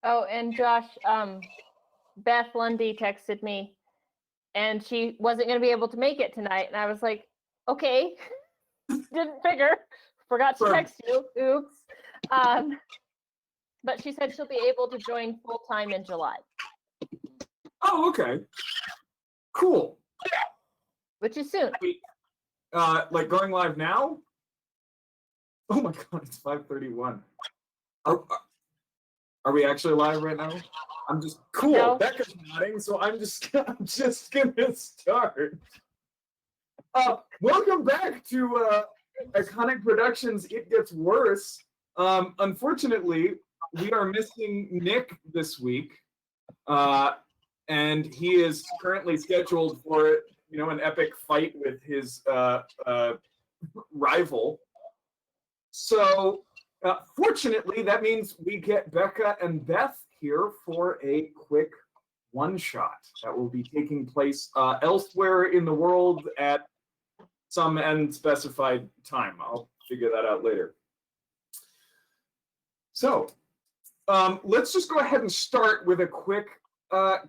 Oh, and Josh, Beth Lundy texted me, and she wasn't going to be able to make it tonight. And I was like, okay, didn't figure. Forgot to text you. Oops. But she said she'll be able to join full time in July. Oh, okay. Cool. Which is soon. Like going live now? Oh my God, it's 5:31. Are we actually live right now? I'm just cool. No. Becca's nodding, so I'm just gonna start. Welcome back to Iconic Productions. It Gets Worse. Unfortunately, we are missing Nick this week, and he is currently scheduled for an epic fight with his rival. So. Fortunately, that means we get Becca and Beth here for a quick one-shot that will be taking place elsewhere in the world at some unspecified time. I'll figure that out later. So let's just go ahead and start with a quick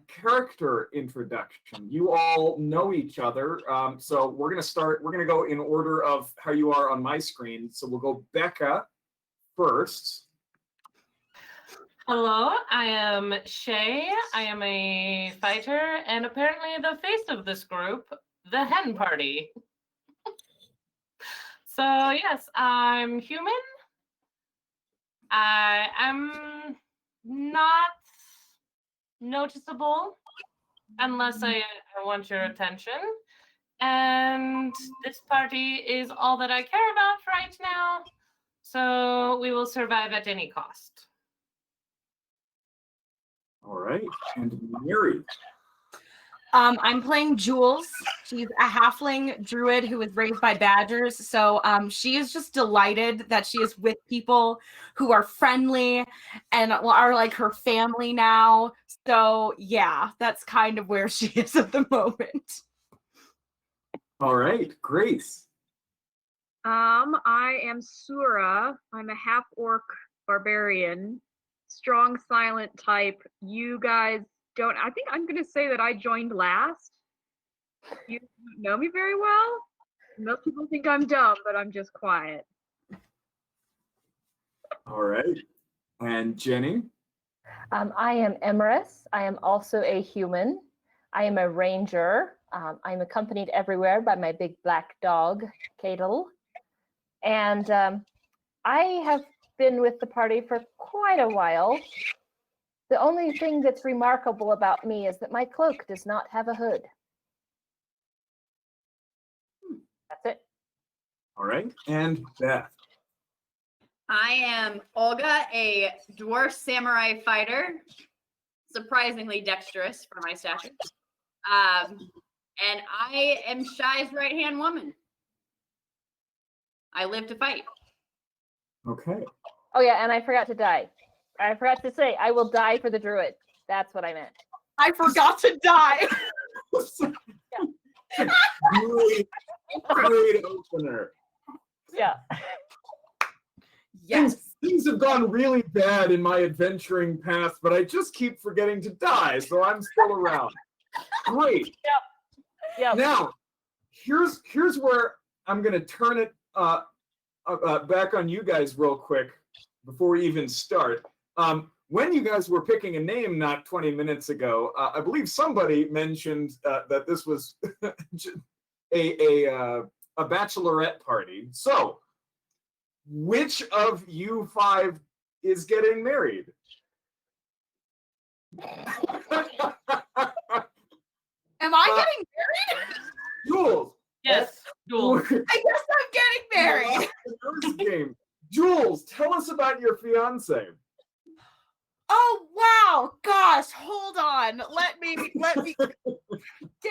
character introduction. You all know each other, so we're going to go in order of how you are on my screen. So we'll go Becca first. Hello, I am Shay. I am a fighter and apparently the face of this group, the Hen Party. So yes, I'm human. I am not noticeable unless I want your attention. And this party is all that I care about right now. So we will survive at any cost. All right, and Mary. I'm playing Jules. She's a halfling druid who was raised by badgers. So she is just delighted that she is with people who are friendly and are like her family now. So yeah, that's kind of where she is at the moment. All right, Grace. I am Sura. I'm a half-orc barbarian, strong silent type. You guys don't, I think I'm going to say that I joined last. You don't know me very well. Most people think I'm dumb, but I'm just quiet. All right. And Jenny? I am Emerus. I am also a human. I am a ranger. I'm accompanied everywhere by my big black dog, Cadel. And I have been with the party for quite a while. The only thing that's remarkable about me is that my cloak does not have a hood. That's it. All right. And Beth. I am Olga, a dwarf samurai fighter, surprisingly dexterous for my stature. And I am Shy's right-hand woman. I live to fight. Okay. Oh yeah, and I forgot to die. I forgot to say, I will die for the druid. That's what I meant. I forgot to die. Great opener. Yeah. Yes. Things have gone really bad in my adventuring path, but I just keep forgetting to die, so I'm still around. Great. Yep. Now, here's where I'm going to turn it back on you guys real quick before we even start. When you guys were picking a name not 20 minutes ago, I believe somebody mentioned that this was a bachelorette party. So, which of you five is getting married? Am I getting married? Jules. Yes, Jules. I guess I'm getting married. Game. Jules, tell us about your fiance. Oh wow, gosh, hold on. Let me give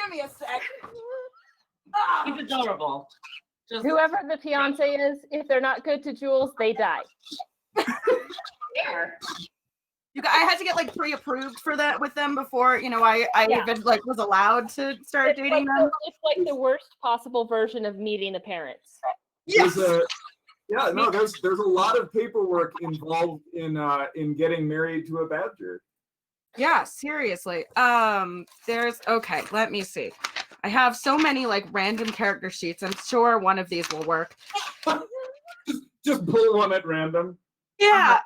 me a sec. He's adorable. Just Whoever the fiance is, if they're not good to Jules, they die. There. I had to get like pre-approved for that with them before, I Yeah. even like was allowed to start dating them. It's like the worst possible version of meeting the parents. Yes. Yeah, no, there's a lot of paperwork involved in getting married to a badger. Yeah, seriously. Okay, let me see. I have so many like random character sheets. I'm sure one of these will work. Just pull one at random. Yeah.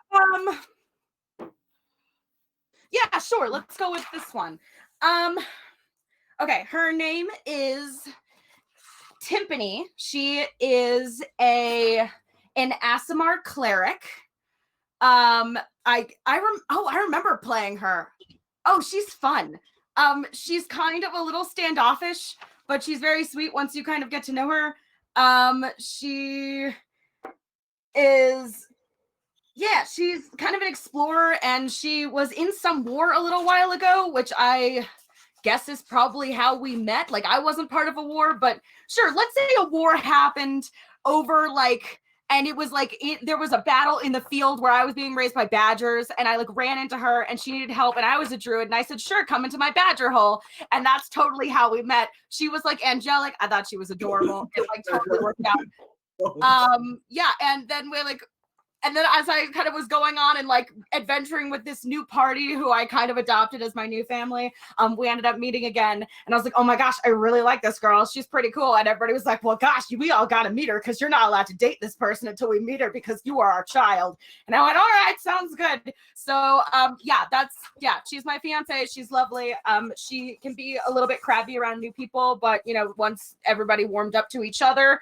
Yeah, sure. Let's go with this one. Okay, her name is Timpani. She is an Asimar cleric. I remember playing her. Oh, she's fun. She's kind of a little standoffish, but she's very sweet once you kind of get to know her. She is, yeah, she's kind of an explorer, and she was in some war a little while ago, which I guess is probably how we met. Like, I wasn't part of a war, but sure, let's say a war happened over like, and it was like there was a battle in the field where I was being raised by badgers, and I like ran into her and she needed help, and I was a druid, and I said, sure, come into my badger hole. And that's totally how we met. She was like angelic. I thought she was adorable. It like totally worked out. Yeah, and then and then as I kind of was going on and like adventuring with this new party who I kind of adopted as my new family, we ended up meeting again. And I was like, oh my gosh, I really like this girl. She's pretty cool. And everybody was like, well, gosh, we all got to meet her because you're not allowed to date this person until we meet her because you are our child. And I went, all right, sounds good. So yeah, she's my fiance. She's lovely. She can be a little bit crabby around new people, but you know, once everybody warmed up to each other,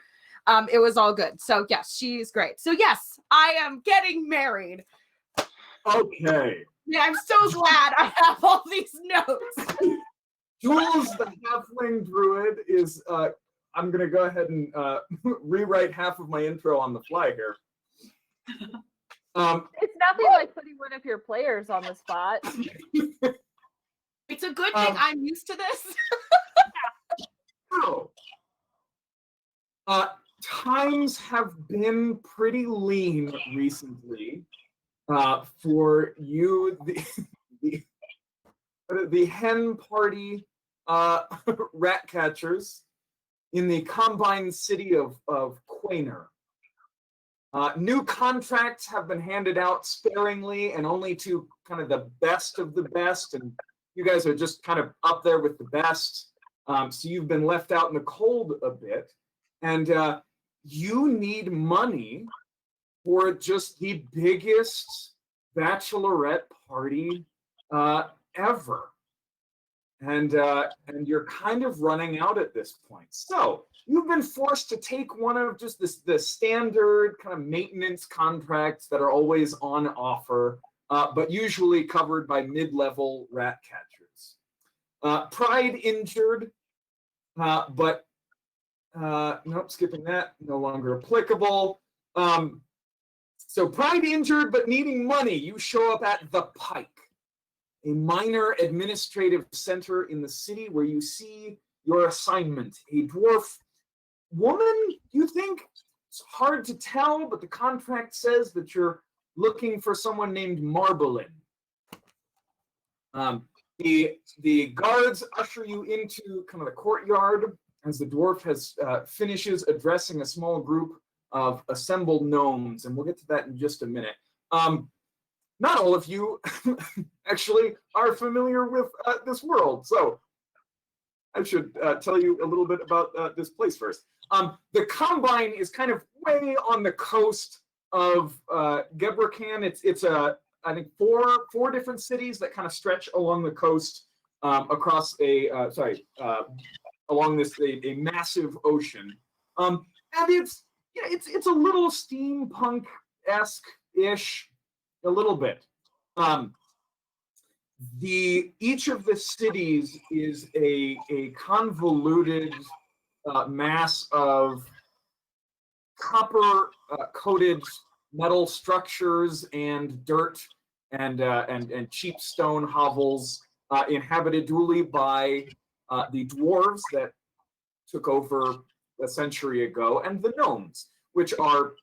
it was all good. So yes, she's great. So yes, I am getting married. Okay. Yeah, I'm so glad I have all these notes. Jules, the halfling druid, is I'm gonna go ahead and rewrite half of my intro on the fly here. It's nothing like putting one of your players on the spot. It's a good thing I'm used to this. Oh. Times have been pretty lean recently for you, the Hen Party rat catchers in the combined city of Quainer. New contracts have been handed out sparingly and only to kind of the best of the best, and you guys are just kind of up there with the best. So you've been left out in the cold a bit, and you need money for just the biggest bachelorette party ever. And you're kind of running out at this point. So you've been forced to take one of just the standard kind of maintenance contracts that are always on offer, but usually covered by mid-level rat catchers. Pride injured, but nope, skipping that, no longer applicable. So pride injured but needing money, you show up at the Pike, a minor administrative center in the city where you see your assignment. A dwarf woman, you think? It's hard to tell, but the contract says that you're looking for someone named Marbelin. The guards usher you into kind of the courtyard as the dwarf finishes addressing a small group of assembled gnomes, and we'll get to that in just a minute. Not all of you actually are familiar with this world, so I should tell you a little bit about this place first. The Combine is kind of way on the coast of Gebrecan. It's I think four different cities that kind of stretch along the coast across along this a massive ocean, and it's a little steampunk-esque-ish, a little bit. Each of the cities is a convoluted mass of copper coated metal structures and dirt and cheap stone hovels, inhabited duly by the dwarves that took over a century ago, and the gnomes, which are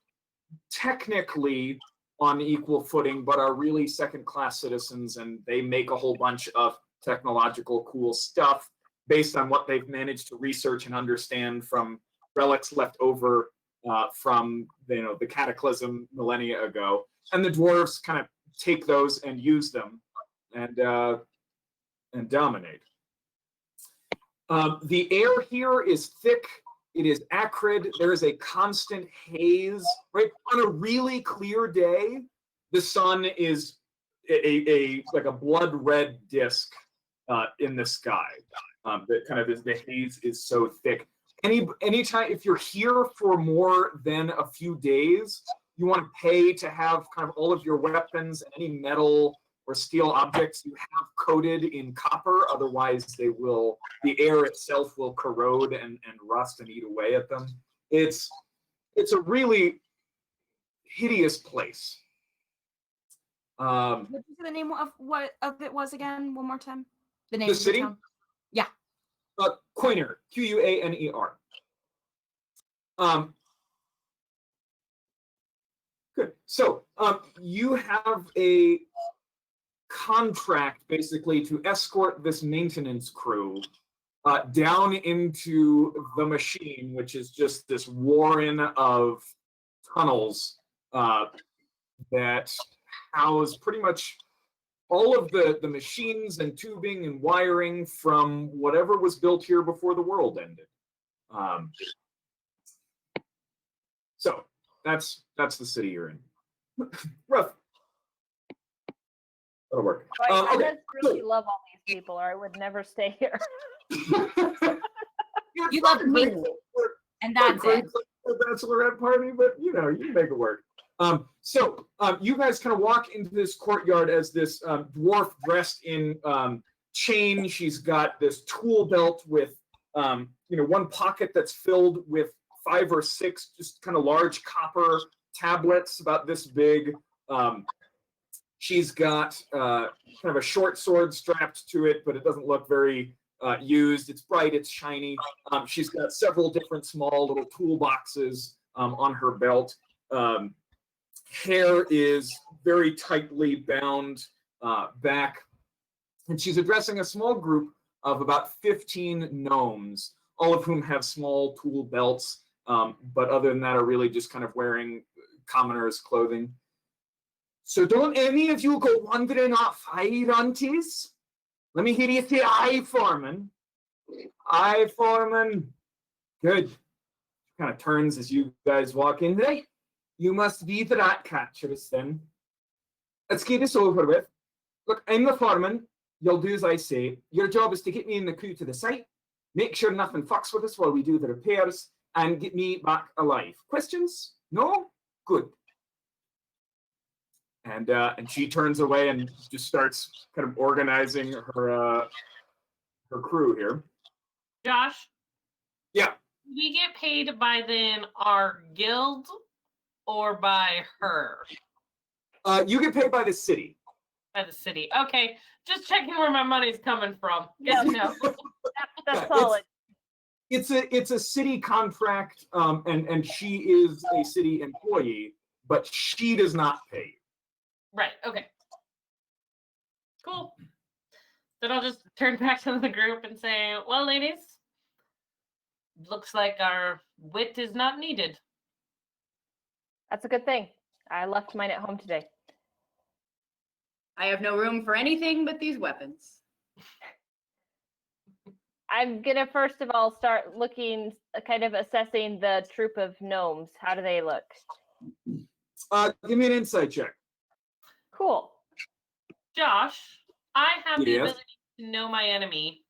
technically on equal footing, but are really second-class citizens, and they make a whole bunch of technological cool stuff based on what they've managed to research and understand from relics left over from the cataclysm millennia ago, and the dwarves kind of take those and use them and dominate. The air here is thick. It is acrid. There is a constant haze. Right on a really clear day, the sun is like a blood red disc in the sky. That kind of is, the haze is so thick. Anytime, if you're here for more than a few days, you want to pay to have kind of all of your weapons and any metal or steel objects you have coated in copper. Otherwise, the air itself will corrode and rust and eat away at them. It's a really hideous place. What was the name of what of it was again? One more time. The name The of the city? town. Yeah. Quaner, Quaner. Good. So you have a contract basically to escort this maintenance crew down into the Machine, which is just this warren of tunnels that house pretty much all of the machines and tubing and wiring from whatever was built here before the world ended. So that's the city you're in. Rough. That'll work. I Okay. must really love all these people, or I would never stay here. You love me, and that's it. A bachelorette party, but you can make it work. So you guys kind of walk into this courtyard as this dwarf dressed in chain. She's got this tool belt with one pocket that's filled with 5 or 6 just kind of large copper tablets about this big. She's got kind of a short sword strapped to it, but it doesn't look very used. It's bright, it's shiny. She's got several different small little toolboxes on her belt. Hair is very tightly bound back. And she's addressing a small group of about 15 gnomes, all of whom have small tool belts, but other than that are really just kind of wearing commoners' clothing. So don't any of you go wandering off, aye, runties? Let me hear you say aye, foreman. Aye, foreman. Good. Kind of turns as you guys walk in. Right. You must be the rat catchers then. Let's get this over with. Look, I'm the foreman. You'll do as I say. Your job is to get me and the crew to the site, make sure nothing fucks with us while we do the repairs, and get me back alive. Questions? No? Good. And she turns away and just starts kind of organizing her crew here. Josh? Yeah. We get paid by then our guild or by her? You get paid by the city. By the city. Okay. Just checking where my money's coming from. Good to know. That's solid. It's a city contract, and she is a city employee, but she does not pay. Right. Okay. Cool. Then I'll just turn back to the group and say, well, ladies, looks like our wit is not needed. That's a good thing. I left mine at home today. I have no room for anything but these weapons. I'm gonna first of all start looking, kind of assessing the troop of gnomes. How do they look? Give me an insight check. Cool. Josh, I have the Yes. ability to know my enemy.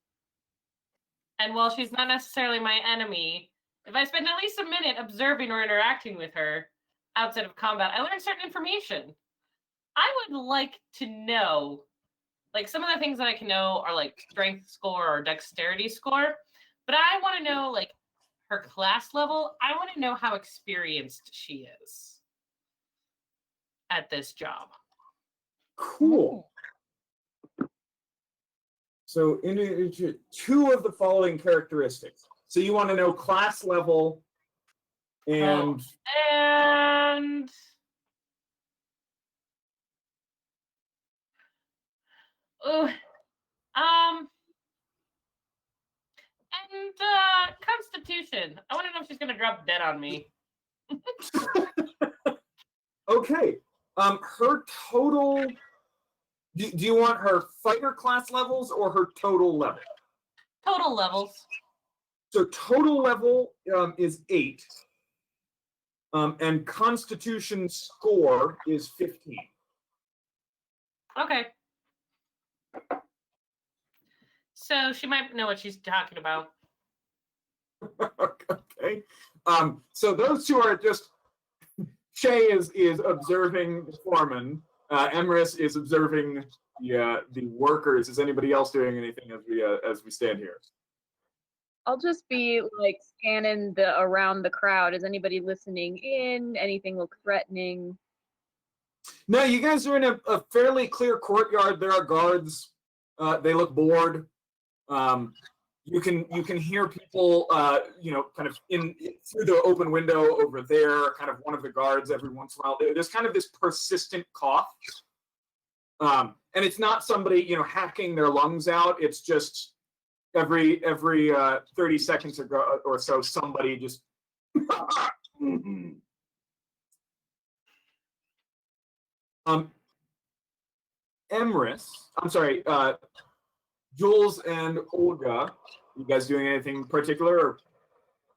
And while she's not necessarily my enemy, if I spend at least a minute observing or interacting with her outside of combat, I learn certain information. I would like to know, like some of the things that I can know are like strength score or dexterity score, but I want to know like her class level. I want to know how experienced she is at this job. Cool. So into 2 of the following characteristics. So you want to know class level and And Constitution. I want to know if she's gonna drop dead on me. Okay. Her total. Do you want her fighter class levels or her total level? Total levels. So total level is 8. And Constitution score is 15. Okay. So she might know what she's talking about. Okay. So those two are just. Shay is observing the foreman. Emrys is observing the workers. Is anybody else doing anything as we stand here? I'll just be like scanning around the crowd. Is anybody listening in? Anything look threatening? No, you guys are in a fairly clear courtyard. There are guards. They look bored. You can hear people, kind of in through the open window over there. Kind of one of the guards every once in a while. There's kind of this persistent cough, and it's not somebody hacking their lungs out. It's just every 30 seconds or so somebody just. Emrys, I'm sorry, Jules and Olga, you guys doing anything particular? Or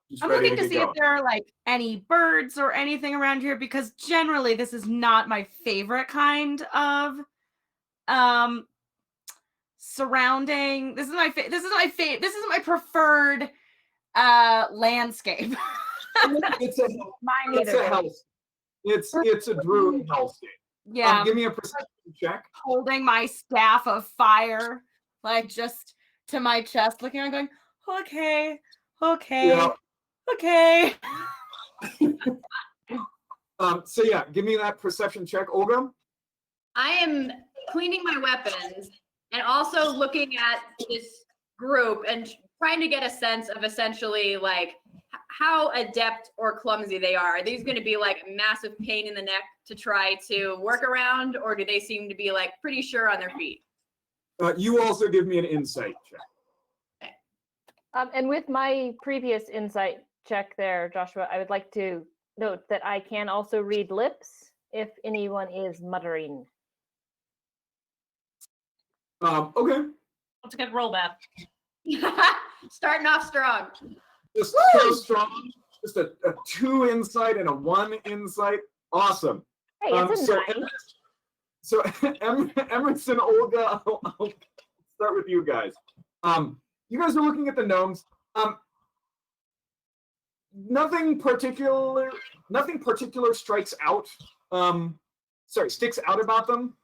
just I'm ready looking to see go? if there are like any birds or anything around here, because generally this is not my favorite kind of surrounding. This is my preferred landscape. It's a house. It's a druid hellscape. Yeah. Give me a perception check. Holding my staff of fire, like just to my chest, looking around, going, okay, Yeah. okay. So yeah, give me that perception check, Olga. I am cleaning my weapons and also looking at this group and trying to get a sense of essentially like how adept or clumsy they are. Are these going to be like a massive pain in the neck to try to work around, or do they seem to be like pretty sure on their feet? You also give me an insight check. And with my previous insight check there, Joshua, I would like to note that I can also read lips if anyone is muttering. Okay. Let's get roll back. Starting off strong. Just so strong. Just a 2 insight and a 1 insight. Awesome. Hey, it's a 9. So Emrys and Olga, I'll start with you guys. You guys are looking at the gnomes. Nothing particular strikes out. Sticks out about them.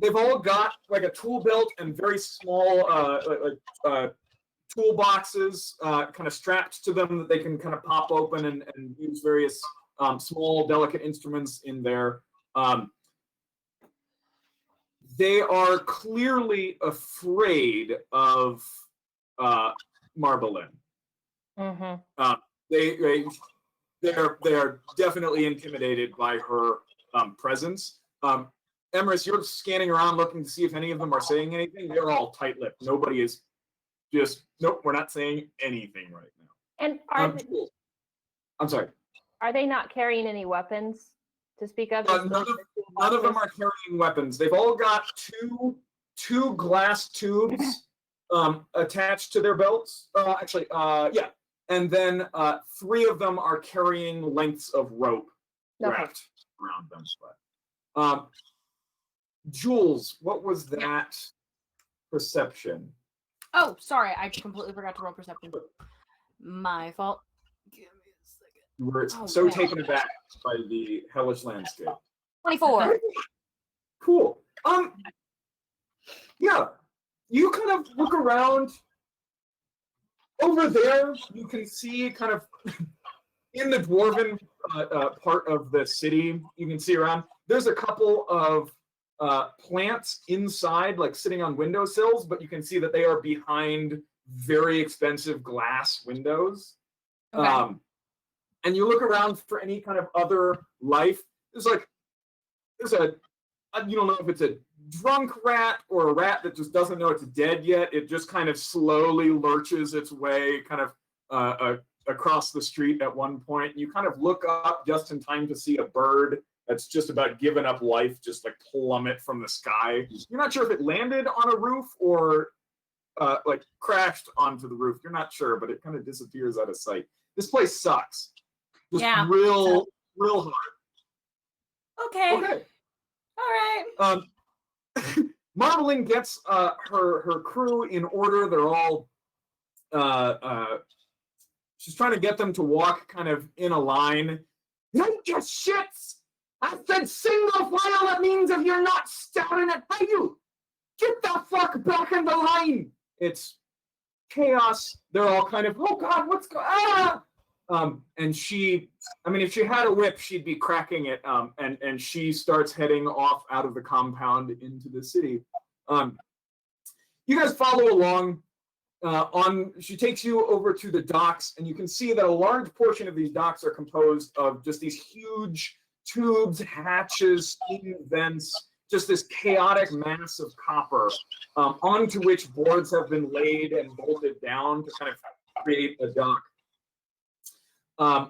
They've all got like a tool belt and very small toolboxes kind of strapped to them that they can kind of pop open and use various small, delicate instruments in there. They are clearly afraid of Marbolin. Mm-hmm. They are definitely intimidated by her presence. Emrys, you're scanning around looking to see if any of them are saying anything. They're all tight-lipped. Nobody is just, nope, we're not saying anything right now. And I'm sorry. are they not carrying any weapons to speak of? None of them are carrying weapons. They've all got two glass tubes attached to their belts. Yeah. And then 3 of them are carrying lengths of rope wrapped around them. But, Jules, what was that perception? Oh, sorry, I completely forgot to roll perception. My fault. Give me a second. You were taken aback by the hellish landscape. 24. Cool. Yeah, you kind of look around. Over there, you can see kind of in the dwarven part of the city, you can see around, there's a couple of plants inside, like sitting on windowsills, but you can see that they are behind very expensive glass windows. Okay. And you look around for any kind of other life. There's you don't know if it's a drunk rat or a rat that just doesn't know it's dead yet. It just kind of slowly lurches its way kind of across the street at one point. You kind of look up just in time to see a bird that's just about given up life, just like plummet from the sky. You're not sure if it landed on a roof or like crashed onto the roof. You're not sure, but it kind of disappears out of sight. This place sucks. Just real hard. Okay. Okay. All right. Marbling gets her crew in order. They're all she's trying to get them to walk kind of in a line. You just shits! I said single file. That means if you're not starting it, hey you, get the fuck back in the line. It's chaos. They're all kind of, oh God, what's going on? And she, I mean, if she had a whip, she'd be cracking it. And she starts heading off out of the compound into the city. You guys follow along. She takes you over to the docks, and you can see that a large portion of these docks are composed of just these huge tubes, hatches, steam vents, just this chaotic mass of copper, onto which boards have been laid and bolted down to kind of create a dock.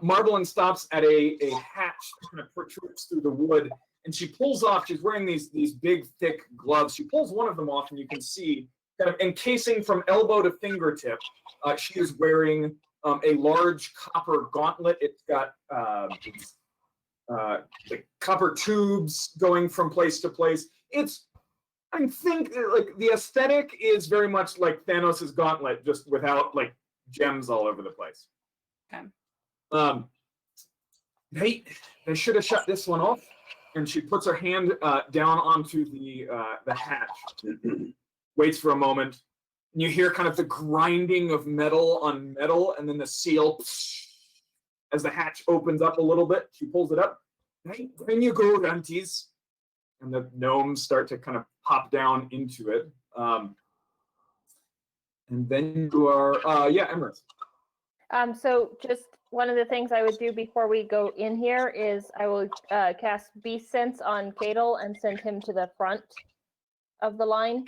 Marbling stops at a hatch that kind of protrudes through the wood, and she pulls off. She's wearing these big, thick gloves. She pulls one of them off, and you can see, kind of encasing from elbow to fingertip, she is wearing a large copper gauntlet. It's got like copper tubes going from place to place. I think like the aesthetic is very much like Thanos' gauntlet, just without like gems all over the place. Okay. They should have shut this one off. And she puts her hand down onto the hatch, waits for a moment, and you hear kind of the grinding of metal on metal, and then the seal, as the hatch opens up a little bit, she pulls it up. Hey, when you go, Ranties. And the gnomes start to kind of pop down into it. And then you are, Emirates. So just one of the things I would do before we go in here is I will cast Beast Sense on Cadel and send him to the front of the line.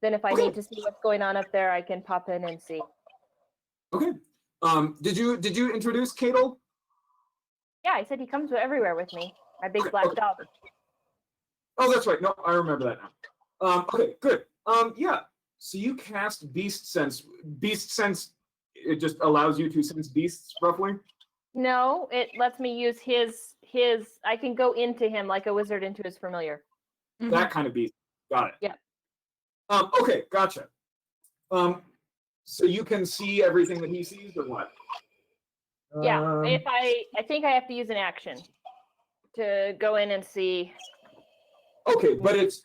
Then if I need to see what's going on up there, I can pop in and see. Okay. Did you introduce Cadel? Yeah, I said he comes everywhere with me. My big black dog. Oh, that's right. No, I remember that now. Okay, good. Yeah. So you cast Beast Sense. Beast Sense, it just allows you to sense beasts, roughly? No, it lets me use his. I can go into him like a wizard into his familiar. That kind of beast. Got it. Yeah. Okay, gotcha. So you can see everything that he sees, or what? Yeah. If I think I have to use an action to go in and see. Okay, but it's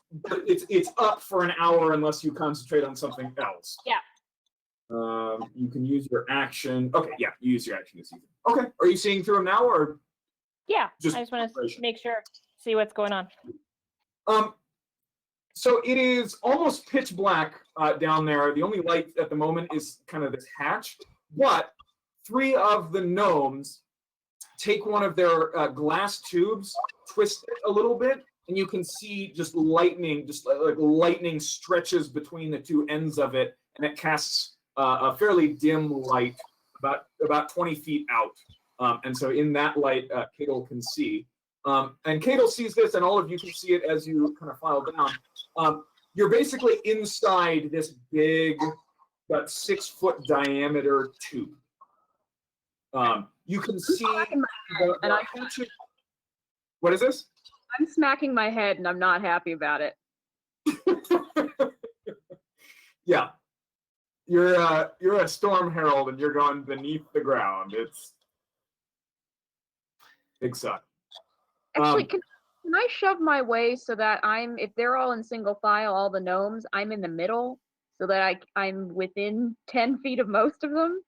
up for an hour unless you concentrate on something else. Yeah. You can use your action. Okay, yeah, you use your action to see them. Okay, are you seeing through them now, or? Yeah, I just want to make sure, see what's going on. So it is almost pitch black down there. The only light at the moment is kind of this hatch, but 3 of the gnomes take one of their glass tubes, twist it a little bit, and you can see just lightning, like lightning stretches between the 2 ends of it, and it casts a fairly dim light about 20 feet out. And so in that light, Cadel can see. And Cadel sees this, and all of you can see it as you kind of file down. You're basically inside this big, about 6-foot diameter tube. You can see. What is this? I'm smacking my head, and I'm not happy about it. Yeah, you're a storm herald, and you're going beneath the ground. It's big suck. Actually, can I shove my way so that if they're all in single file, all the gnomes, I'm in the middle, so that I'm within 10 feet of most of them?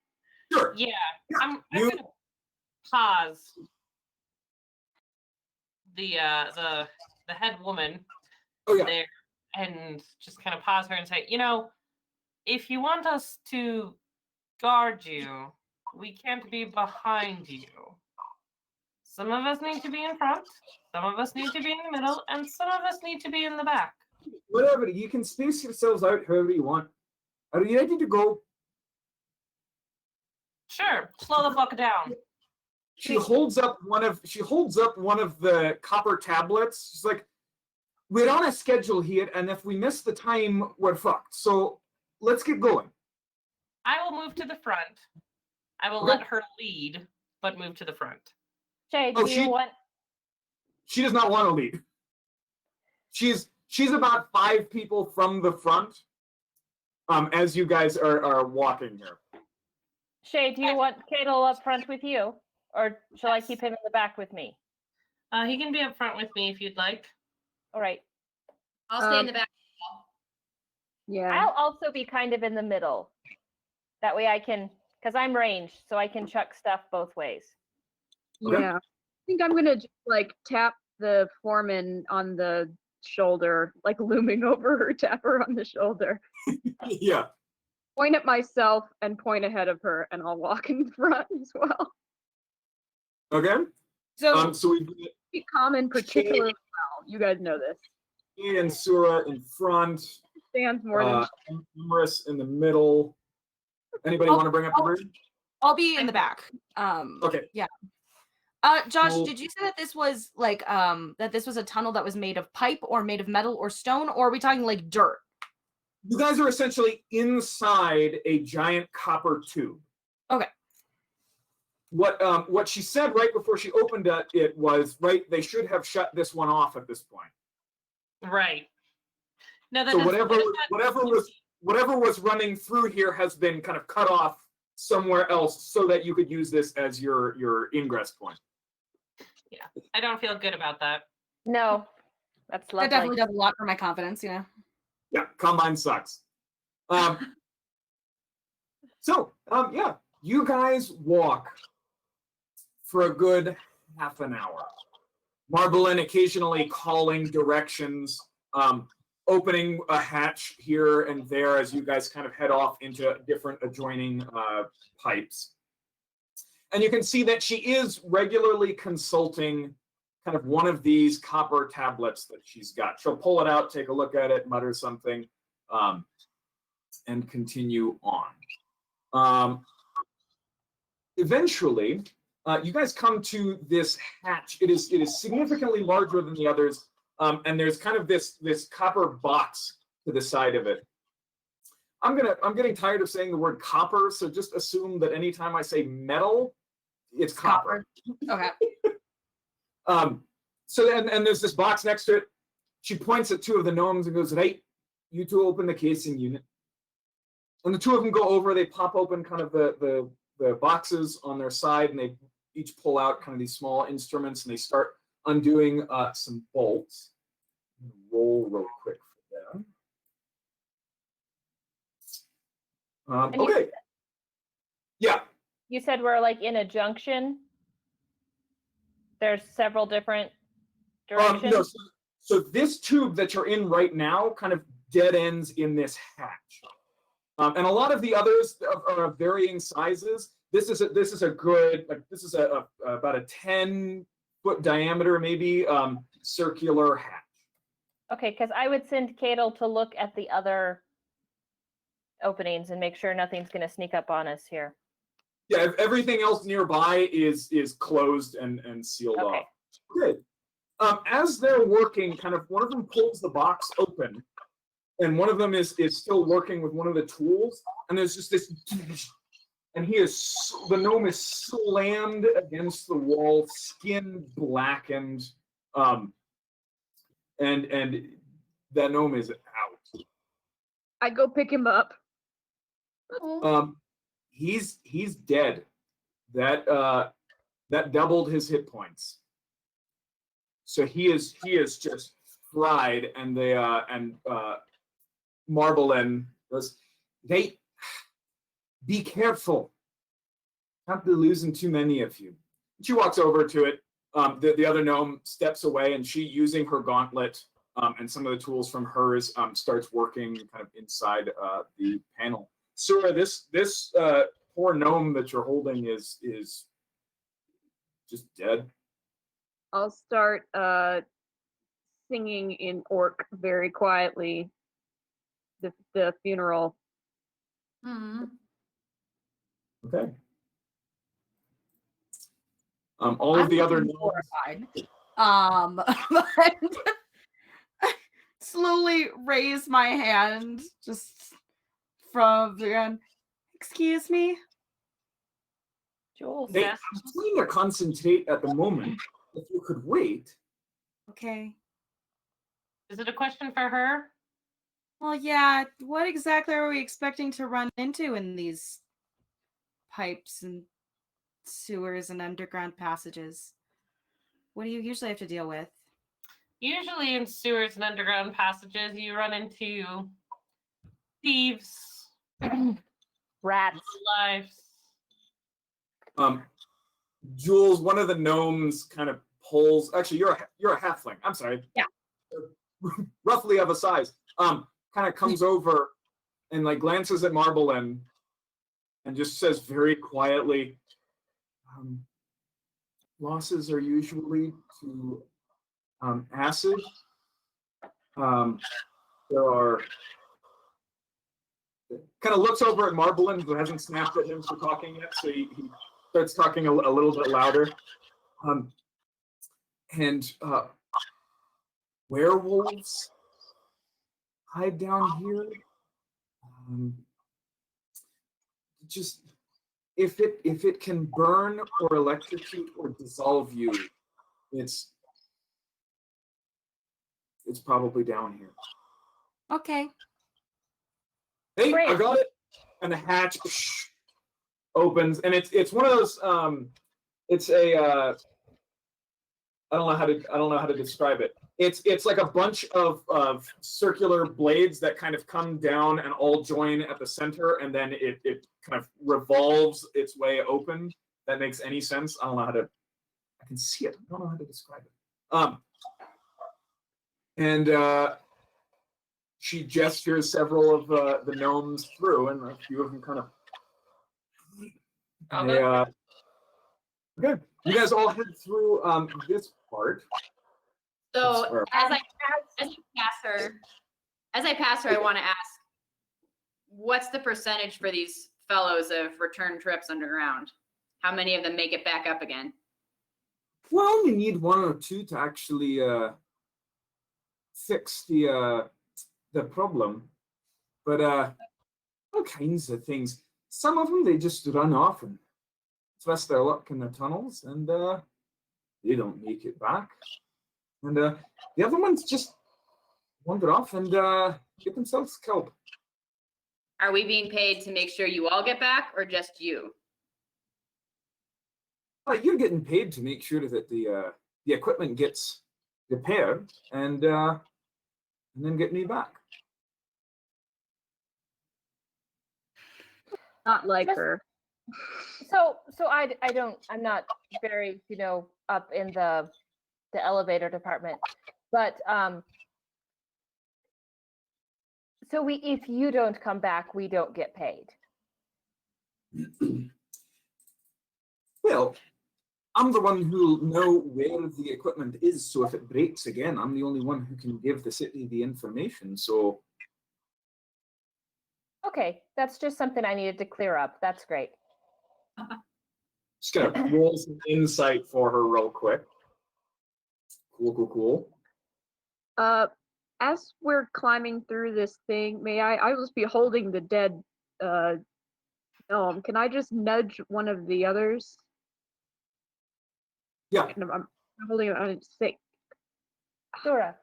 Sure. Yeah, I'm gonna pause the head woman there and just kind of pause her and say, if you want us to guard you, we can't be behind you. Some of us need to be in front, some of us need to be in the middle, and some of us need to be in the back. Whatever, you can space yourselves out however you want. Are you ready to go? Sure. Slow the fuck down. She holds up one of the copper tablets. She's like, we're on a schedule here, and if we miss the time, we're fucked. So let's get going. I will move to the front. I will Okay. let her lead, but move to the front. Shay, Oh, do you want? She does not want to lead. She's about 5 people from the front. As you guys are walking here. Shay, do you want Cadel up front with you, or shall I keep him in the back with me? He can be up front with me if you'd like. All right. I'll stay in the back. Yeah. I'll also be kind of in the middle. That way I can, because I'm ranged, so I can chuck stuff both ways. Okay. Yeah. I think I'm gonna just, like tap the foreman on the shoulder, like looming over her, tap her on the shoulder. Yeah. Point at myself and point ahead of her, and I'll walk in front as well. Okay. So So we've got Be common particularly well. You guys know this. Ian and Sura in front. Stands more than Numerous in the middle. Anybody want to bring up the bridge? I'll be in the back. Okay. Yeah. Josh, Well- did you say that this was like that this was a tunnel that was made of pipe or made of metal or stone, or are we talking like dirt? You guys are essentially inside a giant copper tube. Okay. What she said right before she opened it was, right, they should have shut this one off at this point. Right. No, that So is- whatever was running through here has been kind of cut off somewhere else so that you could use this as your ingress point. I don't feel good about that. No, that's lovely. That definitely does a lot for my confidence, you know. Yeah, Combine sucks. Yeah, you guys walk for a good half an hour. Marblein occasionally calling directions, opening a hatch here and there as you guys kind of head off into different adjoining pipes. And you can see that she is regularly consulting kind of one of these copper tablets that she's got. She'll pull it out, take a look at it, mutter something, and continue on. Eventually, you guys come to this hatch. It is significantly larger than the others, and there's kind of this copper box to the side of it. I'm getting tired of saying the word copper, so just assume that anytime I say metal, it's copper. Okay. And there's this box next to it. She points at 2 of the gnomes and goes, "Hey, you 2 open the casing unit." And the 2 of them go over. They pop open kind of the boxes on their side, and they each pull out kind of these small instruments, and they start undoing some bolts. Roll real quick for them. And Okay. Yeah. You said we're like in a junction. There's several different directions. No, so this tube that you're in right now kind of dead ends in this hatch. And a lot of the others are of varying sizes. This is a good, like, this is about a 10-foot diameter, maybe, circular hatch. Okay, because I would send Cadel to look at the other openings and make sure nothing's going to sneak up on us here. Yeah, everything else nearby is closed and sealed Okay. off. Good. As they're working, kind of one of them pulls the box open, and one of them is still working with one of the tools, and there's just this, and the gnome is slammed against the wall, skin blackened, and that gnome is out. I go pick him up. He's dead. That doubled his hit points. So he is just fried, and Marblein goes, "Hey, be careful. Can't be losing too many of you." She walks over to it. The other gnome steps away, and she, using her gauntlet and some of the tools from hers, starts working kind of inside the panel. Sura, this poor gnome that you're holding is just dead. I'll start singing in orc very quietly the funeral. Hmm. Okay. All of the I'm other looking gnomes, horrified. But slowly raise my hand just from the ground. Excuse me? Jules. they, Yes. I'm trying to concentrate at the moment. If you could wait. Okay. Is it a question for her? Well, yeah, what exactly are we expecting to run into in these pipes and sewers and underground passages? What do you usually have to deal with? Usually in sewers and underground passages, you run into thieves, Rats. lives. Jules, one of the gnomes kind of pulls. Actually, you're a halfling. I'm sorry. Yeah. Roughly of a size. Kind of comes over and like glances at Marblein and just says very quietly, losses are usually to acid. There are kind of looks over at Marblein, who hasn't snapped at him for talking yet, so he starts talking a little bit louder. And werewolves hide down here. Just if it can burn or electrocute or dissolve you, it's probably down here. Okay. Hey, Great. I got it. And the hatch opens, and it's one of those. It's a. I don't know how to describe it. It's like a bunch of circular blades that kind of come down and all join at the center, and then it kind of revolves its way open. That makes any sense? I don't know how to. I can see it. I don't know how to describe it. And she gestures several of the gnomes through, and a few of them kind of. Okay, you guys all head through this part. So as I pass her, I want to ask, what's the percentage for these fellows of return trips underground? How many of them make it back up again? We'll only need one or two to actually fix the problem, but all kinds of things. Some of them they just run off and test their luck in the tunnels, and they don't make it back. And the other ones just wander off and get themselves killed. Are we being paid to make sure you all get back, or just you? You're getting paid to make sure that the equipment gets repaired and then get me back. Not like Just- her. So I'm not very, up in the elevator department, but so if you don't come back, we don't get paid. Well, I'm the one who'll know where the equipment is, so if it breaks again, I'm the only one who can give the city the information, so... Okay, that's just something I needed to clear up. That's great. Just gonna roll some insight for her real quick. Cool. As we're climbing through this thing, I'll just be holding the dead gnome. Can I just nudge one of the others? Yeah. I'm holding it on sick. Dora.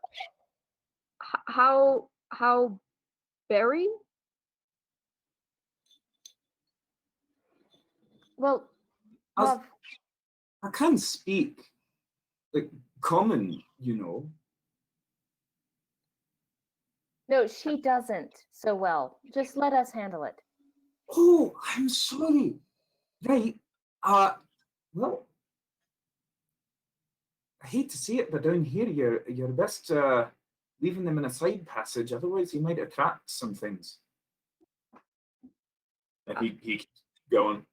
How Barry? Well, love, I can't speak like common, no, she doesn't so well. Just let us handle it. Oh, I'm sorry. Right. Well, I hate to see it, but down here you're best leaving them in a side passage, otherwise you might attract some things. And he keeps going.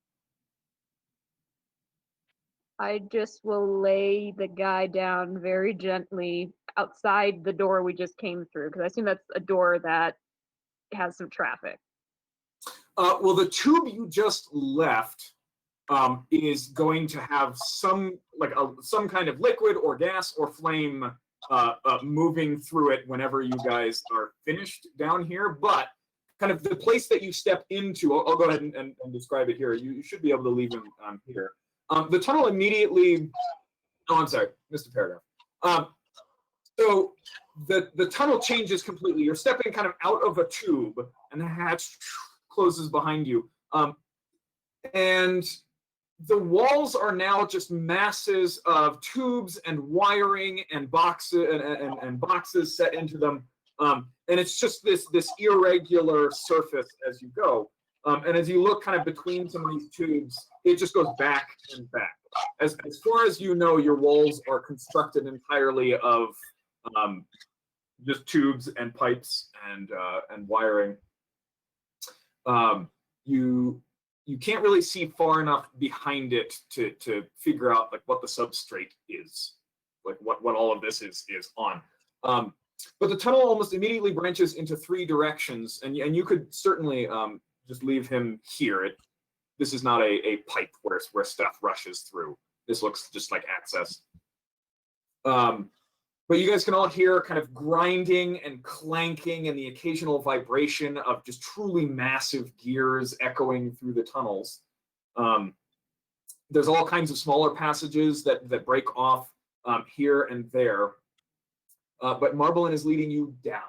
I just will lay the guy down very gently outside the door we just came through, because I assume that's a door that has some traffic. Well, the tube you just left is going to have some kind of liquid or gas or flame moving through it whenever you guys are finished down here. But kind of the place that you step into, I'll go ahead and describe it here. You should be able to leave him here. The tunnel immediately. Oh, I'm sorry, missed a paragraph. So the tunnel changes completely. You're stepping kind of out of a tube, and the hatch closes behind you. And the walls are now just masses of tubes and wiring and boxes and boxes set into them. And it's just this irregular surface as you go. And as you look kind of between some of these tubes, it just goes back and back. As far as you know, your walls are constructed entirely of just tubes and pipes and wiring. You can't really see far enough behind it to figure out like what the substrate is, like what all of this is on. But the tunnel almost immediately branches into 3 directions, and you could certainly just leave him here. This is not a pipe where stuff rushes through. This looks just like access. But you guys can all hear kind of grinding and clanking and the occasional vibration of just truly massive gears echoing through the tunnels. There's all kinds of smaller passages that break off here and there. But Marblein is leading you down.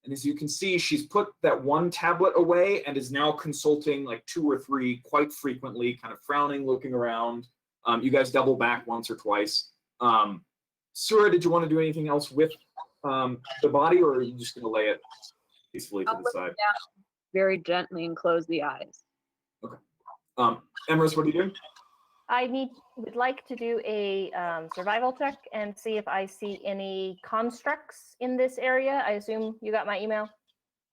And as you can see, she's put that one tablet away and is now consulting like 2 or 3 quite frequently, kind of frowning, looking around. You guys double back once or twice. Sura, did you want to do anything else with the body, or are you just going to lay it peacefully to the side? Down very gently and close the eyes. Okay. Emrys, what are you doing? I would like to do a survival check and see if I see any constructs in this area. I assume you got my email?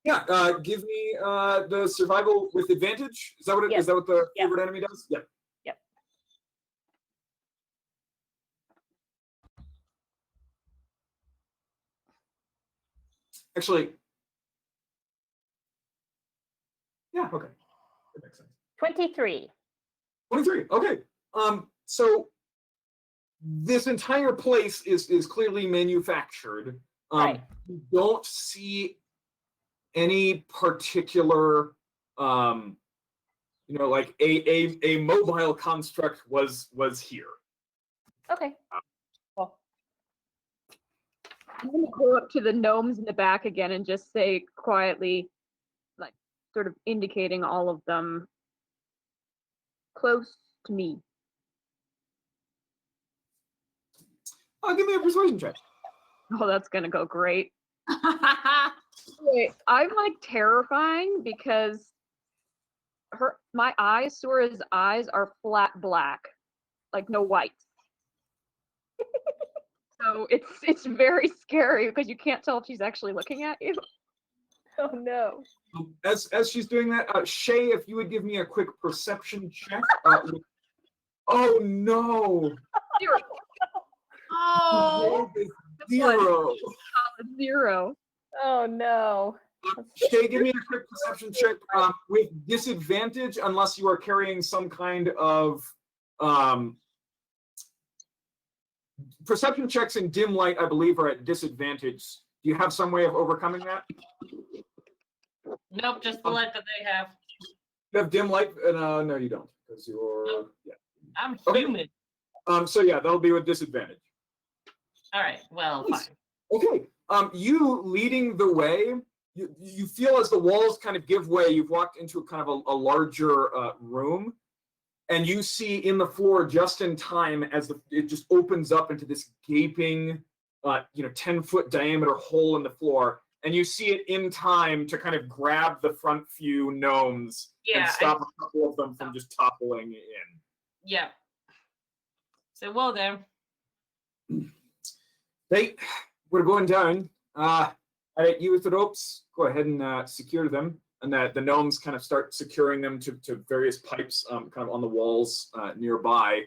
Yeah, give me the survival with advantage. Is that what Yes. is that what the Yep. favorite enemy does? Yeah. Yep. Actually, yeah, okay. That makes sense. 23. 23. Okay. So this entire place is clearly manufactured. Right. You don't see any particular like a mobile construct was here. Okay. Well, I'm gonna go up to the gnomes in the back again and just say quietly, like sort of indicating all of them close to me. Give me a persuasion check. Oh, that's gonna go great. Wait, I'm like terrifying because Sura's eyes are flat black, like no whites. So it's very scary because you can't tell if she's actually looking at you. oh no. As she's doing that, Shay, if you would give me a quick perception check. Oh no! Zero. Oh, Zero. 0. Oh no. Shay, give me a quick perception check with disadvantage unless you are carrying some kind of perception checks in dim light, I believe, are at disadvantage. Do you have some way of overcoming that? Nope, just the light that they have. You have dim light? No, you don't, because you're I'm Okay. human. So yeah, that'll be with disadvantage. All right, well, fine. Okay. You leading the way, you feel as the walls kind of give way. You've walked into a kind of a larger room, and you see in the floor just in time as it just opens up into this gaping, 10-foot diameter hole in the floor, and you see it in time to kind of grab the front few gnomes and stop a couple of them from just toppling in. Yeah. So, well there. Right, we're going down. All right, you with the ropes, go ahead and secure them. And the gnomes kind of start securing them to various pipes kind of on the walls nearby,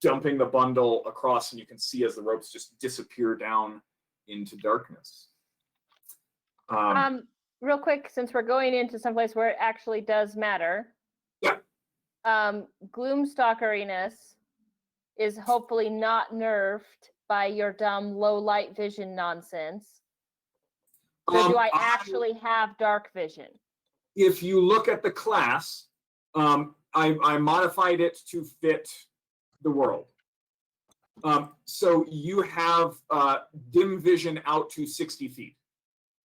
dumping the bundle across, and you can see as the ropes just disappear down into darkness. Real quick, since we're going into someplace where it actually does matter. Yeah. Gloomstalkeriness is hopefully not nerfed by your dumb low light vision nonsense. So do I actually have dark vision? If you look at the class, I modified it to fit the world. So you have dim vision out to 60 feet,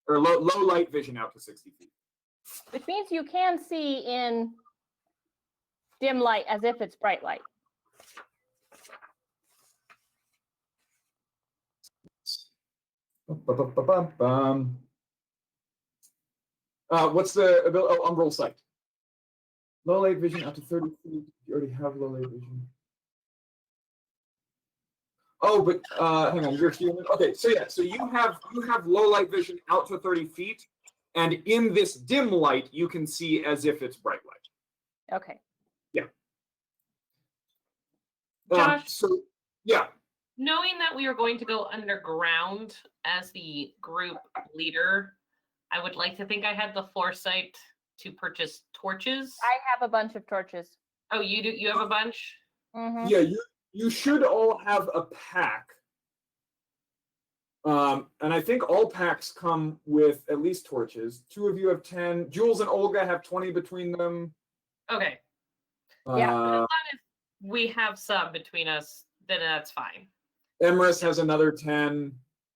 or low light vision out to 60 feet. Which means you can see in dim light as if it's bright light. What's the ability? Oh, umbral sight. Low light vision out to 30 feet. You already have low light vision. Oh, but hang on, you're human. Okay, so yeah, so you have low light vision out to 30 feet, and in this dim light, you can see as if it's bright light. Okay. Yeah. Josh? So yeah. Knowing that we are going to go underground as the group leader, I would like to think I had the foresight to purchase torches. I have a bunch of torches. Oh, you do? You have a bunch? Mm-hmm. Yeah, you should all have a pack. And I think all packs come with at least torches. 2 of you have 10. Jules and Olga have 20 between them. Okay. Yeah. As long as we have some between us, then that's fine. Emrys has another 10.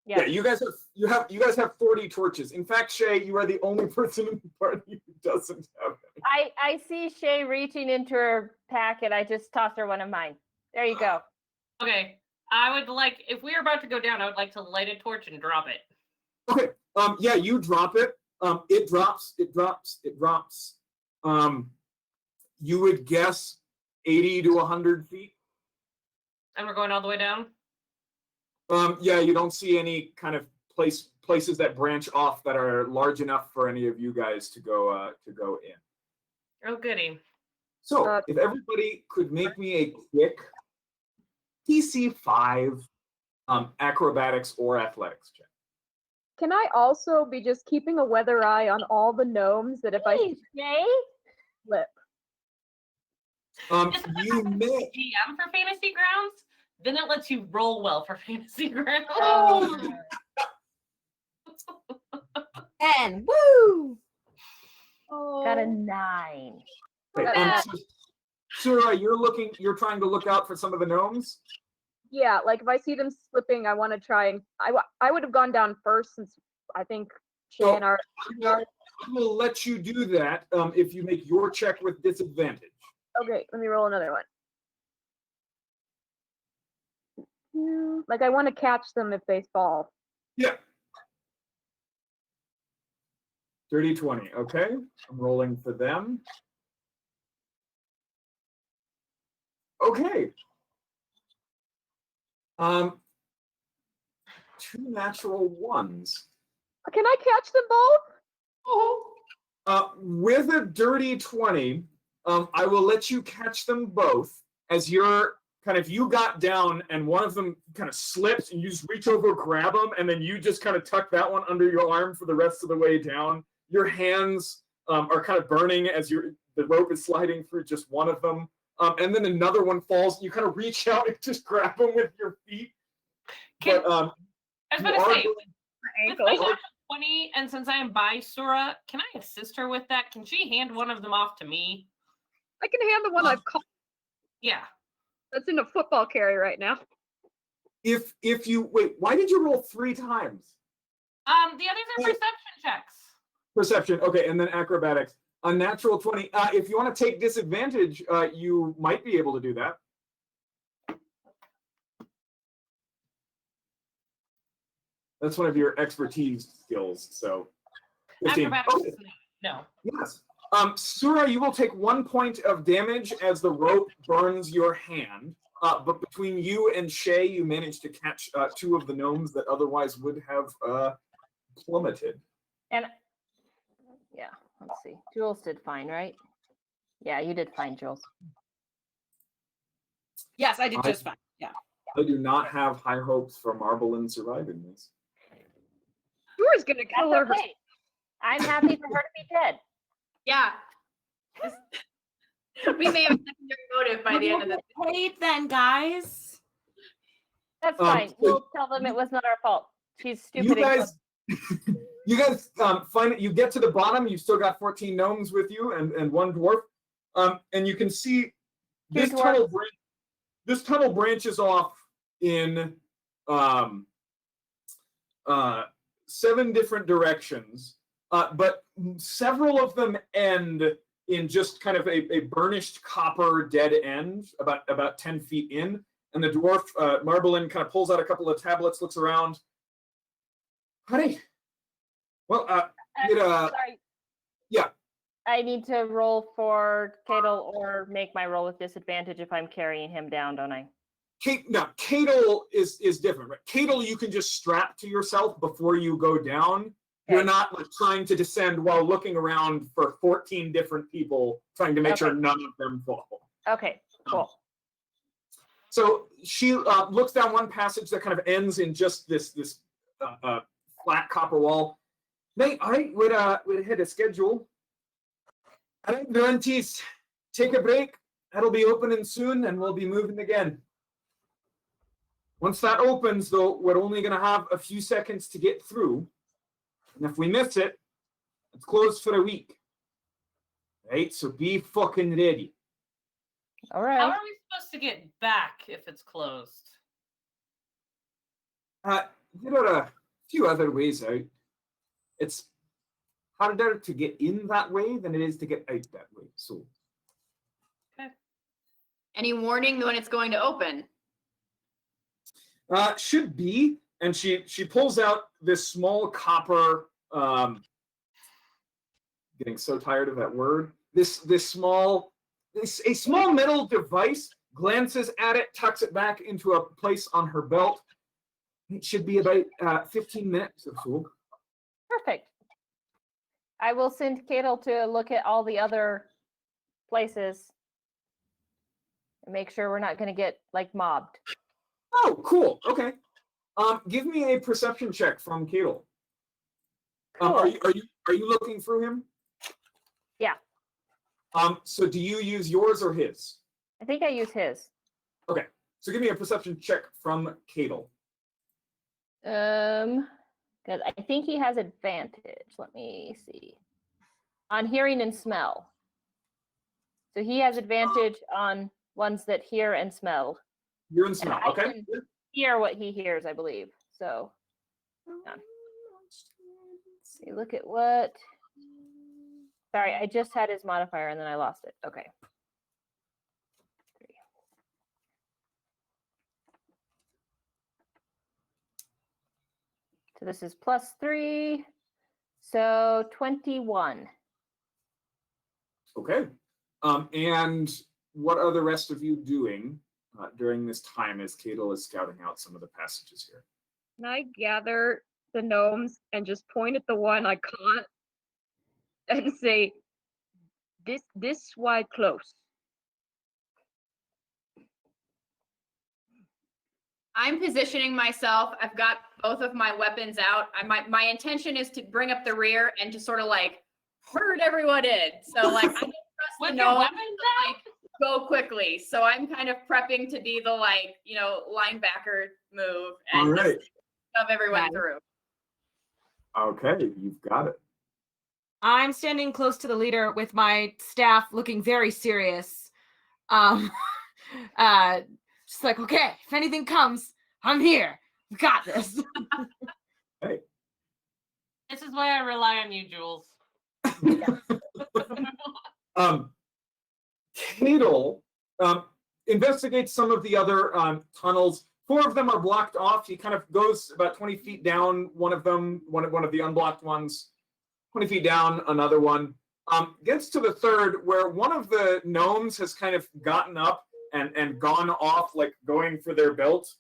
Yeah. Yeah, you guys have 40 torches. In fact, Shay, you are the only person in the party who doesn't have any. I see Shay reaching into her packet. I just tossed her one of mine. There you go. Okay. I would like, if we are about to go down, I would like to light a torch and drop it. Okay. Yeah, you drop it. It drops. You would guess 80 to 100 feet. And we're going all the way down? Yeah, you don't see any kind of places that branch off that are large enough for any of you guys to go in. Oh, goody. So, if everybody could make me a quick DC 5 acrobatics or athletics check. Can I also be just keeping a weather eye on all the gnomes that if I Hey, Shay. flip? You may. GM for Fantasy Grounds, then it lets you roll well for Fantasy Grounds. Oh. And woo! Got a 9. Sura, you're trying to look out for some of the gnomes? Yeah, like if I see them slipping, I want to try and I would have gone down first since I think Shay and our I will let you do that if you make your check with disadvantage. Okay, let me roll another one. Like I want to catch them if they fall. Yeah. Dirty 20. Okay, I'm rolling for them. Okay. 2 natural 1s. Can I catch them both? With a dirty 20, I will let you catch them both as you're you got down and one of them kind of slips and you just reach over, grab them, and then you just kind of tuck that one under your arm for the rest of the way down. Your hands are kind of burning as the rope is sliding through just one of them. And then another one falls. You kind of reach out and just grab them with your feet. I was you going to are say, with my Ankle. natural 20, and since I am by Sura, can I assist her with that? Can she hand one of them off to me? I can hand the one I've caught. Yeah. That's in a football carry right now. If you wait, why did you roll 3 times? The others are perception checks. Perception, okay, and then acrobatics. A natural 20. If you want to take disadvantage, you might be able to do that. That's one of your expertise skills. So 15. Acrobatics Okay. is no. Yes. Sura, you will take 1 point of damage as the rope burns your hand. But between you and Shay, you managed to catch 2 of the gnomes that otherwise would have plummeted. And yeah, let's see. Jules did fine, right? Yeah, you did fine, Jules. Yes, I did just fine. Yeah. I do not have high hopes for Marble in surviving this. Sura's gonna kill That's her. okay. I'm happy for her to be dead. Yeah. We may have a secondary motive by the end of this. Paid then, guys. That's fine. so We'll tell them it was not our fault. She's stupid. You and guys, you guys find it. You get to the bottom. You've still got 14 gnomes with you and one dwarf. And you can see this tunnel. This tunnel branches off in 7 different directions, but several of them end in just kind of a burnished copper dead end, about 10 feet in. And the dwarf, Marbelin, kind of pulls out a couple of tablets, looks around. Honey, well, sorry. Yeah. I need to roll for Cadel or make my roll with disadvantage if I'm carrying him down, don't I? Cadel is different, right? Cadel you can just strap to yourself before you go down. Okay. You're not like trying to descend while looking around for 14 different people, trying to make sure none of them fall. Okay, cool. So she looks down one passage that kind of ends in just this flat copper wall. Mate, all right, we'd hit a schedule. All right, Durantes, take a break. That'll be opening soon, and we'll be moving again. Once that opens, though, we're only going to have a few seconds to get through. And if we miss it, it's closed for a week. Right? So be fucking ready. All right. How are we supposed to get back if it's closed? There are a few other ways out. It's harder to get in that way than it is to get out that way. So, okay. Any warning when it's going to open? Should be. And she pulls out this small copper. Getting so tired of that word. A small metal device. Glances at it, tucks it back into a place on her belt. It should be about 15 minutes or so. Perfect. I will send Cadel to look at all the other places and make sure we're not going to get like mobbed. Oh, cool. Okay. Give me a perception check from Cadel. Cool. Are you looking through him? Yeah. So do you use yours or his? I think I use his. Okay. So give me a perception check from Cadel. Because I think he has advantage. Let me see. On hearing and smell. So he has advantage on ones that hear and smell. Hear and smell. And okay. I can hear what he hears, I believe. So let's see, look at what. Sorry, I just had his modifier and then I lost it. Okay. So this is +3, so 21. Okay. And what are the rest of you doing during this time as Cadel is scouting out some of the passages here? Can I gather the gnomes and just point at the one I caught and say, this wide close? I'm positioning myself. I've got both of my weapons out. My intention is to bring up the rear and to sort of like herd everyone in. So like I don't trust With the your gnomes weapons to, like go quickly. So I'm kind of prepping to be the like, linebacker move and All right. just shove everyone Right. through. Okay, you've got it. I'm standing close to the leader with my staff looking very serious. Just like, okay, if anything comes, I'm here. We got this. Hey. This is why I rely on you, Jules. Cadel investigates some of the other tunnels. 4 of them are blocked off. He kind of goes about 20 feet down one of them, one of the unblocked ones. 20 feet down, another one. Gets to the third where one of the gnomes has kind of gotten up and gone off, like going for their belt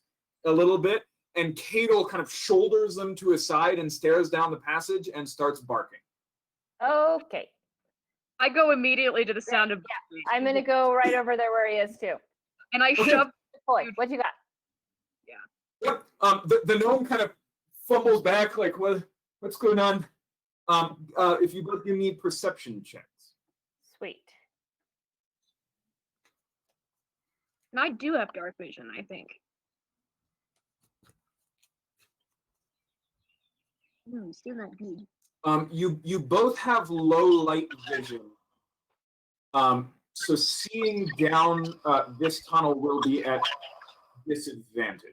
a little bit. And Cadel kind of shoulders them to his side and stares down the passage and starts barking. Okay. I go immediately to the sound of I'm going to go right over there where he is too. and I Okay. shove. Boy, what you got? Yep. The gnome kind of fumbles back, like, what's going on? If you both give me perception checks. Sweet. And I do have dark vision, I think. Still not good. You both have low light vision. So seeing down this tunnel will be at disadvantage.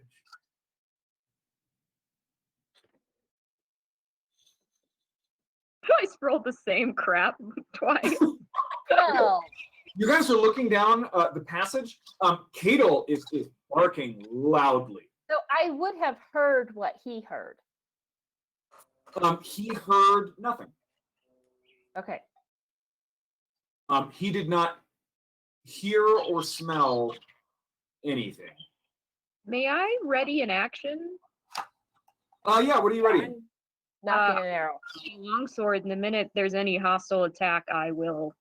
I rolled the same crap twice. Well, You guys are looking down the passage. Cadel is barking loudly. so I would have heard what he heard. He heard nothing. Okay. He did not hear or smell anything. May I ready an action? Yeah, what are you ready? Knocking an arrow. Longsword, and the minute there's any hostile attack, I will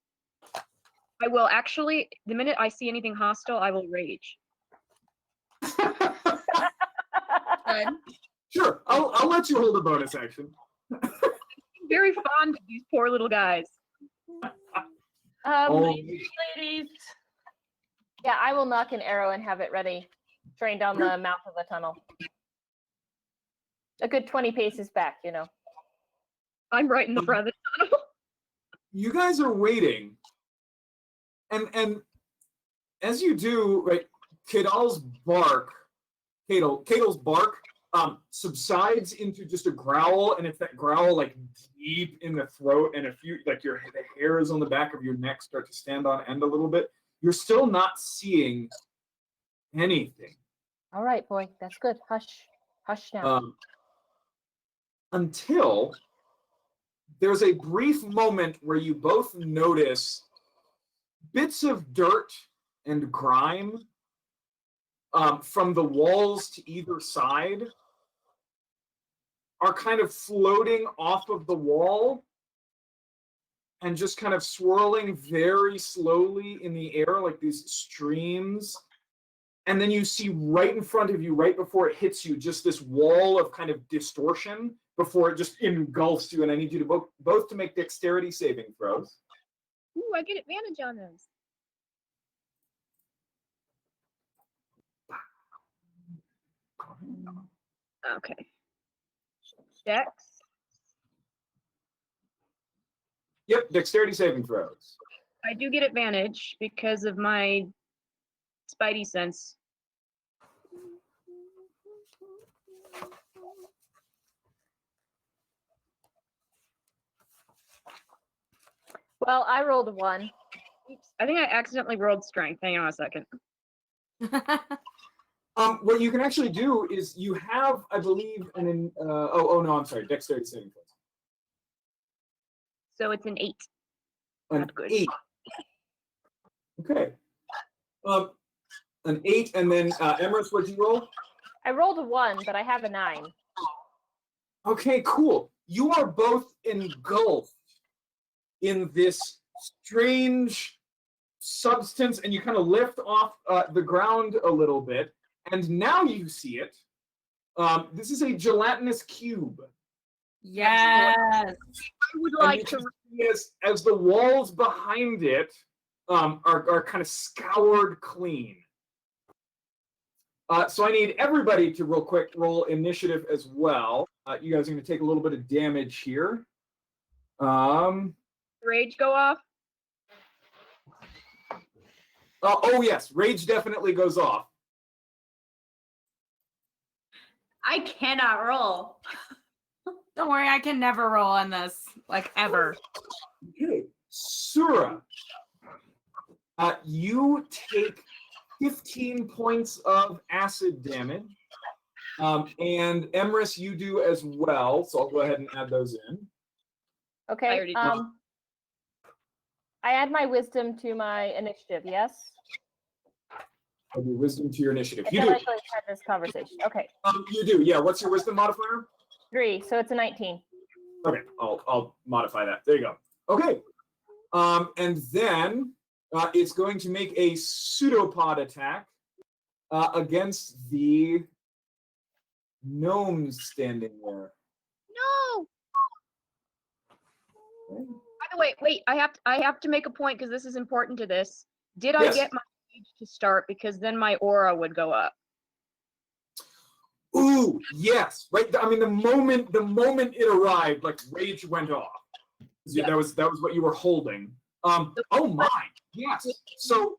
actually, the minute I see anything hostile, I will rage. Good. Sure, I'll let you hold a bonus action. I'm very fond of these poor little guys. Oh, Ladies. Yeah, I will knock an arrow and have it ready, trained down the mouth of the tunnel. A good 20 paces back, you know. I'm right in the front of the tunnel. you guys are waiting, and as you do, right, Cadel's bark subsides into just a growl, and it's that growl like deep in the throat, and if you like the hairs on the back of your neck start to stand on end a little bit, you're still not seeing anything. All right, boy, that's good. Hush now. Until there's a brief moment where you both notice bits of dirt and grime from the walls to either side are kind of floating off of the wall and just kind of swirling very slowly in the air like these streams. And then you see right in front of you, right before it hits you, just this wall of kind of distortion before it just engulfs you. And I need you to both to make dexterity saving throws. Ooh, I get advantage on those. Okay. Dex. Yep, dexterity saving throws. I do get advantage because of my spidey sense. Well, I rolled a 1. Oops, I think I accidentally rolled strength. Hang on a second. What you can actually do is you have, I believe, I'm sorry, dexterity saving throws. So it's an 8. An Not good. 8. Okay. An 8, and then Emrys, what'd you roll? I rolled a 1, but I have a 9. Okay, cool. You are both engulfed in this strange substance, and you kind of lift off the ground a little bit, and now you see it. This is a gelatinous cube. Yes. I would like to. As the walls behind it are kind of scoured clean. So I need everybody to real quick roll initiative as well. You guys are going to take a little bit of damage here. Rage go off. Oh yes, rage definitely goes off. I cannot roll. Don't worry, I can never roll on this, like ever. Okay, Sura, you take 15 points of acid damage, and Emrys, you do as well. So I'll go ahead and add those in. Okay. I already did. I add my wisdom to my initiative, yes? Add your wisdom to your initiative. I You feel do. like I had this conversation. Okay. You do. Yeah. What's your wisdom modifier? 3, so it's a 19. Okay, I'll modify that. There you go. Okay, and then it's going to make a pseudopod attack against the gnomes standing there. No. By the way, wait. I have to make a point because this is important to this. Did Yes. I get my rage to start because then my aura would go up. Ooh, yes, right. I mean, the moment it arrived, like rage went off. Yeah. That was what you were holding. Oh my, yes. So,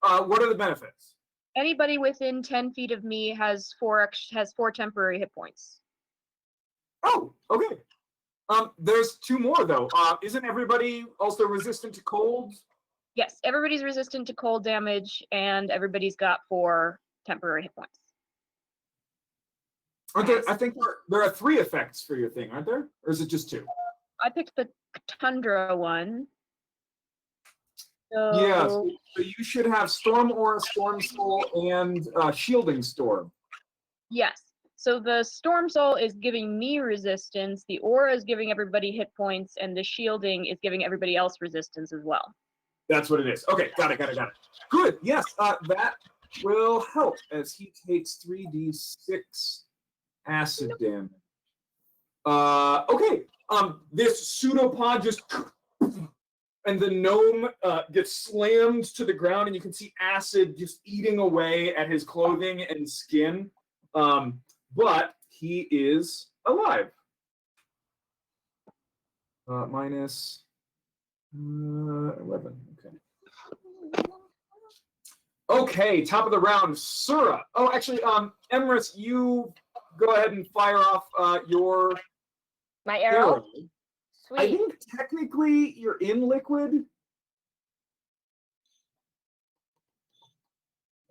what are the benefits? Anybody within 10 feet of me has four temporary hit points. Oh, okay. There's 2 more though. Isn't everybody also resistant to cold? Yes, everybody's resistant to cold damage, and everybody's got 4 temporary hit points. Okay, I think there are 3 effects for your thing, aren't there? Or is it just 2? I picked the Tundra one. So, Yes. So you should have Storm Aura, Storm Soul, and Shielding Storm. yes. So the Storm Soul is giving me resistance, the Aura is giving everybody hit points, and the Shielding is giving everybody else resistance as well. That's what it is. Okay, got it. Good. Yes, that will help as he takes 3d6 acid damage. Okay. This pseudopod just and the gnome gets slammed to the ground, and you can see acid just eating away at his clothing and skin. But he is alive. Minus 11. Okay. Okay, top of the round, Sura. Oh, actually, Emrys, you go ahead and fire off your My arrow. I Sweet. think technically you're in liquid.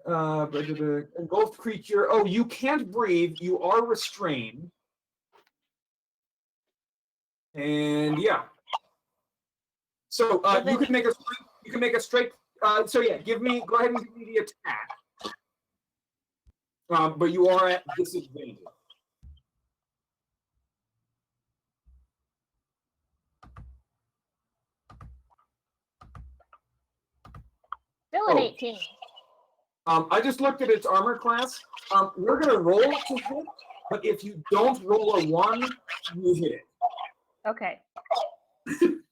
Engulfed creature. Oh, you can't breathe. You are restrained. And yeah. So you can make a straight. So yeah, go ahead and give me the attack. But you are at disadvantage. Still an 18. I just looked at its armor class. We're gonna roll to hit, but if you don't roll a 1, you hit it. Okay.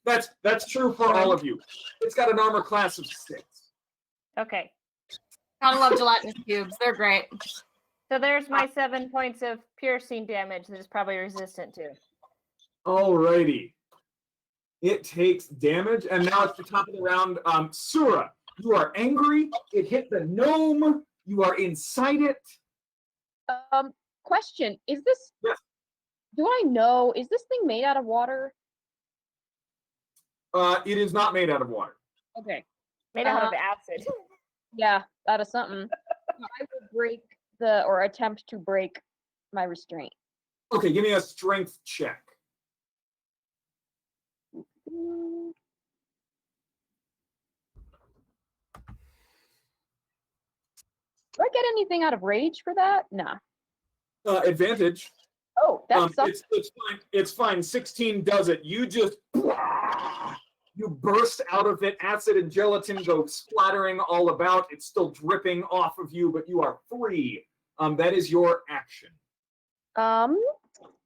That's true for all of you. It's got an armor class of 6. Okay. Gotta love gelatinous cubes. They're great. So there's my 7 points of piercing damage that is probably resistant to. Alrighty. It takes damage, and now it's the top of the round. Sura, you are angry. It hit the gnome. You are inside it. Question, is this, Yes. do I know, is this thing made out of water? It is not made out of water. Okay. Made out of acid. Yeah, out of something. I will break or attempt to break my restraint. Okay, give me a strength check. Do I get anything out of rage for that? Nah. Advantage. Oh, that's something. It's fine. It's fine. 16 does it. You just you burst out of it. Acid and gelatin go splattering all about. It's still dripping off of you, but you are free. That is your action.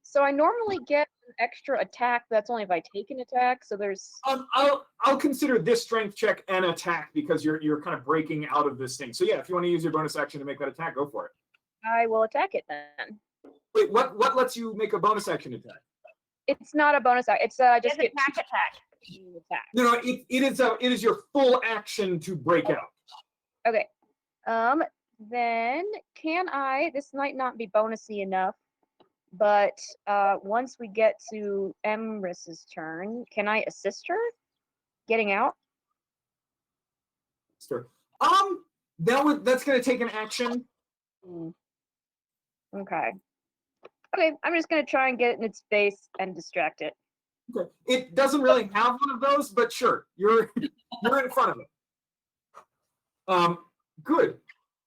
So I normally get an extra attack. That's only if I take an attack. So there's. I'll consider this strength check an attack because you're kind of breaking out of this thing. So yeah, if you want to use your bonus action to make that attack, go for it. I will attack it then. Wait, what lets you make a bonus action attack? It's not a bonus attack. It's just It's get attack. attack. No, it is your full action to break out. Okay. Then can I? This might not be bonusy enough, but once we get to Emrys's turn, can I assist her getting out? Sure. That's gonna take an action. Okay. Okay, I'm just gonna try and get it in its face and distract it. Okay. It doesn't really have one of those, but sure, you're in front of it. Good.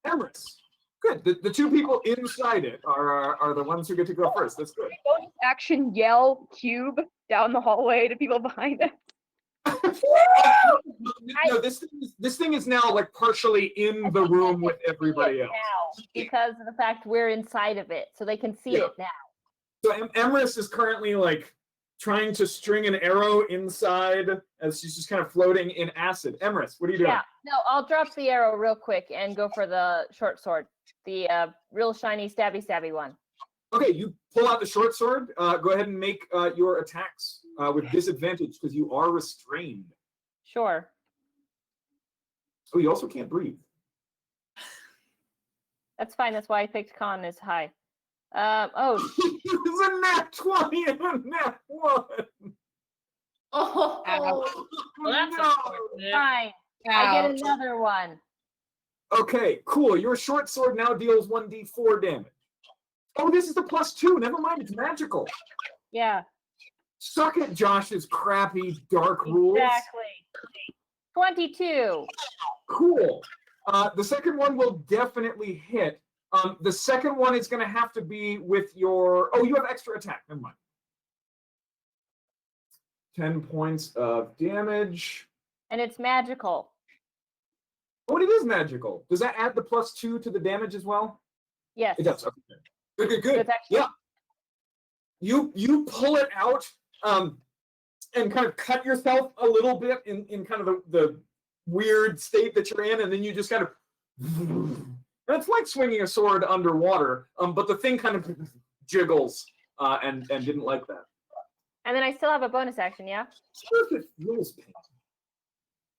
Emrys. Good. The 2 people inside it are the ones who get to go first. That's good. Bonus action yell cube down the hallway to people behind us. No, this thing is now like partially in the room with everybody else. Now, because of the fact we're inside of it, so they can see it now. So Emrys is currently like trying to string an arrow inside as she's just kind of floating in acid. Emrys, what are you doing? Yeah, no, I'll drop the arrow real quick and go for the short sword, the real shiny stabby one. Okay, you pull out the short sword. Go ahead and make your attacks with disadvantage because you are restrained. Sure. Oh, you also can't breathe. That's fine. That's why I picked con is high. Oh, It was a nat 20 and a nat 1. Oh, Well, that's No. unfortunate. fine. I get another one. Okay, cool. Your short sword now deals 1d4 damage. Oh, this is the +2. Never mind, it's magical. Yeah, Suck it, Josh's crappy dark rules. exactly. 22. Cool. The second one will definitely hit. The second one is going to have to be with your... Oh, you have extra attack. Never mind. 10 points of damage. And it's magical. Oh, it is magical. Does that add the +2 to the damage as well? Yes. It does. Okay. Good. It's actually, Yeah. You pull it out and kind of cut yourself a little bit in kind of the weird state that you're in, and then you just kind of... It's like swinging a sword underwater, but the thing kind of jiggles and didn't like that. And then I still have a bonus action, yeah? What if it feels pain?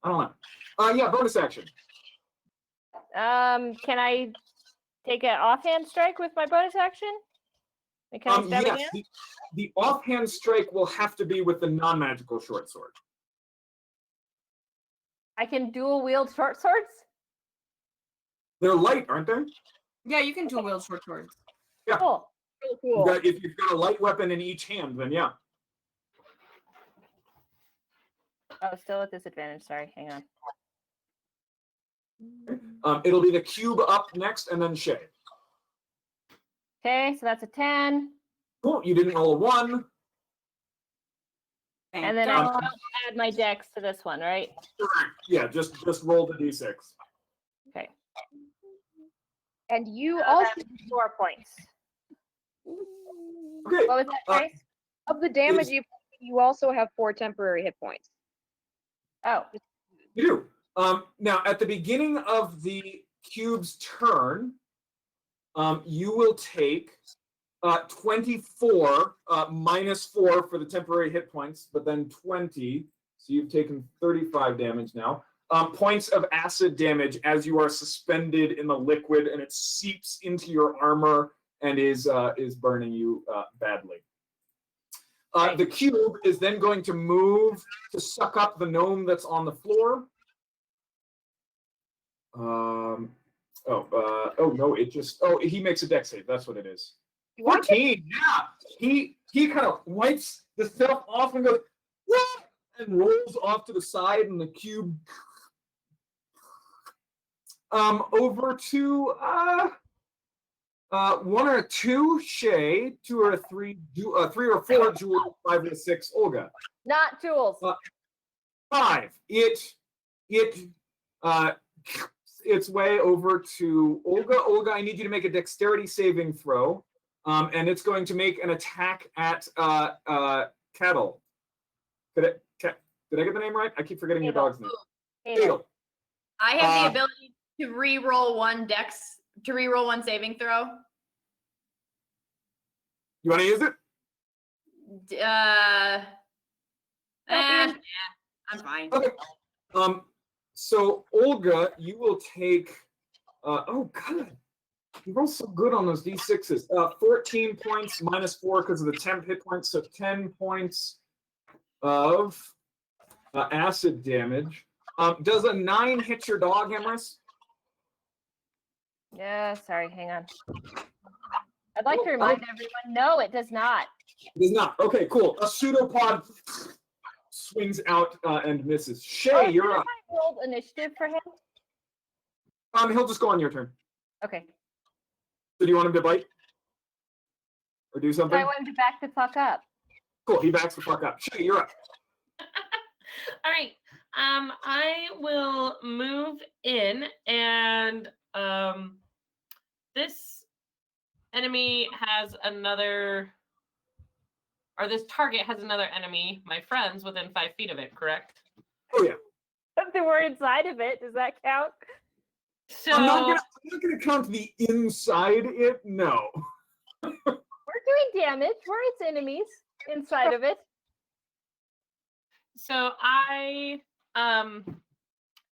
I don't know. Yeah, bonus action. Can I take an offhand strike with my bonus action? Like, can I stab Yes, again? the offhand strike will have to be with the non-magical short sword. I can dual wield short swords? They're light, aren't they? Yeah, you can dual wield short swords. Yeah. Cool. Cool. If you've got a light weapon in each hand, then yeah. Oh, still at disadvantage. Sorry, hang on. It'll be the cube up next, and then Shay. Okay, so that's a 10. Cool. You didn't roll a 1. And then God. I'll add my dex to this one, right? Yeah, just roll the d6. Okay. And you So also, that's 4 points. Okay. What was that, Grace? of the damage It's- you also have 4 temporary hit points. Oh, You do. Now, at the beginning of the cube's turn, you will take 24 -4 for the temporary hit points, but then 20. So you've taken 35 damage now. Points of acid damage as you are suspended in the liquid, and it seeps into your armor and is burning you badly. The cube is then going to move to suck up the gnome that's on the floor. No, it just... Oh, he makes a dex save. That's what it is. 14, yeah. He kind of wipes the stuff off and goes, "What?" and rolls off to the side, and the cube... over to 1 or 2 Shay, 2 or 3, 3 or 4 Jules, 5 or 6 Olga. not Jules. 5. Its way over to Olga. Olga, I need you to make a dexterity saving throw, and it's going to make an attack at Cattle. Did I get the name right? I keep forgetting your Cadle. dog's name. Cadle. Cadle. I have the ability to re-roll one saving throw. You want to use it? Yeah, I'm fine. Okay. So Olga, you will take. Oh God, you roll so good on those d6s. 14 points -4 because of the temp hit points, so 10 points of acid damage. Does a 9 hit your dog, Emrys? Yeah, sorry, hang on. I'd like to remind everyone, no, it does not. It does not. Okay, cool. A pseudopod swings out and misses. Shay, Oh, you're have up. I rolled initiative for him? He'll just go on your turn. Okay. So do you want him to bite? Or do So something? I want him to back the fuck up. Cool, he backs the fuck up. Shay, you're up. All right. I will move in, and this enemy has another or this target has another enemy, my friends, within 5 feet of it, correct? Oh yeah. If they were inside of it, does that count? So I'm not gonna count the inside it. No. We're doing damage. We're its enemies inside of it. So I,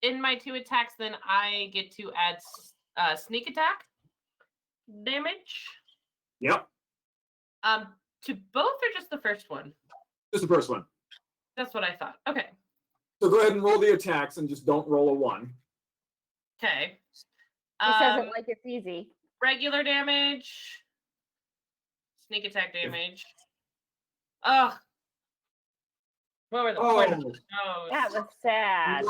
in my 2 attacks, then I get to add sneak attack damage. Yep. To both or just the first one? Just the first one. That's what I thought. Okay. So go ahead and roll the attacks and just don't roll a 1. Okay. He says it like it's easy. Regular damage. Sneak attack damage. Ugh. What were the Oh. That was sad.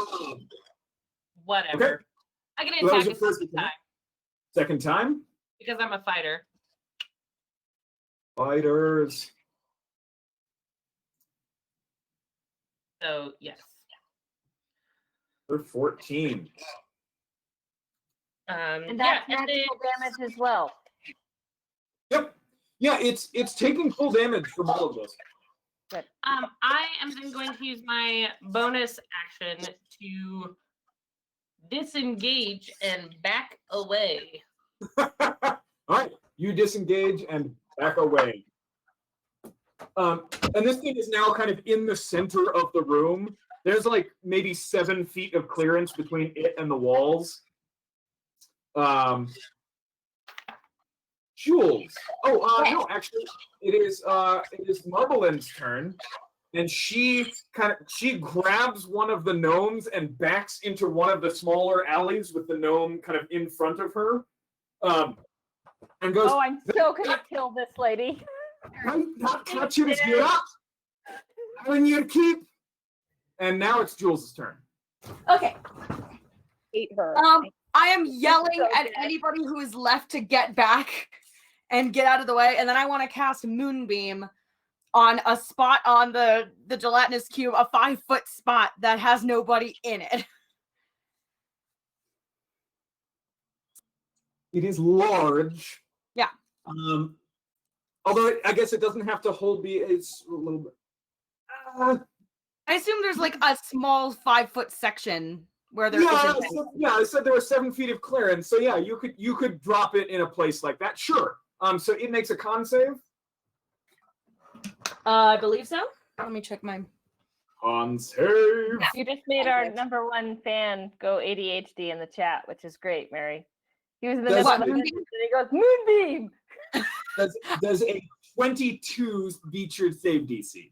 Whatever. Okay. I can So that was attack your a first second attack? time Second time. because I'm a fighter. Fighters. So yes. They're 14. And Yeah, that's magical damage as well. Yep. Yeah, it's taking full damage from all of this. I am then going to use my bonus action to disengage and back away. All right, you disengage and back away. And this thing is now kind of in the center of the room. There's like maybe 7 feet of clearance between it and the walls. Jules. Oh, no, actually, it is Marbelin's turn, and she grabs one of the gnomes and backs into one of the smaller alleys with the gnome kind of in front of her, and goes. Oh, I'm so gonna kill this lady. Not touch it, get up. Having you to keep. And now it's Jules' turn. Okay. Hate her. I am yelling so at good. anybody who is left to get back and get out of the way, and then I want to cast Moonbeam on a spot on the gelatinous cube, a 5-foot spot that has nobody in it. It is large. Yeah. Although I guess it doesn't have to hold be. It's a little bit. I assume there's like a small 5-foot section where there Yeah, isn't. I said there were 7 feet of clearance. So yeah, you could drop it in a place like that. Sure. So it makes a con save. I believe so. Let me check my. Con save. You just made our #1 fan go ADHD in the chat, which is great, Mary. He was in the middle of the Moonbeam? sentence and he goes, Moonbeam! Does a 22 beat your save DC?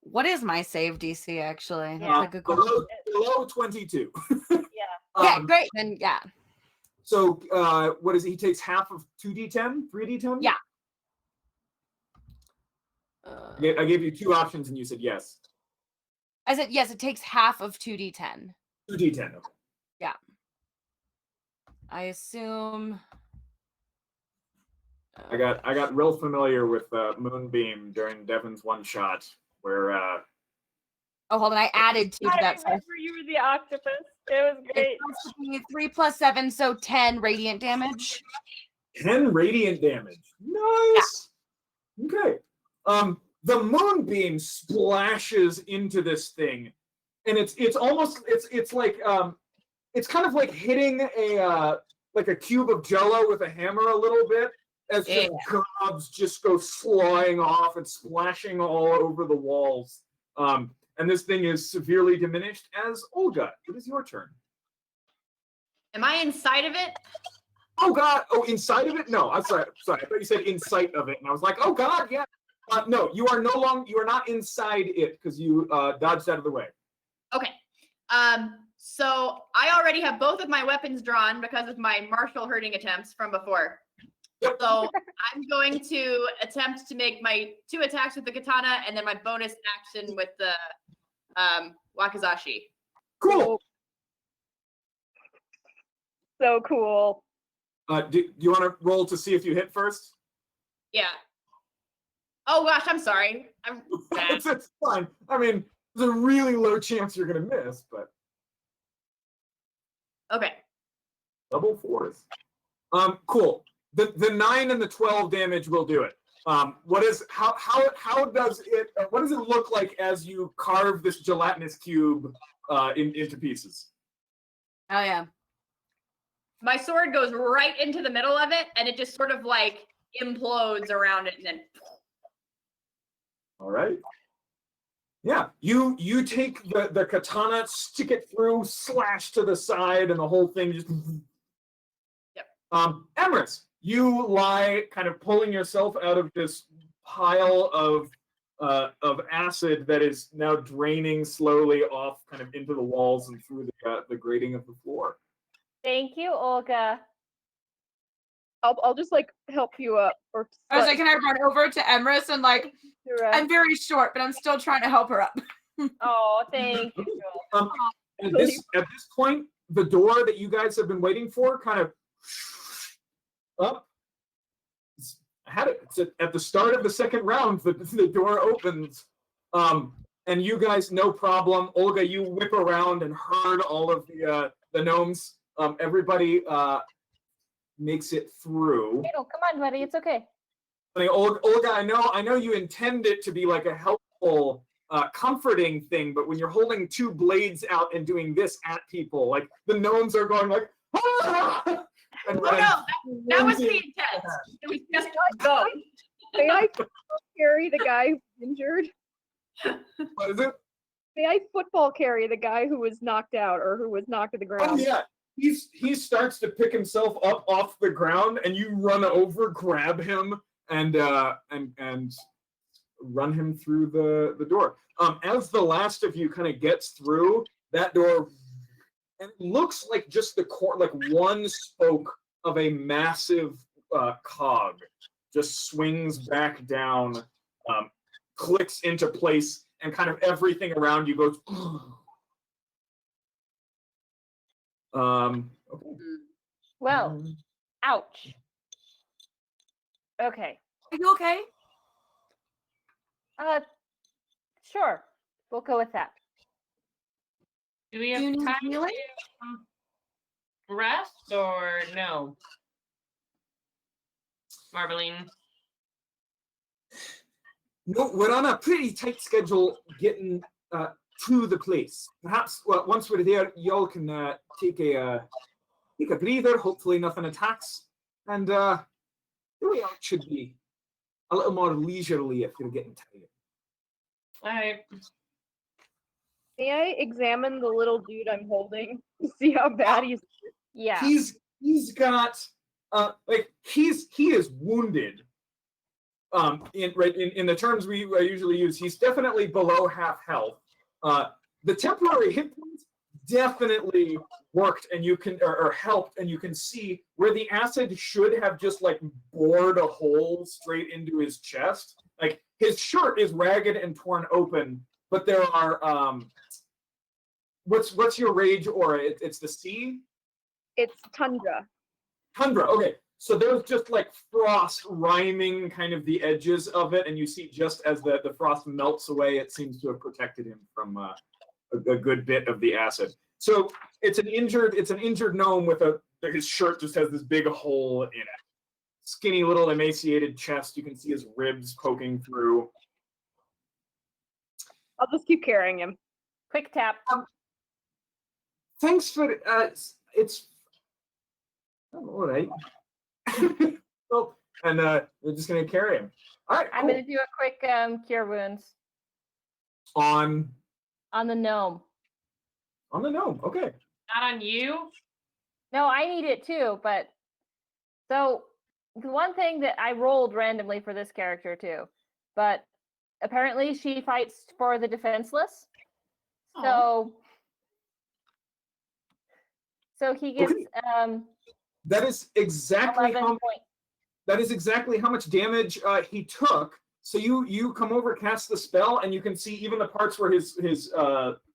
What is my save DC actually? Yeah. That's a good question. Below 22. Yeah. Okay, great. Then yeah. So what is it? He takes half of 2d10, 3d10? Yeah. I gave you 2 options and you said yes. I said yes. It takes half of 2d10. 2d10. Okay. Yeah. I assume. I got real familiar with Moonbeam during Devin's one shot where Oh, hold on. I added 2 to I that. So remember you were the octopus. It was great. it's supposed to be 3 plus 7, so 10 radiant damage. 10 radiant damage. Nice. Okay. The Moonbeam splashes into this thing, and it's almost it's like it's kind of like hitting a cube of Jello with a hammer a little bit, as just gobs just go flying off and splashing all over the walls. And this thing is severely diminished. As Olga, it is your turn. Am I inside of it? Oh God! Oh, inside of it? No, I'm sorry. I thought you said inside of it, and I was like, oh God, yeah. No, you are you are not inside it because you dodged out of the way. Okay. So I already have both of my weapons drawn because of my martial hurting attempts from before. So I'm going to attempt to make my 2 attacks with the katana and then my bonus action with the wakizashi. Cool. So cool. Do you want to roll to see if you hit first? Yeah. Oh gosh, I'm sorry. I'm bad. It's fine. I mean, there's a really low chance you're gonna miss, but Okay. double 4s. Cool. The 9 and the 12 damage will do it. What does it look like as you carve this gelatinous cube into pieces? Oh yeah. My sword goes right into the middle of it, and it just sort of like implodes around it, and then. All right. Yeah, you take the katana, stick it through, slash to the side, and the whole thing just. Yep. Emrys, you lie kind of pulling yourself out of this pile of acid that is now draining slowly off kind of into the walls and through the grating of the floor. Thank you, Olga. I'll just like help you up. Or I was like, can I run over to Emrys and like, I'm very short, but I'm still trying to help her up. Oh, thank you. At this point, the door that you guys have been waiting for kind of up. I had it. It's at the start of the second round. The door opens, and you guys, no problem. Olga, you whip around and herd all of the gnomes. Everybody makes it through. Hey, come on, buddy. It's okay. I mean, Olga, I know you intend it to be like a helpful, comforting thing, but when you're holding two blades out and doing this at people, like the gnomes are going like, ah! And Oh no, that was the intent. It was just go. May I carry the guy who's injured? What is it? May I football carry the guy who was knocked out or who was knocked to the ground? Oh yeah. He starts to pick himself up off the ground, and you run over, grab him, and run him through the door. As the last of you kind of gets through that door, and it looks like just like one spoke of a massive cog just swings back down, clicks into place, and kind of everything around you goes. Okay. Well, ouch. Okay. Are you okay? Sure. We'll go with that. Do we Do you have need time healing? to rest or no? Marveline. No, we're on a pretty tight schedule getting to the place. Perhaps once we're there, y'all can take a breather. Hopefully, nothing attacks, and the way out should be a little more leisurely if you're getting tired. All right. May I examine the little dude I'm holding to see how bad he's? Yeah. He's got he is wounded. In the terms we usually use, he's definitely below half health. The temporary hit points definitely worked, and you can or helped, and you can see where the acid should have just like bored a hole straight into his chest. Like his shirt is ragged and torn open, but there are what's your rage aura? It's the sea. It's tundra. Tundra. Okay. So there's just like frost rhyming kind of the edges of it, and you see just as the frost melts away, it seems to have protected him from a good bit of the acid. So it's an injured gnome with his shirt just has this big hole in it. Skinny little emaciated chest. You can see his ribs poking through. I'll just keep carrying him. Quick tap. Thanks for it's all right. Oh, and we're just gonna carry him. All right, I'm cool. gonna do a quick cure wounds on on the gnome. the gnome. Okay. Not on you. No, I need it too, but so the one thing that I rolled randomly for this character too, but apparently she fights for the defenseless. So he gets That is exactly 11 how points. that is exactly how much damage he took. So you come over, cast the spell, and you can see even the parts where his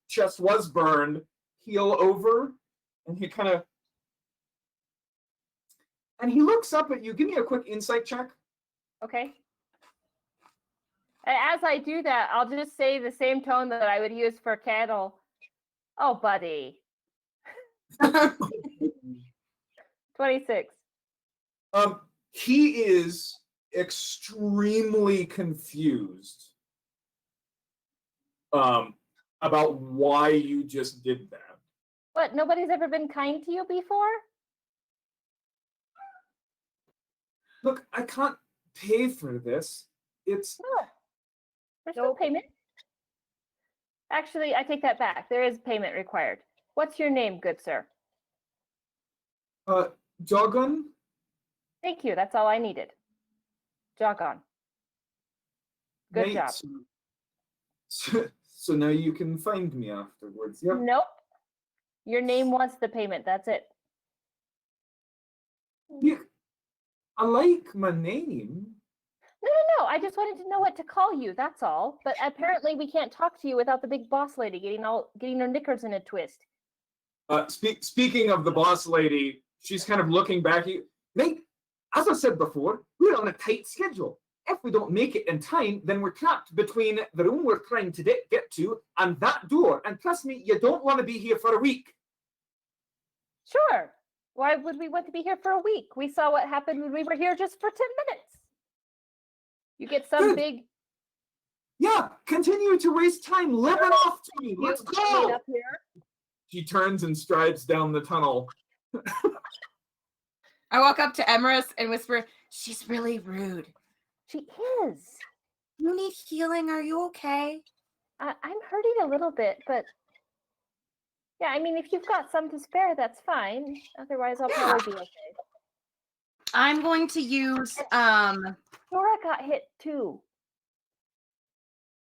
chest was burned heal over, and he kind of he looks up at you. Give me a quick insight check. Okay. And as I do that, I'll just say the same tone that I would use for Kettle. Oh, buddy. 26. He is extremely confused about why you just did that. What? Nobody's ever been kind to you before? Look, I can't pay for this. It's No. There's no payment. Actually, I take that back. There is payment required. What's your name, good sir? Jogun. Thank you. That's all I needed. Jog on. Good Mate, job. So now you can find me afterwards. Yep. Nope. Your name was the payment. That's it. Yeah, I like my name. No. I just wanted to know what to call you. That's all. But apparently, we can't talk to you without the big boss lady getting her knickers in a twist. Speaking of the boss lady, she's kind of looking back at you. Mate, as I said before, we're on a tight schedule. If we don't make it in time, then we're trapped between the room we're trying to get to and that door. And trust me, you don't want to be here for a week. Sure. Why would we want to be here for a week? We saw what happened when we were here just for 10 minutes. You get some Good. big... Yeah, continue to waste time. Live it off to me. Let's go. Up here. She turns and strides down the tunnel. I walk up to Emerus and whisper, "She's really rude. She is. You need healing. Are you okay?" I'm hurting a little bit, but... Yeah, I mean, if you've got some to spare, that's fine. Otherwise, I'll probably be okay. I'm going to use Dora got hit too.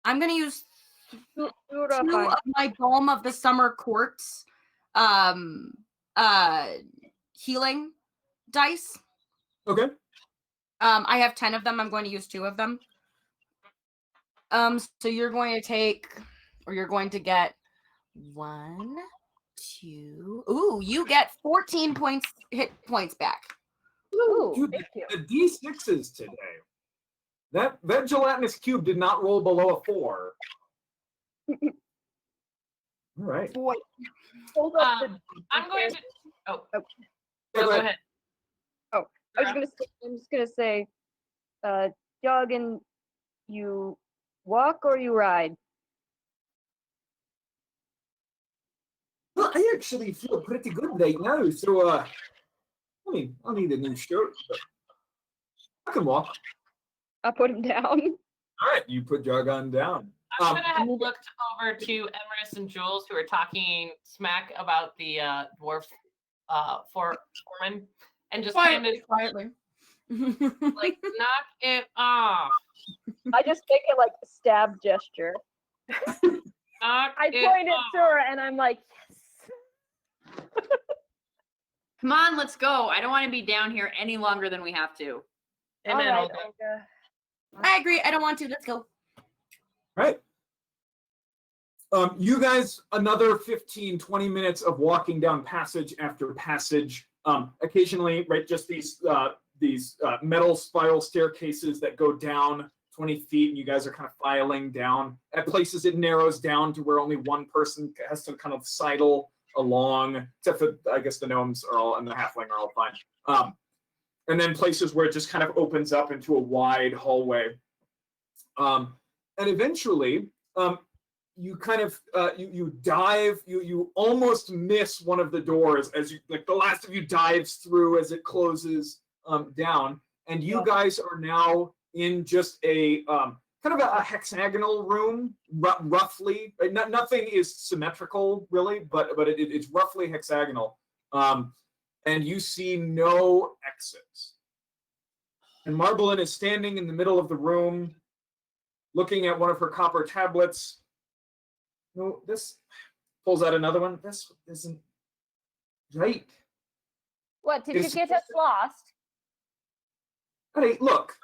I'm gonna use Dora, two fine. of my Balm of the Summer Quartz healing dice. Okay. I have 10 of them. I'm going to use 2 of them. So you're going to get 1, 2. Ooh, you get 14 hit points back. Ooh, Dude, thank you. the D6s today. That gelatinous cube did not roll below a 4. All right. Boy. Hold up I'm going to. Oh, Yeah, go ahead. I'm just gonna say, Joggin, you walk or you ride? Well, I actually feel pretty good right now, so I mean, I'll need a new shirt, but I can walk. I put him down. All right, you put Jargon down. I'm gonna have looked over to Emerus and Jules, who are talking smack about the dwarf foreman, and just kind of quietly. like knock it off. I just make a like stab gesture. Knock I it point at off. Dora and I'm like, yes. Come on, let's go. I don't want to be down here any longer than we have to. All Amen. right, Olga. Olga. I agree. I don't want to. Let's go. Right. You guys, another 15, 20 minutes of walking down passage after passage. Occasionally, right, just these metal spiral staircases that go down 20 feet, and you guys are kind of filing down. At places, it narrows down to where only one person has to kind of sidle along, except for, I guess, the gnomes are all, and the halfling are all fine. And then places where it just kind of opens up into a wide hallway. And eventually, you kind of you dive, you almost miss one of the doors as you, like, the last of you dives through as it closes down, and you guys are now in just a kind of a hexagonal room, roughly. Nothing is symmetrical really, but it's roughly hexagonal, and you see no exits. And Marblin is standing in the middle of the room, looking at one of her copper tablets. No, this pulls out another one. This isn't right. What, did you get us lost? Hey, look.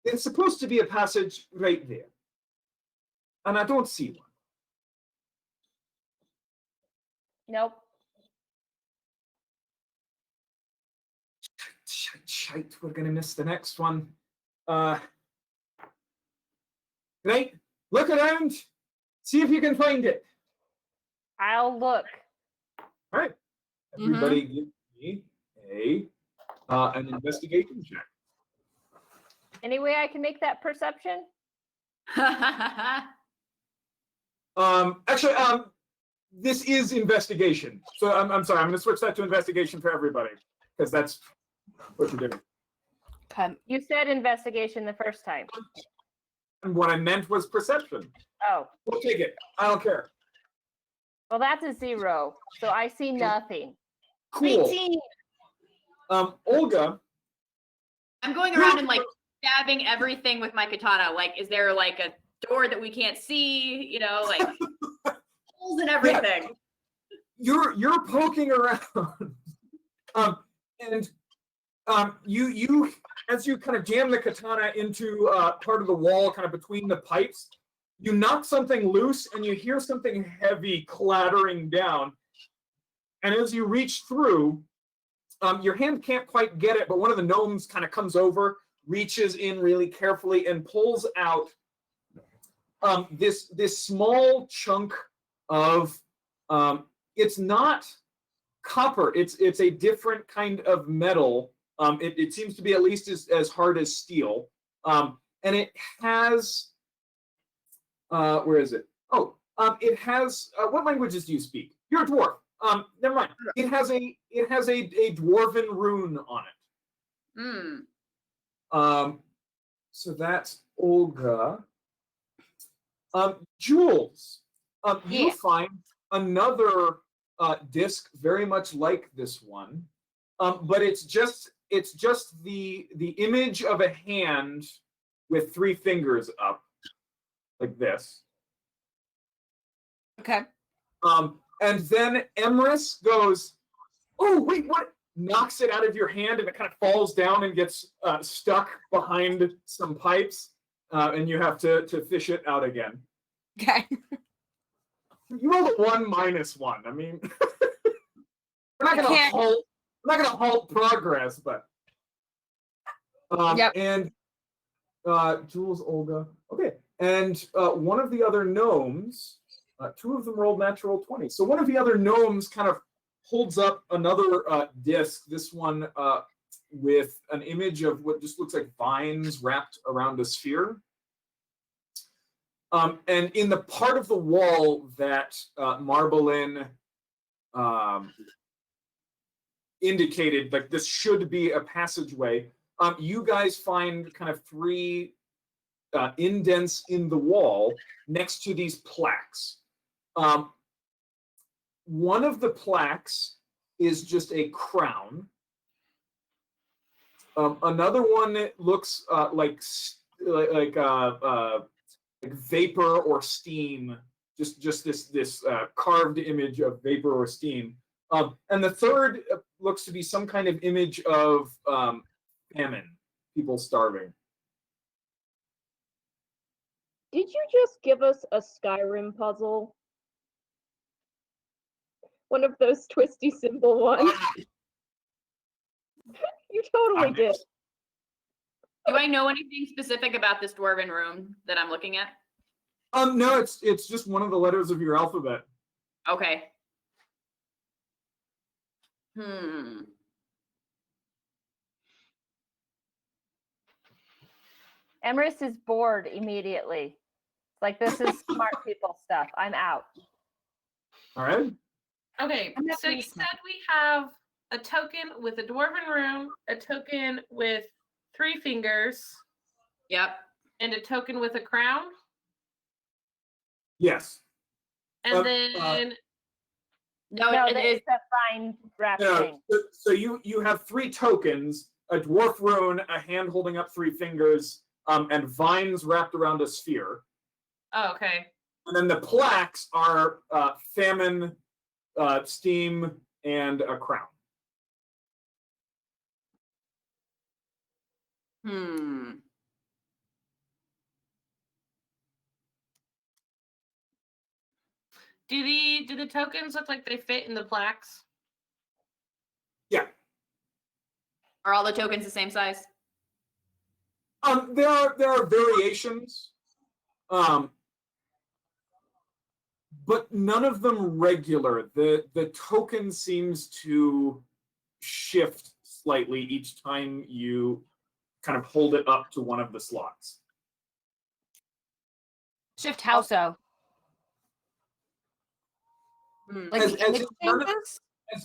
There's supposed to be a passage right there. And I don't see one. Nope. Shite, we're gonna miss the next one. Right, look around. See if you can find it. I'll look. All right. Everybody give me an investigation check. Any way I can make that perception? Actually, this is investigation. So I'm sorry. I'm going to switch that to investigation for everybody because that's what you're doing. Okay. You said investigation the first time. And what I meant was perception. Oh, We'll take it. I don't care. well, that's a 0. So I see nothing. Cool. 18. Olga. I'm going around and like stabbing everything with my katana. Like, is there like a door that we can't see? You know, like holes and everything. You're poking around. You as you kind of jam the katana into part of the wall, kind of between the pipes, you knock something loose and you hear something heavy clattering down. And as you reach through, your hand can't quite get it, but one of the gnomes kind of comes over, reaches in really carefully, and pulls out this small chunk of it's not copper. It's a different kind of metal. It seems to be at least as hard as steel. And it has where is it? Oh, it has what languages do you speak? You're a dwarf. Never mind. It has a dwarven rune on it. So that's Olga. Jules, you find another disc very much like this one, but it's just the image of a hand with 3 fingers up, like this. Okay. And then Emrys goes, "Oh wait, what?" Knocks it out of your hand, and it kind of falls down and gets stuck behind some pipes, and you have to fish it out again. Okay. You rolled a 1 minus 1. I mean, we're not gonna halt progress, but Yep. And Jules, Olga, okay, and one of the other gnomes, 2 of them rolled natural 20. So one of the other gnomes kind of holds up another disc. This one with an image of what just looks like vines wrapped around a sphere. And in the part of the wall that Marbelin indicated, like this should be a passageway, you guys find kind of 3 indents in the wall next to these plaques. One of the plaques is just a crown. Another one looks like vapor or steam, just this carved image of vapor or steam. And the third looks to be some kind of image of famine, people starving. Did you just give us a Skyrim puzzle? One of those twisty symbol ones? You totally did. Do I know anything specific about this dwarven room that I'm looking at? No, it's just one of the letters of your alphabet. Okay. Emrys is bored immediately. It's like, this is smart people stuff. I'm out. All right. Okay, I'm not so you really said we have a token with a dwarven room, a token with 3 fingers, Yep. and a token with a crown, Yes. and then No, No, it is. it's a fine wrap thing. So you have 3 tokens: a dwarf rune, a hand holding up 3 fingers, and vines wrapped around a sphere. oh, okay. And then the plaques are famine, steam, and a crown. Do the tokens look like they fit in the plaques? Yeah. Are all the tokens the same size? There are variations, but none of them regular. The token seems to shift slightly each time you kind of hold it up to one of the slots. Shift houso. Like As- the as image in none of- changes?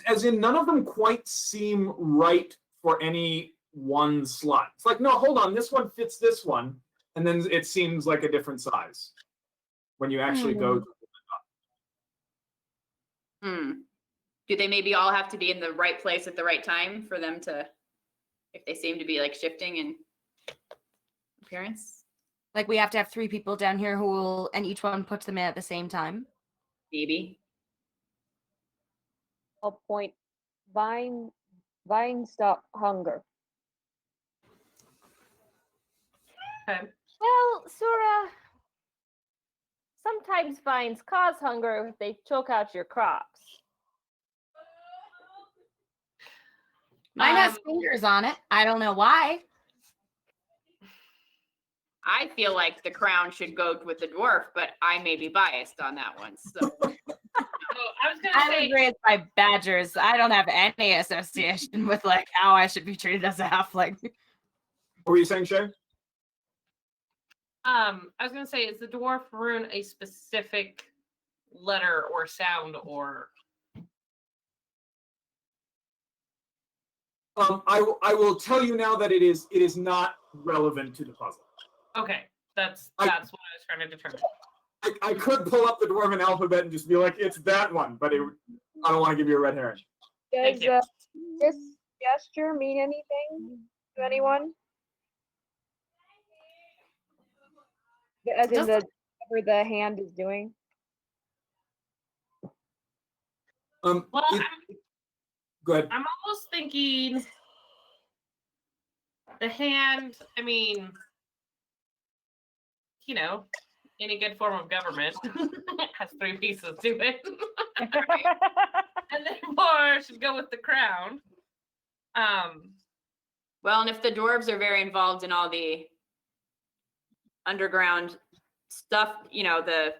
As in, none of them quite seem right for any one slot. It's like, no, hold on, this one fits this one, and then it seems like a different size when you actually go. Do they maybe all have to be in the right place at the right time for them to, if they seem to be like shifting in appearance? Like we have to have 3 people down here who will, and each one puts them in at the same time. Maybe. I'll point vine stop hunger. Okay. Well, Sura, sometimes vines cause hunger if they choke out your crops. Mine has fingers on it. I don't know why. I feel like the crown should go with the dwarf, but I may be biased on that one. So So I was gonna I say was raised by badgers. I don't have any association with like how I should be treated as a halfling. What were you saying, Shay? I was gonna say, is the dwarf rune a specific letter or sound or I will tell you now that it is not relevant to the puzzle. okay. That's what I was trying to determine. I could pull up the dwarven alphabet and just be like, it's that one, but I don't want to give you a red herring. Thank Does you. this gesture mean anything to anyone? As in Just- whatever the hand is doing? Well, Go ahead. I'm almost thinking the hand, I mean, you know, any good form of government has 3 pieces to it. And then 4 should go with the crown. well, and if the dwarves are very involved in all the underground stuff, you know, the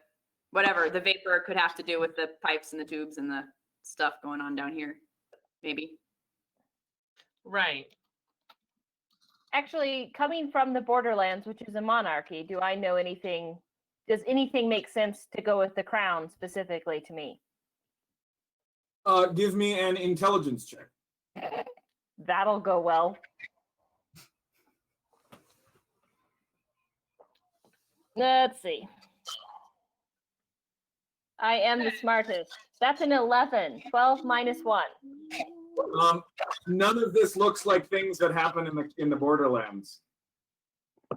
whatever, the vapor could have to do with the pipes and the tubes and the stuff going on down here. Maybe. Right. Actually, coming from the Borderlands, which is a monarchy, do I know anything? Does anything make sense to go with the crown specifically to me? Give me an intelligence check. That'll go well. Let's see. I am the smartest. That's an 11. 12 minus 1. None of this looks like things that happen in the Borderlands.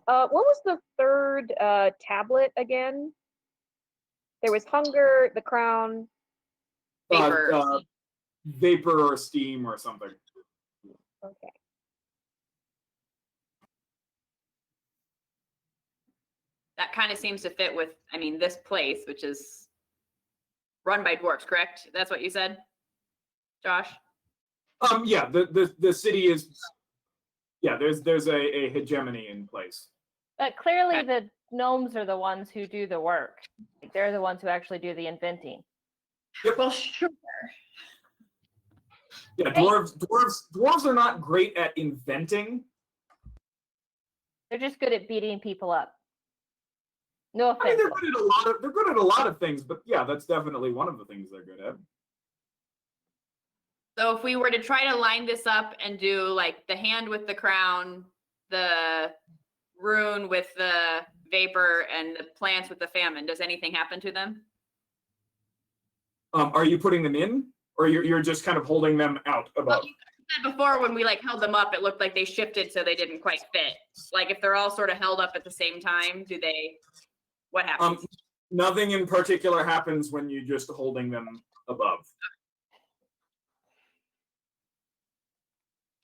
What was the third tablet again? There was hunger, the crown. Vapor. Vapor or steam or something. Okay. That kind of seems to fit with, I mean, this place, which is run by dwarves, correct? That's what you said, Josh? Yeah, the city is. Yeah, there's a hegemony in place. But clearly, Okay. the gnomes are the ones who do the work. Like, they're the ones who actually do the inventing. Well, sure. Yeah, dwarves are not great at inventing. They're just good at beating people up. No I mean, offense. they're good at a lot of things, but yeah, that's definitely one of the things they're good at. So if we were to try to line this up and do like the hand with the crown, the rune with the vapor, and the plants with the famine, does anything happen to them? Are you putting them in, or you're just kind of holding them out Well, above? you said before when we like held them up, it looked like they shifted so they didn't quite fit. Like if they're all sort of held up at the same time, what happens? Nothing in particular happens when you're just holding them above.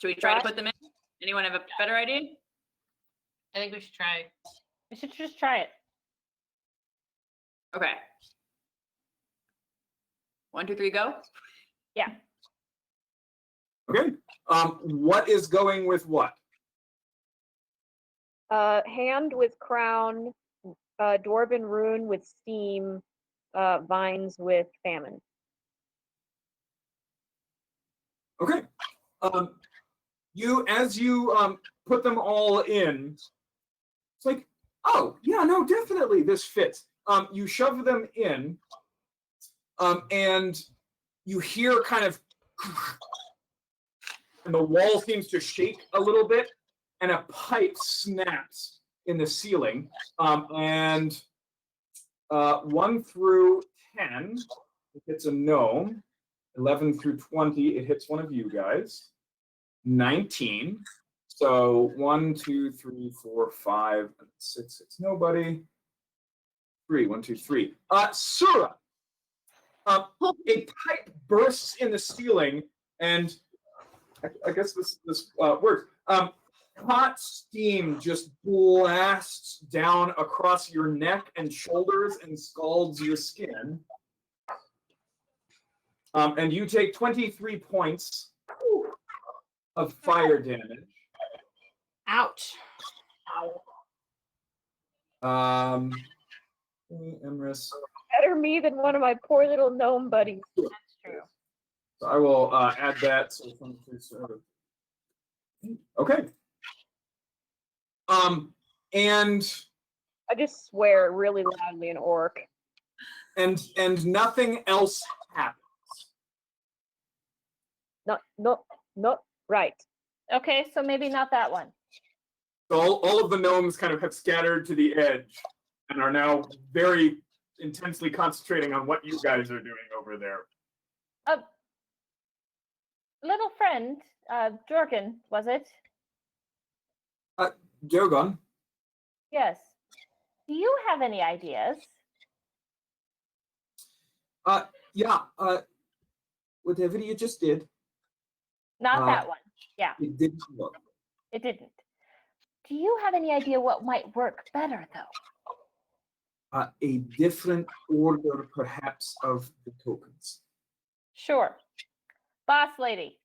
Should we try to put them in? Anyone have a better idea? I think we should try. We should just try it. Okay. 1, 2, 3, go. Yeah. Okay. What is going with what? Hand with crown, dwarven rune with steam, vines with famine. Okay. As you put them all in. It's like, oh, yeah, no, definitely this fits. You shove them in, and you hear kind of, and the wall seems to shake a little bit, and a pipe snaps in the ceiling. And 1 through 10, it hits a gnome. 11 through 20, it hits one of you guys. 19. So 1, 2, 3, 4, 5, 6. It's nobody. 3. 1, 2, 3. Sura. A pipe bursts in the ceiling, and I guess this works. Hot steam just blasts down across your neck and shoulders and scalds your skin. And you take 23 points of fire damage. Ouch. Emrys. Better me than one of my poor little gnome buddies. That's true. So I will add that. So okay. And I just swear really loudly in orc. and nothing else happens. Not right. Okay, so maybe not that one. So all of the gnomes kind of have scattered to the edge and are now very intensely concentrating on what you guys are doing over there. Little friend, Jorgen, was it? Jogon? Yes. Do you have any ideas? Yeah. Whatever you just did. Not that one. Yeah, It didn't work. it didn't. Do you have any idea what might work better, though? A different order, perhaps, of the tokens. Sure. Boss lady.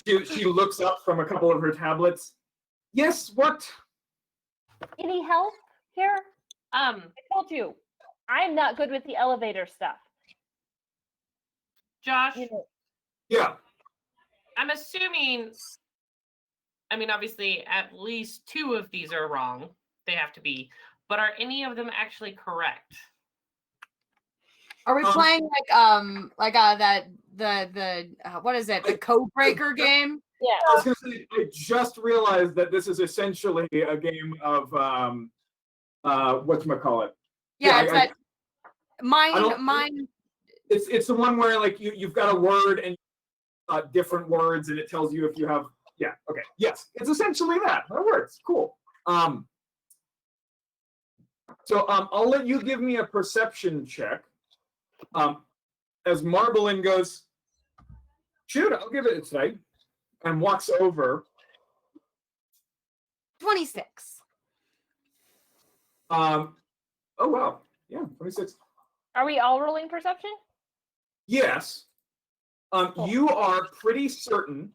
She looks up from a couple of her tablets. Yes, what? Any help here? Um, I told you, I'm not good with the elevator stuff. Josh, You know, Yeah. I'm assuming, I mean, obviously, at least 2 of these are wrong. They have to be. But are any of them actually correct? Are we playing that the what is it? The code breaker game? yeah. I was going to say, I just realized that this is essentially a game of whatchamacallit. Yeah, Yeah, it's I that mine. don't- It's the one where like you've got a word and different words, and it tells you if you have. Yeah. Okay. Yes. It's essentially that. That works. Cool. So I'll let you give me a perception check. As Marblein goes, shoot, I'll give it a try, and walks over. 26. Oh wow. Yeah. 26. Are we all rolling perception? Yes. You are pretty certain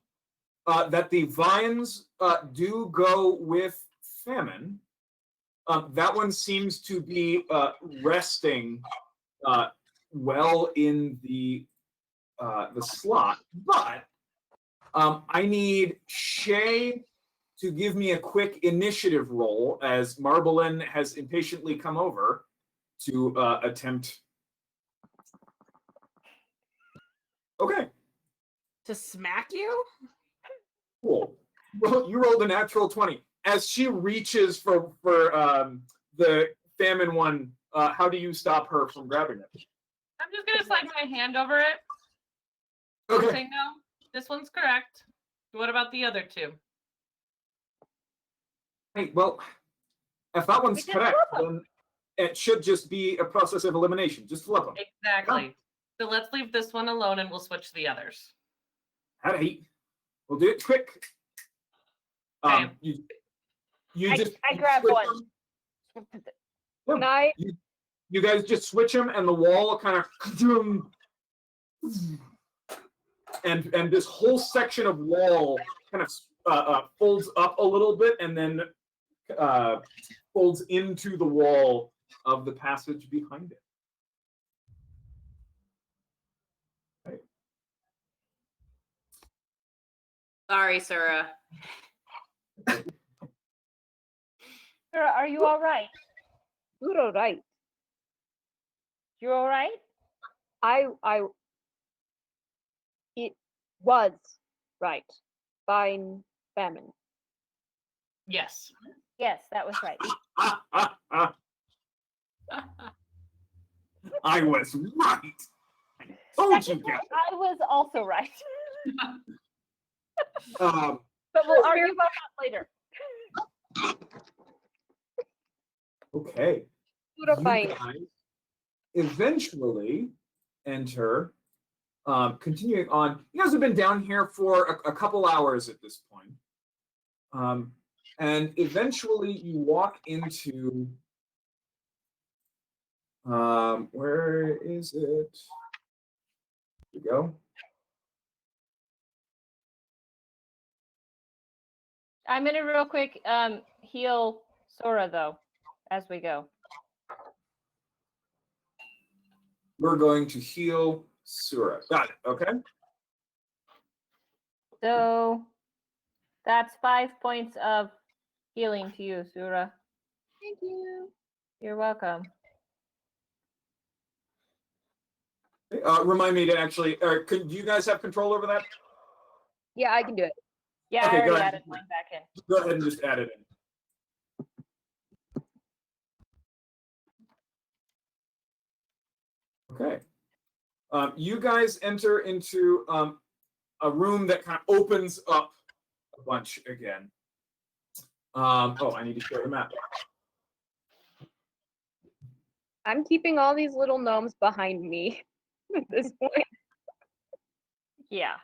that the vines do go with famine. That one seems to be resting well in the slot, but I need Shay to give me a quick initiative roll as Marblein has impatiently come over to attempt. Okay. To smack you? Cool. Well, you rolled a natural 20. As she reaches for the famine one, how do you stop her from grabbing it? I'm just going to slide my hand over it. Okay. Say, no, this one's correct. What about the other 2? Hey, well, if that one's We just correct, flip 'em. then it should just be a process of elimination. Just flip them. Exactly. So let's leave this one alone and we'll switch the others. All right. We'll do it quick. Okay. You just I grab switch one. them. Can I? You guys just switch them, and the wall kind of, and this whole section of wall kind of folds up a little bit, and then folds into the wall of the passage behind it. Sorry, Sura. Sura, are you all right? You're all right. You're all right? It was right. Fine famine. Yes. Yes, that was right. I was right. Told you guys. I was also right. Um, But we'll argue about that later. okay. Puro You fine. guys eventually enter. Continuing on, you guys have been down here for a couple hours at this point. And eventually you walk into, where is it? Here we go. I'm gonna real quick heal Sora though, as we go. We're going to heal Sura. Got it, okay? So that's 5 points of healing to you, Sura. Thank you. You're welcome. Remind me to actually, do you guys have control over that? Yeah, I can do it. Yeah, Okay, I go already ahead. added mine back in. Go ahead and just add it in. Okay. You guys enter into a room that kind of opens up a bunch again. Oh, I need to share the map. I'm keeping all these little gnomes behind me at this point. Yeah.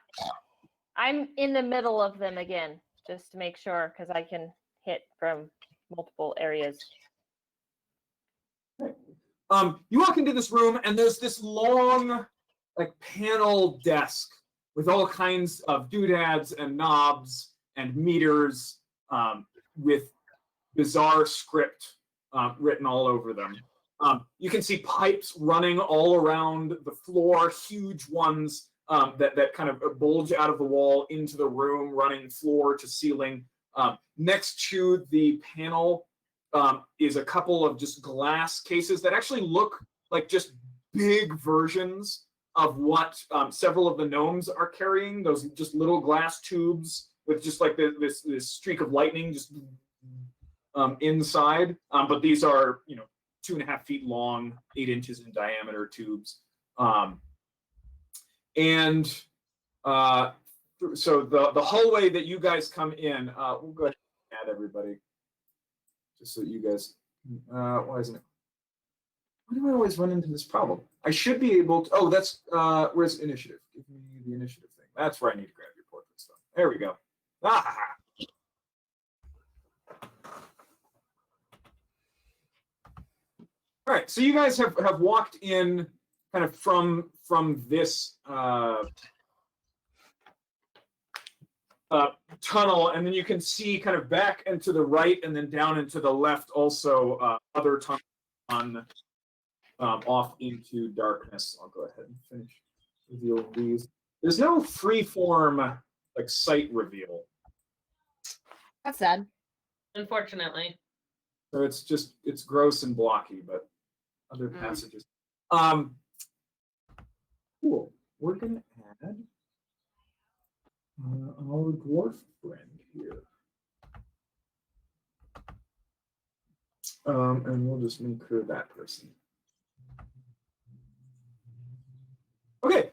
I'm in the middle of them again, just to make sure, because I can hit from multiple areas. You walk into this room and there's this long, like, panel desk with all kinds of doodads and knobs and meters with bizarre script written all over them. You can see pipes running all around the floor, huge ones that kind of bulge out of the wall into the room, running floor to ceiling. Next to the panel is a couple of just glass cases that actually look like just big versions of what several of the gnomes are carrying. Those just little glass tubes with just like this streak of lightning just inside. But these are, 2.5 feet long, 8 inches in diameter tubes. So the hallway that you guys come in, we'll go ahead and add everybody, just so you guys, why isn't it? Why do I always run into this problem? I should be able to, oh, that's, where's initiative? Give me the initiative thing. That's where I need to grab your portrait stuff. There we go. Ah! All right, so you guys have walked in kind of from this tunnel, and then you can see kind of back and to the right and then down and to the left also other tunnels on off into darkness. I'll go ahead and finish revealing these. There's no freeform like site reveal. That's sad. Unfortunately. So it's gross and blocky, but other passages. Cool. We're gonna add our dwarf friend here. And we'll just make her that person. Okay.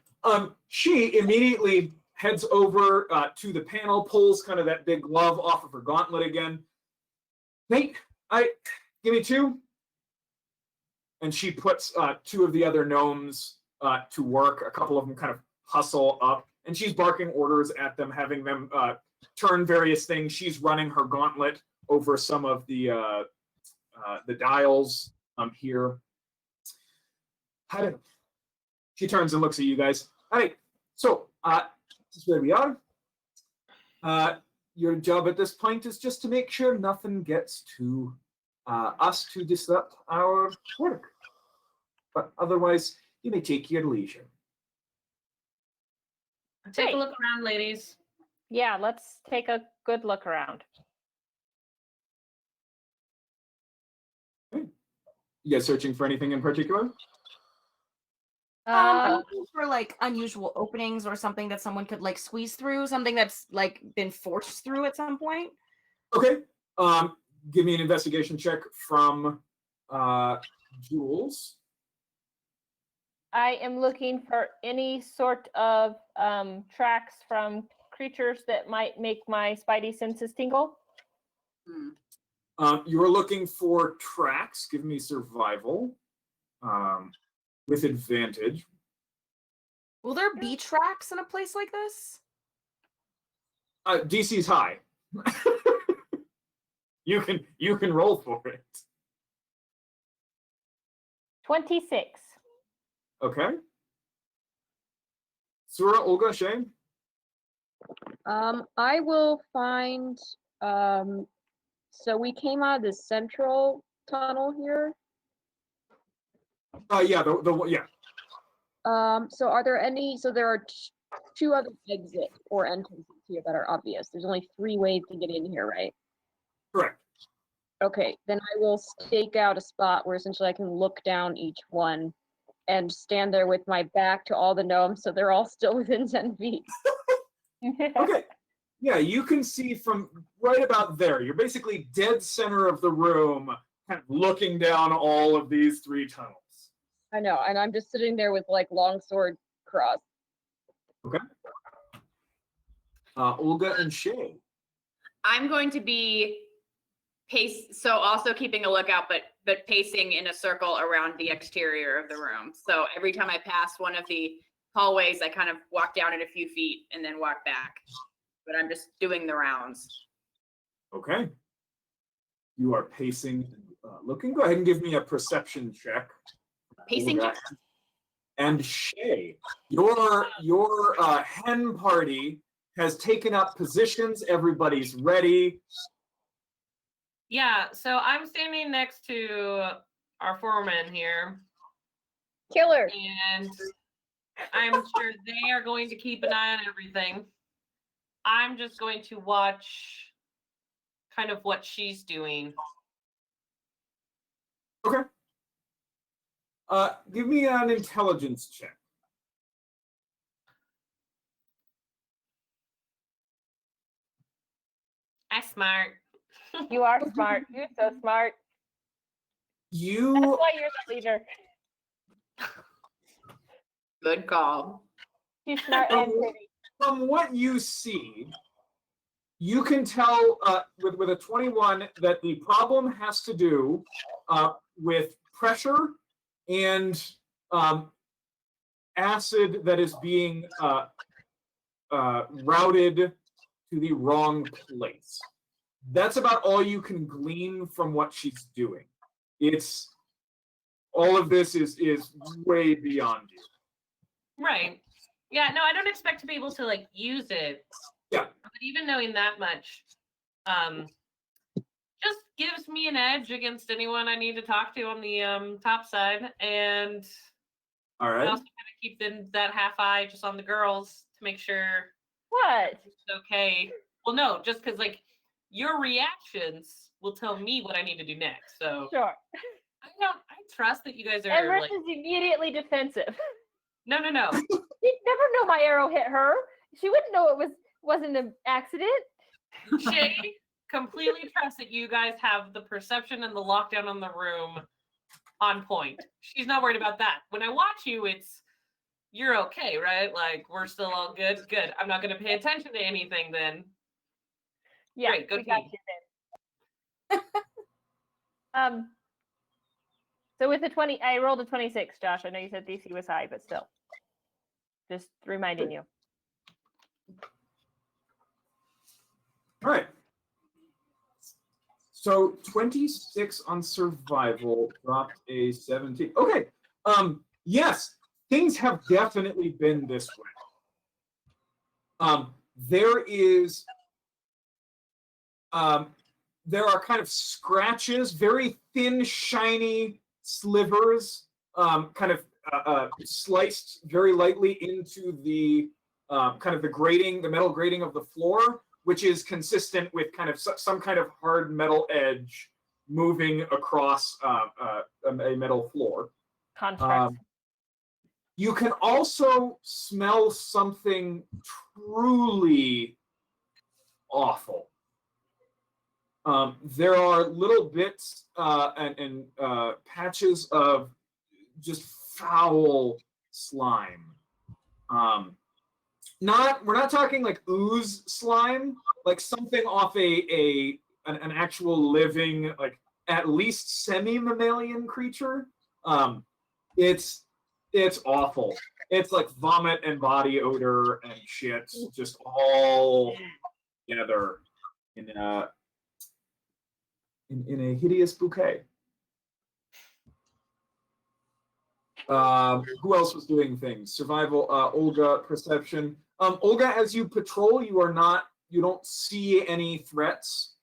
She immediately heads over to the panel, pulls kind of that big glove off of her gauntlet again. Nate, give me 2. And she puts 2 of the other gnomes to work. A couple of them kind of hustle up, and she's barking orders at them, having them turn various things. She's running her gauntlet over some of the dials here. She turns and looks at you guys. All right, so this is where we are. Your job at this point is just to make sure nothing gets to us to disrupt our work. But otherwise, you may take your leisure. Take a look around, ladies. Yeah, let's take a good look around. You guys searching for anything in particular? I'm Uh, looking for like unusual openings or something that someone could like squeeze through, something that's like been forced through at some point. Okay. Give me an investigation check from Jules. I am looking for any sort of tracks from creatures that might make my spidey senses tingle. You are looking for tracks. Give me survival with advantage. Will there be tracks in a place like this? DC's high. You can roll for it. 26. Okay. Sura, Olga, Shane. I will find. So we came out of the central tunnel here. Yeah, yeah. So are there any? So there are two other exits or entrances here that are obvious. There's only 3 ways to get in here, right? Correct. Okay, then I will stake out a spot where essentially I can look down each one and stand there with my back to all the gnomes, so they're all still within 10 feet. Okay. Yeah, you can see from right about there. You're basically dead center of the room, kind of looking down all of these 3 tunnels. I know, and I'm just sitting there with like longsword crossed. Okay. Olga and Shay. I'm going to be so also keeping a lookout, but pacing in a circle around the exterior of the room. So every time I pass one of the hallways, I kind of walk down it a few feet and then walk back. But I'm just doing the rounds. Okay. You are pacing and looking. Go ahead and give me a perception check. Pacing check? And Shay, your hen party has taken up positions. Everybody's ready. Yeah, so I'm standing next to our foreman here, Killer. and I'm sure they are going to keep an eye on everything. I'm just going to watch kind of what she's doing. Okay. Give me an intelligence check. I'm smart. You are smart. You're so smart. That's You why you're the leader. Good call. She's smart and pretty. from what you see, you can tell with a 21 that the problem has to do with pressure and acid that is being routed to the wrong place. That's about all you can glean from what she's doing. It's all of this is way beyond you. Right. Yeah, no, I don't expect to be able to like use it. Yeah. But even knowing that much, just gives me an edge against anyone I need to talk to on the top side. And All I right. also kind of keep that half eye just on the girls to make sure What? it's okay. Well, no, just because like your reactions will tell me what I need to do next. So Sure. I trust that you guys are Emrys like, is immediately defensive. no. She'd never know my arrow hit her. She wouldn't know it wasn't an accident. Shay completely trusts that you guys have the perception and the lockdown on the room on point. She's not worried about that. When I watch you, you're okay, right? Like we're still all good. Good. I'm not going to pay attention to anything then. Yeah, Great, good we got team. you then. So with the 20, I rolled a 26, Josh. I know you said DC was high, but still. Just reminding you. All right. So 26 on survival, dropped a 17. Okay. Yes, things have definitely been this way. There are kind of scratches, very thin, shiny slivers, kind of sliced very lightly into the kind of the grating, the metal grating of the floor, which is consistent with kind of some kind of hard metal edge moving across a metal floor. Contract. You can also smell something truly awful. There are little bits and patches of just foul slime. We're not talking like ooze slime, like something off an actual living, like at least semi-mammalian creature. It's awful. It's like vomit and body odor and shit, just all together in a hideous bouquet. Who else was doing things? Survival, Olga, perception. Olga, as you patrol, you don't see any threats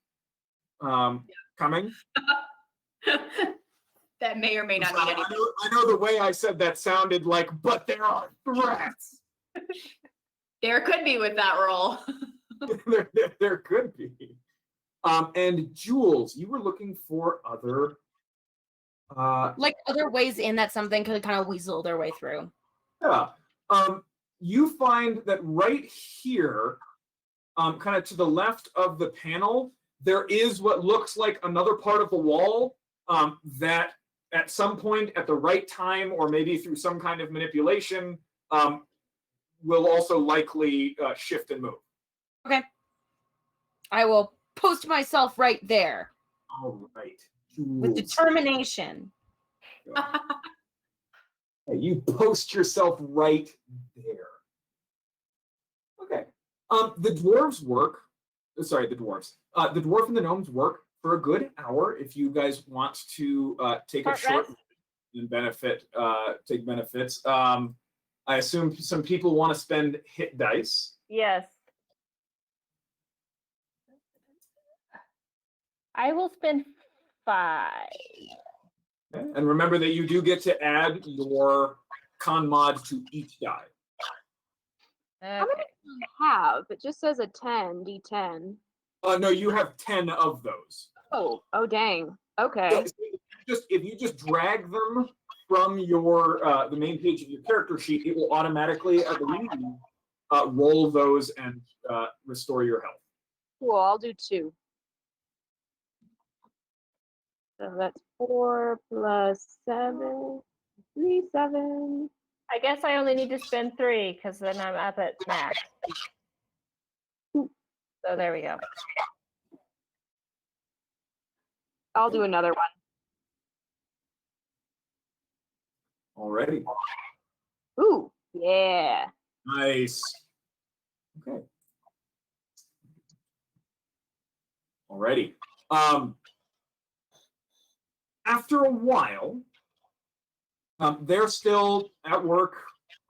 coming. That may or may not be anything. I know the way I said that sounded like, but there are threats. There could be with that roll. there could be. And Jules, you were looking for other like other ways in that something could kind of weasel their way through. Yeah. You find that right here, kind of to the left of the panel, there is what looks like another part of the wall that at some point at the right time, or maybe through some kind of manipulation, will also likely shift and move. Okay. I will post myself right there. All right. With determination. You post yourself right there. Okay. The dwarves work. Sorry, the dwarves. The dwarf and the gnomes work for a good hour. If you guys want to take a short rest and take benefits. I assume some people want to spend hit dice. Yes. I will spend 5. Okay. And remember that you do get to add your con mod to each die. How many do you have? It just says a 10, D10. No, you have 10 of those. Oh dang. Okay. So if you just drag them from your the main page of your character sheet, it will automatically, I believe, roll those and restore your health. Cool, I'll do 2. So that's 4 plus 7, 3, 7. I guess I only need to spend 3 because then I'm up at max. So there we go. I'll do another one. Alrighty. Ooh, yeah. Nice. Okay. Alrighty. After a while, they're still at work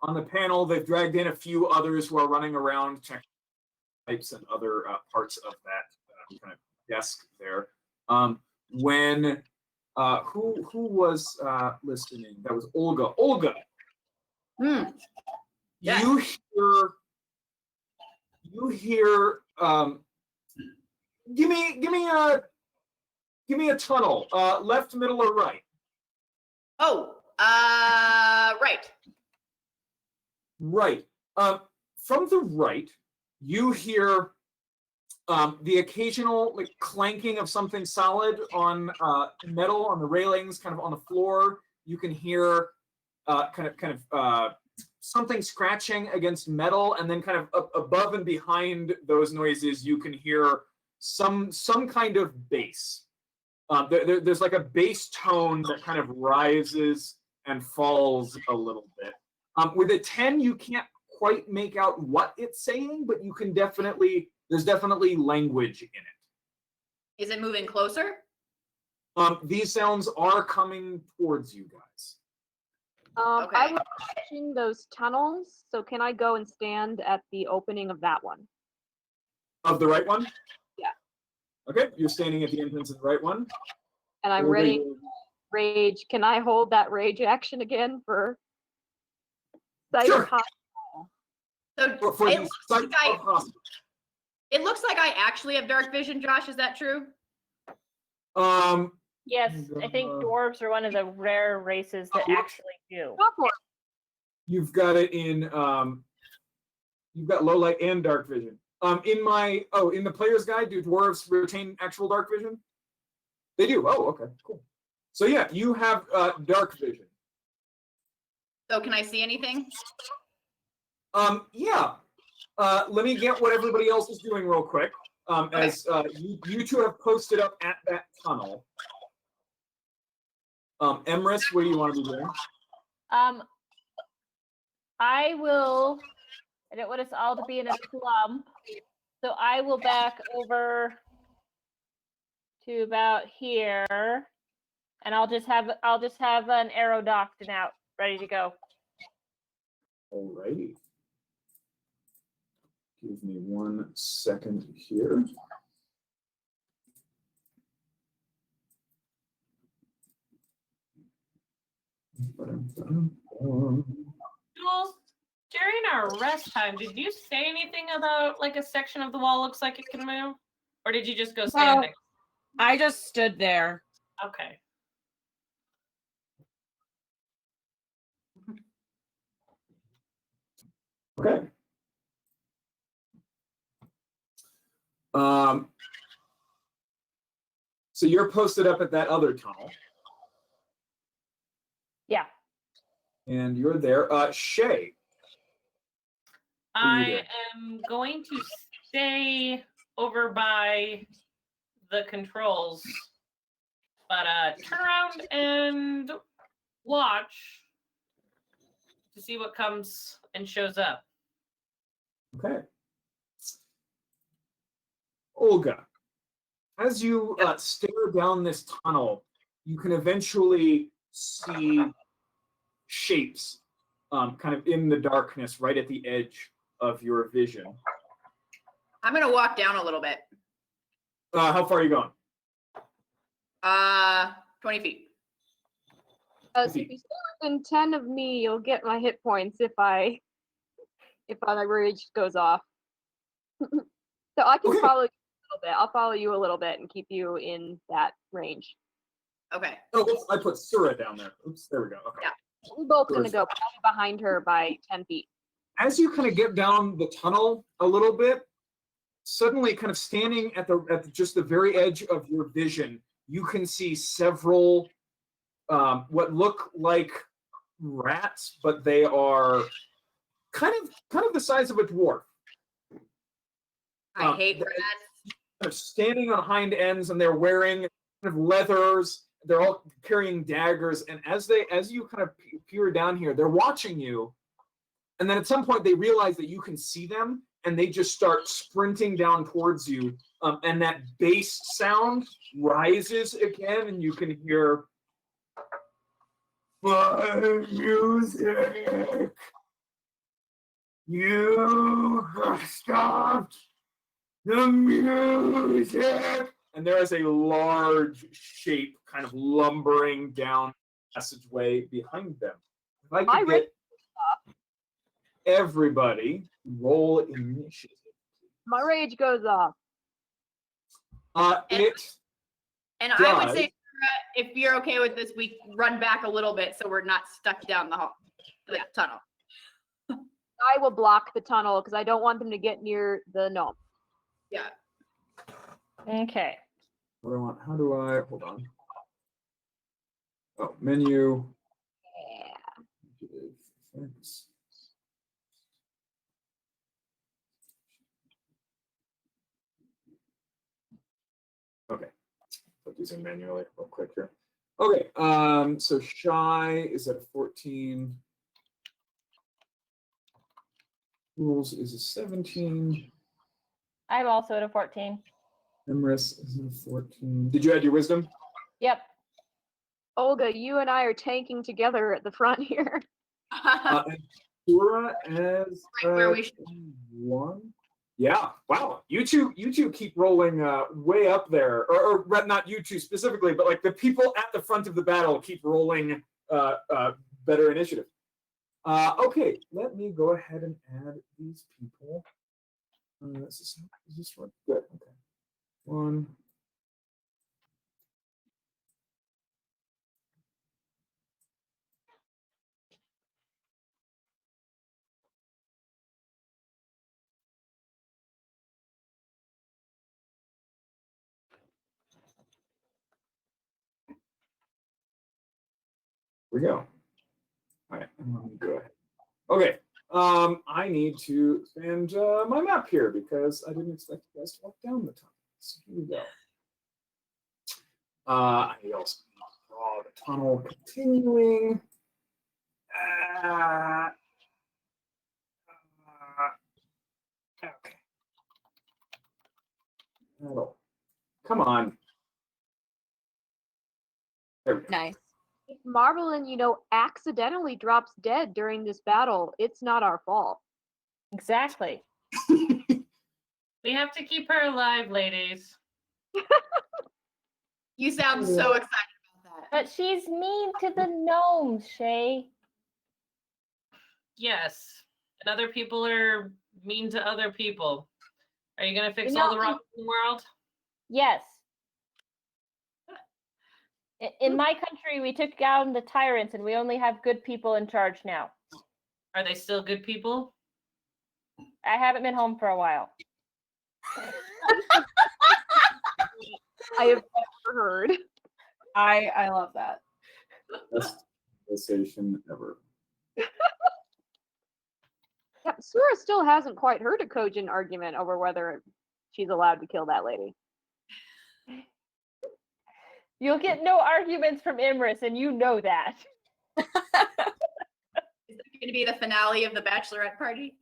on the panel. They've dragged in a few others who are running around checking types and other parts of that kind of desk there. When who was listening? That was Olga. Olga. Yes. You hear. Give me a tunnel. Left, middle, or right? Oh, right. Right. From the right, you hear the occasional like clanking of something solid on metal on the railings, kind of on the floor. You can hear kind of something scratching against metal, and then kind of above and behind those noises, you can hear some kind of bass. There's like a bass tone that kind of rises and falls a little bit. With a 10, you can't quite make out what it's saying, but you can there's definitely language in it. Is it moving closer? These sounds are coming towards you guys. Okay. I was watching those tunnels, so can I go and stand at the opening of that one? Of the right one? Yeah. Okay, you're standing at the entrance of the right one. And I'm ready to rage. Can I hold that rage action again for Sure. So For it the looks, site like I, of hospital. it looks like I actually have dark vision, Josh. Is that true? Yes, I think dwarves are one of the rare races that actually do. Go for it. You've got it in you've got low light and dark vision. In the player's guide, do dwarves retain actual dark vision? They do. Oh, okay, cool. So yeah, you have dark vision. So can I see anything? Yeah. Let me get what everybody else is doing real quick. As you two have posted up at that tunnel. Emrys, what do you want to be doing? I don't want us all to be in a clump, so I will back over to about here, and I'll just have an arrow docked and out, ready to go. Alrighty. Give me 1 second here. Jules, during our rest time, did you say anything about like a section of the wall looks like it can move? Or did you just go standing? I just stood there. Okay. Okay. So you're posted up at that other tunnel. Yeah. And you're there. Shay. I am going to stay over by the controls, but turn around and watch to see what comes and shows up. Okay. Olga, as you stare down this tunnel, you can eventually see shapes kind of in the darkness right at the edge of your vision. I'm gonna walk down a little bit. How far are you going? 20 feet. So if you stay within 10 of me, you'll get my hit points if my rage goes off. So I can follow you a little bit. I'll follow you a little bit and keep you in that range. Okay. Oh, oops, I put Surah down there. Oops, there we go. Okay. Yeah. We're both gonna go probably behind her by 10 feet. As you kind of get down the tunnel a little bit, suddenly kind of standing at just the very edge of your vision, you can see several what look like rats, but they are kind of the size of a dwarf. I hate rats. They're standing on hind ends and they're wearing kind of leathers. They're all carrying daggers, and as you kind of peer down here, they're watching you. And then at some point they realize that you can see them, and they just start sprinting down towards you. And that bass sound rises again, and you can hear my music. You have stopped the music. And there is a large shape kind of lumbering down the passageway behind them. If I could get everybody roll initiative. My rage goes off. And I would say, if you're okay with this, we run back a little bit so we're not stuck down the tunnel. I will block the tunnel because I don't want them to get near the gnome. Yeah. Okay. What do I want? How do I hold on? Oh, menu. Yeah. Thanks. Okay. Put these in manually real quick here. Okay. So Shy is at a 14. Rules is a 17. I'm also at a 14. Emrys is a 14. Did you add your wisdom? Yep. Olga, you and I are tanking together at the front here. And Sura as where we should. 1. Yeah. Wow. You two keep rolling way up there, or not you two specifically, but like the people at the front of the battle keep rolling better initiative. Okay. Let me go ahead and add these people. Is this one? Good. Okay. One. Here we go. All right, let me go ahead. Okay, I need to expand my map here because I didn't expect you guys to walk down the tunnel. So here we go. I also need to draw the tunnel continuing. Okay. That'll, come on. There we go. Nice. If Marvelin, accidentally drops dead during this battle, it's not our fault. Exactly. We have to keep her alive, ladies. You sound so excited about that. But she's mean to the gnomes, Shay. Yes. And other people are mean to other people. Are you gonna fix You all know, the wrongs in the world? Yes. In my country, we took down the tyrants and we only have good people in charge now. Are they still good people? I haven't been home for a while. I have never heard. I love that. Best conversation ever. Yeah, Sura still hasn't quite heard a cogent argument over whether she's allowed to kill that lady. You'll get no arguments from Imris, and you know that. Is it going to be the finale of the bachelorette party?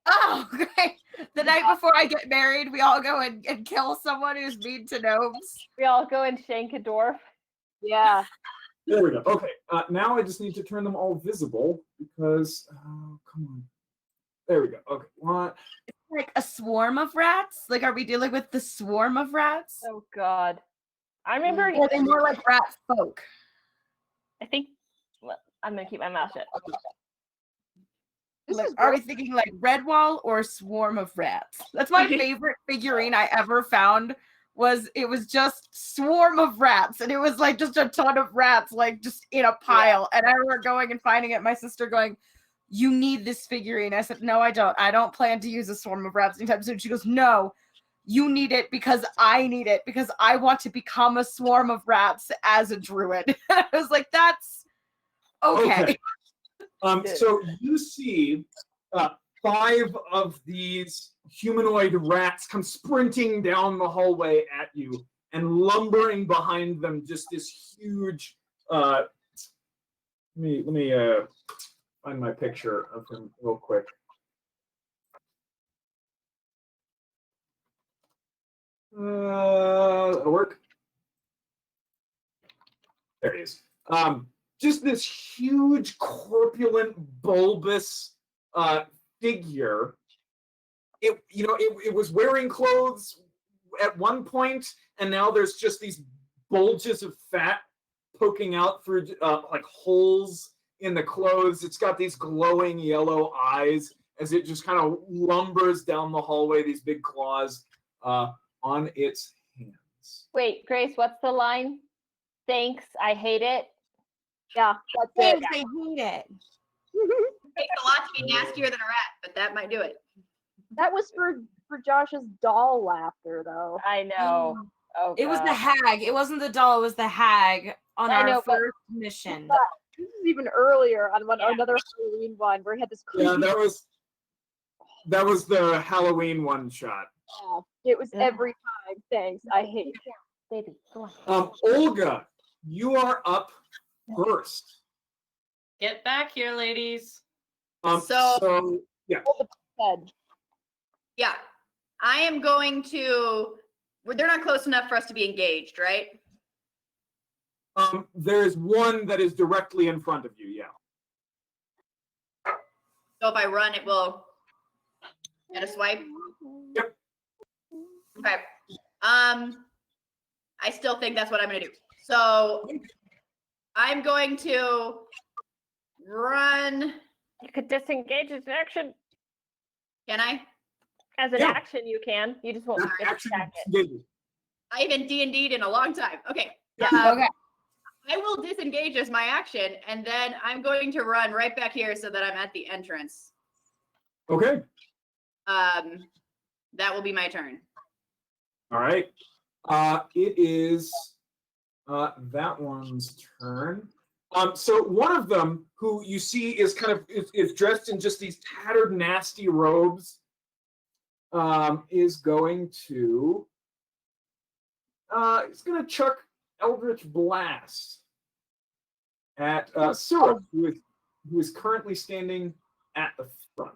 Oh, great. The night before I get married, we all go and kill someone who's mean to gnomes. We all go and shank a dwarf. Yeah. There we go. Okay, now I just need to turn them all visible because, come on. There we go. Okay, what? Like a swarm of rats? Like, are we dealing with the swarm of rats? Oh, God. I remember. Or are they more like rat folk? I think. Well, I'm going to keep my mouth shut. Like, are we thinking like Redwall or swarm of rats? That's my favorite figurine I ever found. It was just swarm of rats, and it was like just a ton of rats, like just in a pile. Yeah. And I remember going and finding it. My sister going, "You need this figurine." I said, "No, I don't. I don't plan to use a swarm of rats anytime soon." She goes, "No, you need it because I need it because I want to become a swarm of rats as a druid." I was like, "That's okay." So you see 5 of these humanoid rats come sprinting down the hallway at you, and lumbering behind them just this huge. Let me find my picture of him real quick. That'll work. There he is. Just this huge, corpulent, bulbous figure. It was wearing clothes at one point, and now there's just these bulges of fat poking out through like holes in the clothes. It's got these glowing yellow eyes as it just kind of lumbers down the hallway, these big claws on its hands. Wait, Grace, what's the line? Thanks, I hate it. Yeah, that's Thanks, it. I hate it. It takes a lot to be nastier than a rat, but that might do it. That was for Josh's doll laughter, though. I know. Oh, It was the God. hag. It wasn't the doll. It was the hag on I our know, but- first mission. This is even earlier on another Halloween one where he had this creepy. Yeah, that was the Halloween one shot. It was Yeah. every time. Thanks, I hate it. Baby, go on. Olga, you are up first. Get back here, ladies. So- yeah. Head. Yeah. I am going to. They're not close enough for us to be engaged, right? There's one that is directly in front of you. Yeah. So if I run, it will get a swipe. Yep. Okay. I still think that's what I'm gonna do. So I'm going to run. You could disengage its action. Can I? As an Yeah. action, you can. You just won't That get to action attack it. engages. I haven't D&D'd in a long time. Okay. Yeah. Okay. I will disengage as my action, and then I'm going to run right back here so that I'm at the entrance. Okay. That will be my turn. All right. It is that one's turn. So one of them, who you see is kind of is dressed in just these tattered, nasty robes, is going to chuck Eldritch Blast at Syrup, who is currently standing at the front.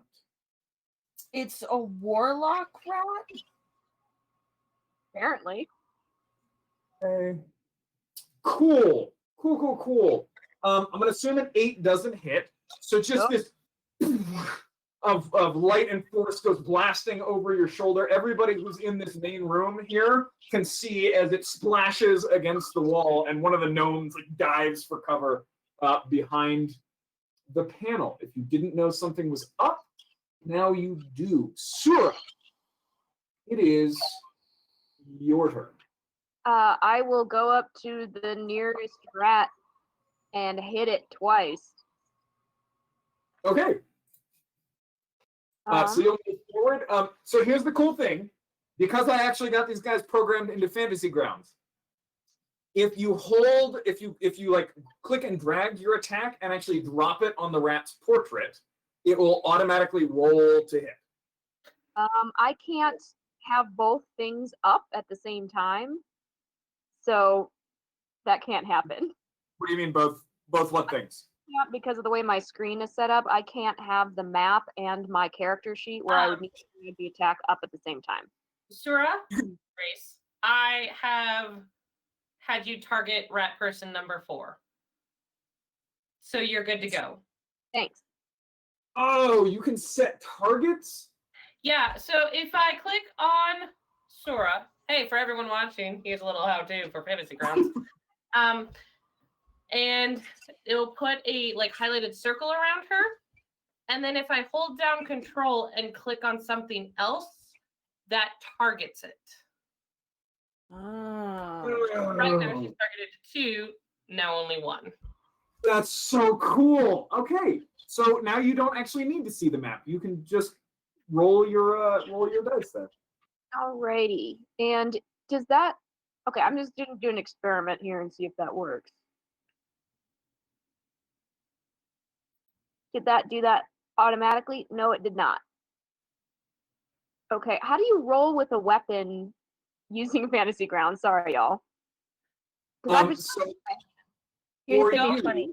It's a warlock rat. Apparently. Okay. Cool. I'm gonna assume an 8 doesn't hit. So just this of light and force goes blasting over your shoulder. Everybody who's in this main room here can see as it splashes against the wall, and one of the gnomes like dives for cover behind the panel. If you didn't know something was up, now you do. Sura, it is your turn. I will go up to the nearest rat and hit it twice. Okay. So you'll move forward. So here's the cool thing. Because I actually got these guys programmed into Fantasy Grounds, if you like click and drag your attack and actually drop it on the rat's portrait, it will automatically roll to hit. I can't have both things up at the same time, so that can't happen. What do you mean both what things? Yeah, because of the way my screen is set up, I can't have the map and my character sheet where I would need to do the attack up at the same time. Sura, Grace, I have had you target rat person number 4. So you're good to go. Thanks. Oh, you can set targets? Yeah, so if I click on Sura, hey, for everyone watching, here's a little how-to for Fantasy Grounds. And it'll put a like highlighted circle around her. And then if I hold down control and click on something else, that targets it. Oh. Right now she's targeted to 2, now only 1. That's so cool. Okay, so now you don't actually need to see the map. You can just roll your dice then. Alrighty. And does that... Okay, I'm just going to do an experiment here and see if that works. Did that do that automatically? No, it did not. Okay, how do you roll with a weapon using Fantasy Grounds? Sorry, y'all. 'Cause I'm just... So Here's the for D20.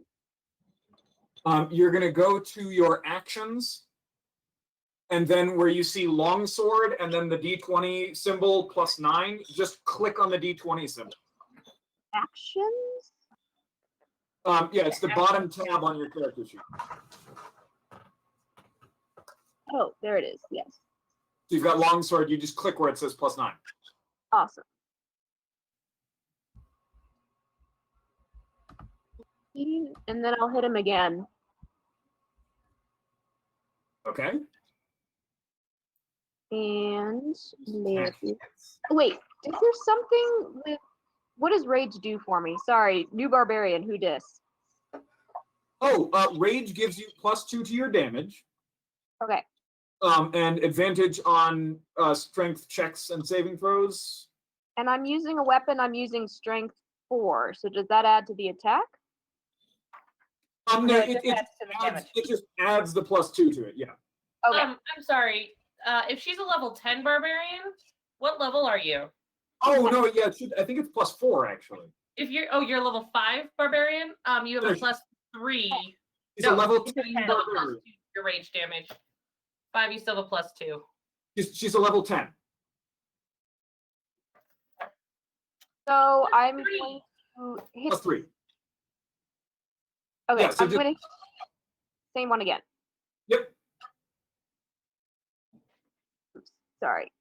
you, you're gonna go to your actions, and then where you see longsword and then the D20 symbol +9, just click on the D20 symbol. Actions? Yeah, it's the bottom tab on your character sheet. Oh, there it is. Yes. So you've got longsword, you just click where it says +9. Awesome. And then I'll hit him again. Okay. And wait, is there something with what does rage do for me? Sorry, new barbarian, who dis? Oh, rage gives you +2 to your damage. Okay. And advantage on strength checks and saving throws. And I'm using a weapon, I'm using strength 4. So does that add to the attack? No, No, it just adds to the damage. it just adds the +2 to it, yeah. Okay. I'm sorry. If she's a level 10 barbarian, what level are you? Oh no, yeah, it should, I think it's +4 actually. If you're you're level 5 barbarian, you have a +3. It's a level 10 You have a barbarian. +2 your rage damage. 5, you still have a +2. She's a level 10. So I'm Three. going to hit +3. okay, yeah, so I'm just- going to same one again. Yep. Oops, sorry.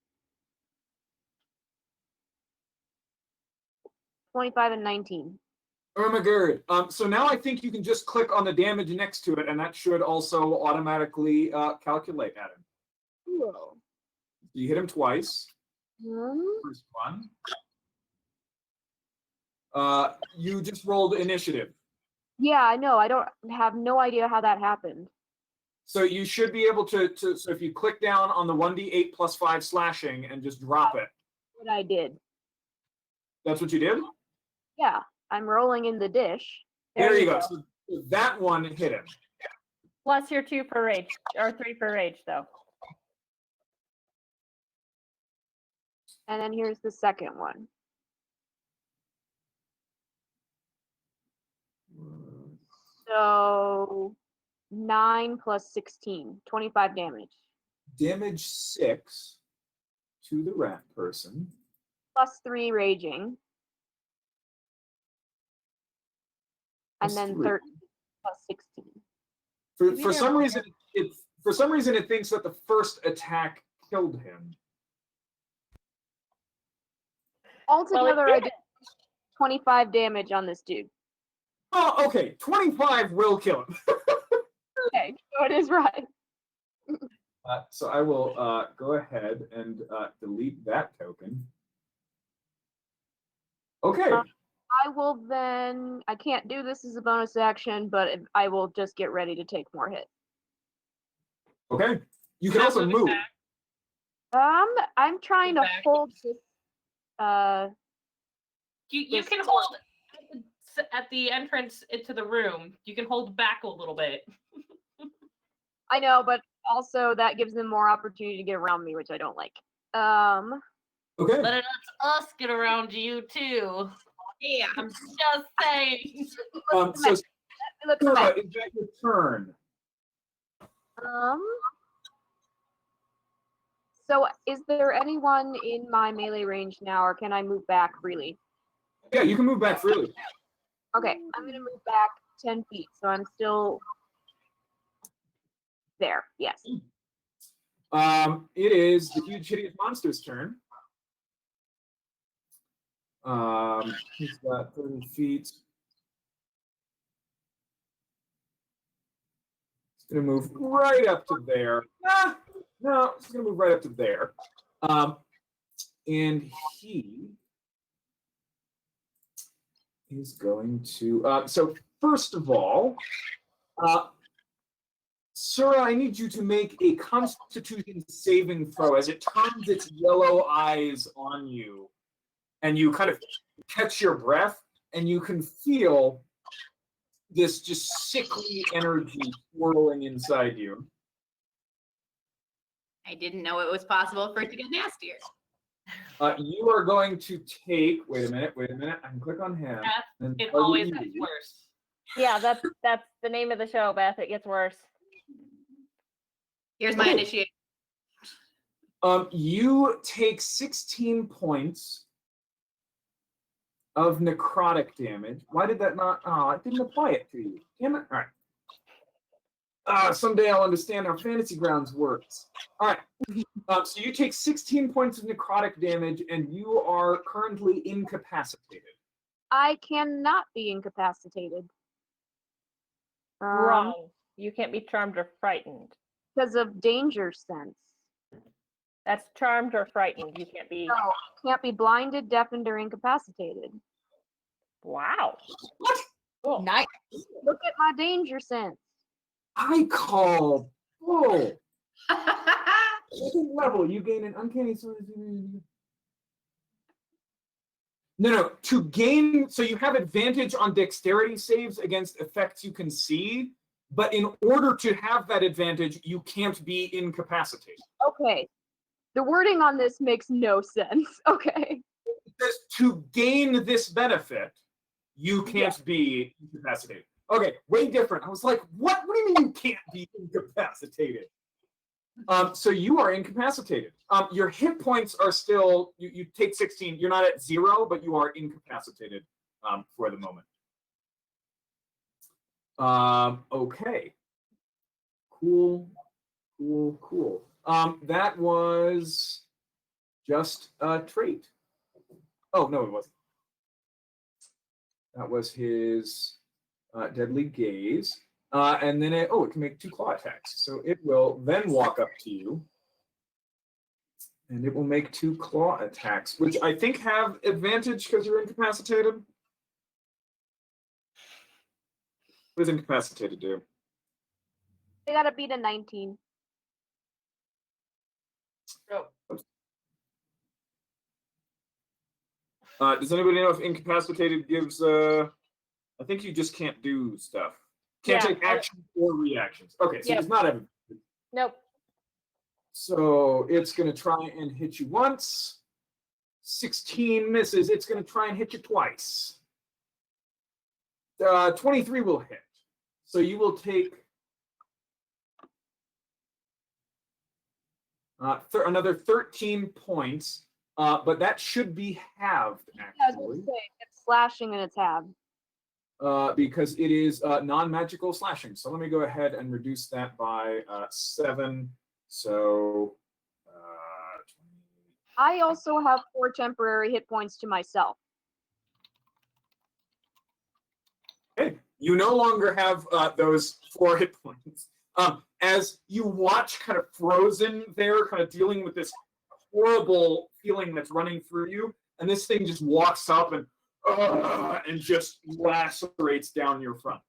25 and 19. Oh my god. So now I think you can just click on the damage next to it, and that should also automatically calculate at it. Cool. You hit him twice. Um, First one. You just rolled initiative. yeah, I know. I don't have no idea how that happened. So you should be able to so if you click down on the 1d8 plus 5 slashing and just drop it. What I did. That's what you did? Yeah, I'm rolling in the dish. There you go. So that one hit him. Plus your 2 for rage, or 3 for rage, though. And then here's the second one. So 9 plus 16, 25 damage. Damage 6 to the rat person. Plus 3 raging. And Plus then 3. 13 plus 16. For some reason it thinks that the first attack killed him. Altogether, I did 25 damage on this dude. Oh, okay. 25 will kill him. Okay, so it is right. So I will go ahead and delete that token. Okay. I will then, I can't do this as a bonus action, but I will just get ready to take more hits. Okay. You can also move. I'm trying to Back. hold this, You This can hold at the entrance into the room. You can hold back a little bit. I know, but also that gives them more opportunity to get around me, which I don't like. Okay. But it lets us get around you too. Yeah. I'm just saying. So Look Sarah, back. is that your turn? So is there anyone in my melee range now, or can I move back freely? Yeah, you can move back freely. Okay, I'm gonna move back 10 feet, so I'm still there. Yes. It is the huge hideous monster's turn. He's got 30 feet. He's gonna move right up to there. No, he's gonna move right up to there. And he is going to. So first of all, Sura, I need you to make a Constitution saving throw as it turns its yellow eyes on you, and you kind of catch your breath, and you can feel this just sickly energy swirling inside you. I didn't know it was possible for it to get nastier. You are going to take. Wait a minute. I can click on him. Beth, it tell always you- gets worse. Yeah, that's the name of the show, Beth. It gets worse. Here's my Okay. initiation. You take 16 points of necrotic damage. Why did that not? Oh, it didn't apply it to you. Damn it. All right. Someday I'll understand how Fantasy Grounds works. All right. So you take 16 points of necrotic damage, and you are currently incapacitated. I cannot be incapacitated. Wrong. You can't be charmed or frightened. Because of danger sense. That's charmed or frightened. You can't be. No, can't be blinded, deafened, or incapacitated. Wow. Cool. Nice. Look at my danger sense. I call bull. Second level, you gain an uncanny. No. To gain, so you have advantage on dexterity saves against effects you can see, but in order to have that advantage, you can't be incapacitated. Okay. The wording on this makes no sense. Okay. Because to gain this benefit, you can't be incapacitated. Okay, way different. I was like, what? What do you mean you can't be incapacitated? So you are incapacitated. Your hit points are still, you take 16. You're not at 0, but you are incapacitated for the moment. Okay. Cool. That was just a trait. Oh, no, it wasn't. That was his deadly gaze. And then it can make 2 claw attacks. So it will then walk up to you And it will make 2 claw attacks, which I think have advantage because you're incapacitated. What does incapacitated do? They gotta beat a 19. Does anybody know if incapacitated gives? I think you just can't do stuff. Can't take actions or reactions. Okay, so it's not every. Nope. So it's going to try and hit you once. 16 misses. It's going to try and hit you twice. 23 will hit. So you will take another 13 points, but that should be halved, Yeah, I was actually. gonna say, it's slashing and it's halved. Because it is non-magical slashing. So let me go ahead and reduce that by 7. So I also have 4 temporary hit points to myself. okay, you no longer have those 4 hit points. As you watch, kind of frozen there, kind of dealing with this horrible feeling that's running through you, and this thing just walks up and just lacerates down your front.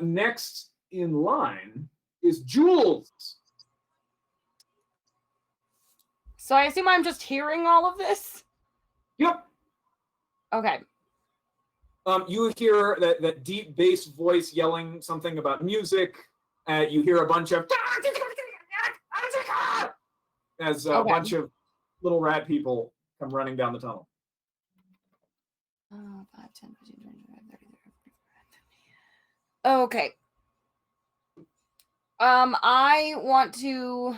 Next in line is Jules. So I assume I'm just hearing all of this? Yep. Okay. You hear that deep bass voice yelling something about music. You hear a bunch of as a bunch of little rat people come running down the tunnel. 5, 10, 15, 20, 25, 30, 35, 40. Okay. I want to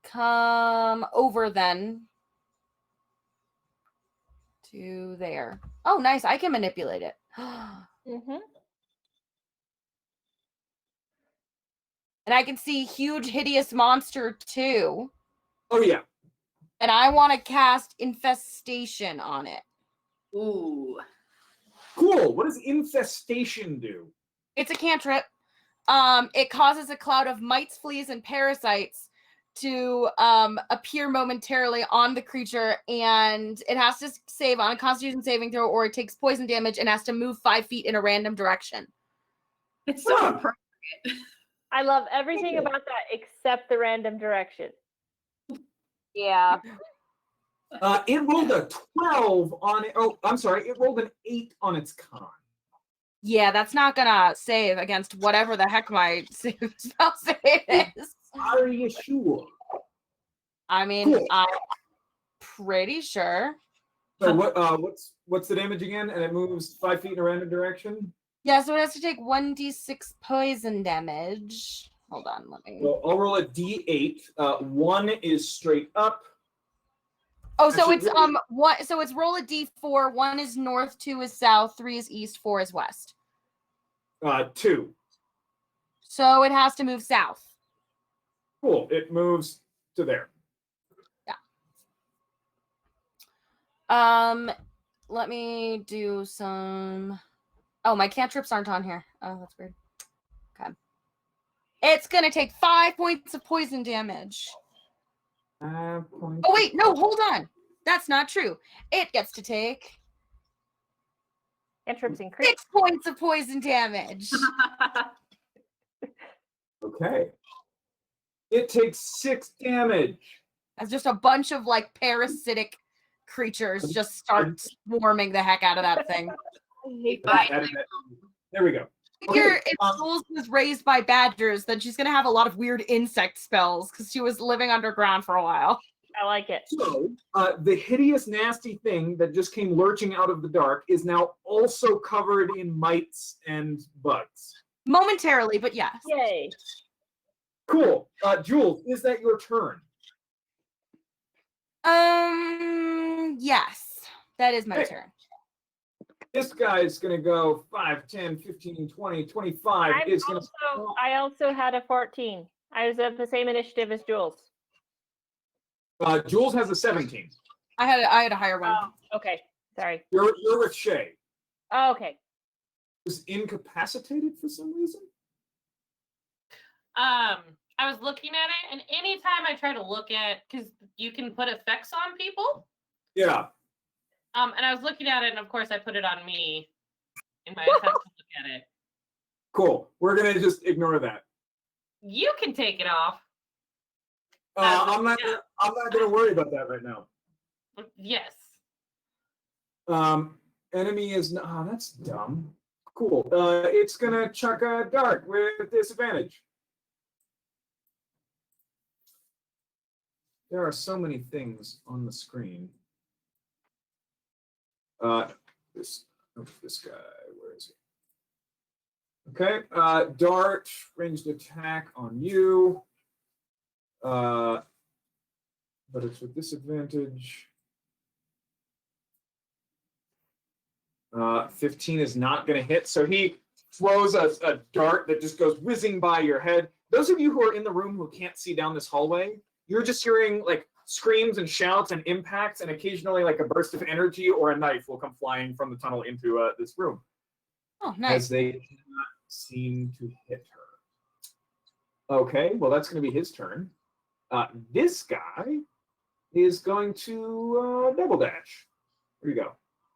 come over then to there. Oh, nice. I can manipulate it. Mm-hmm. And I can see huge, hideous monster too. Oh, yeah. And I want to cast infestation on it. Ooh. Cool. What does infestation do? It's a cantrip. It causes a cloud of mites, fleas, and parasites to appear momentarily on the creature, and it has to save on a Constitution saving throw, or it takes poison damage and has to move 5 feet in a random direction. It's so appropriate. I love everything about that except the random direction. Yeah. It rolled a 12 on it. Oh, I'm sorry. It rolled an 8 on its con. Yeah, that's not gonna save against whatever the heck my spell save is. Are you sure? I mean, Cool. I'm pretty sure. So what's the damage again? And it moves 5 feet in a random direction? Yeah, so it has to take 1d6 poison damage. Hold on, let me. Well, I'll roll a d8. 1 is straight up. Oh, so Actually, it's really- what? So it's roll a d4. 1 is north, 2 is south, 3 is east, 4 is west. 2. So it has to move south. Cool. It moves to there. Let me do some. Oh, my cantrips aren't on here. Oh, that's weird. Okay. It's gonna take 5 points of poison damage. Oh wait, no, hold on. That's not true. It gets to take Cantrips increase. 6 points of poison damage. Okay. It takes 6 damage. As just a bunch of like parasitic creatures just start swarming the heck out of that thing. I hate Bye. that. There we go. Figure Okay, if Jules was raised by badgers, then she's gonna have a lot of weird insect spells because she was living underground for a while. I like it. So, the hideous, nasty thing that just came lurching out of the dark is now also covered in mites and bugs. Momentarily, but yes. Yay. Cool. Jules, is that your turn? Yes. That is my Hey. turn. This guy's going to go 5, 10, 15, 20, 25. I also had a 14. I was at the same initiative as Jules. Jules has a 17. I had a higher one. Oh, okay. Sorry. You're with Shay. Oh, okay. Who's incapacitated for some reason? I was looking at it, and anytime I try to look at, because you can put effects on people. Yeah. And I was looking at it, and of course I put it on me in my attempt to look at it. Cool. We're gonna just ignore that. You can take it off. I'm not gonna worry about that right now. Yes. Enemy is not. Oh, that's dumb. Cool. It's gonna chuck a dart with disadvantage. There are so many things on the screen. This guy, where is he? Okay, dart, ranged attack on you. But it's with disadvantage. 15 is not going to hit, so he throws a dart that just goes whizzing by your head. Those of you who are in the room who can't see down this hallway, you're just hearing like screams and shouts and impacts, and occasionally like a burst of energy or a knife will come flying from the tunnel into this room. Oh, nice. As they cannot seem to hit her. Okay, well that's going to be his turn. This guy is going to double dash. Here you go.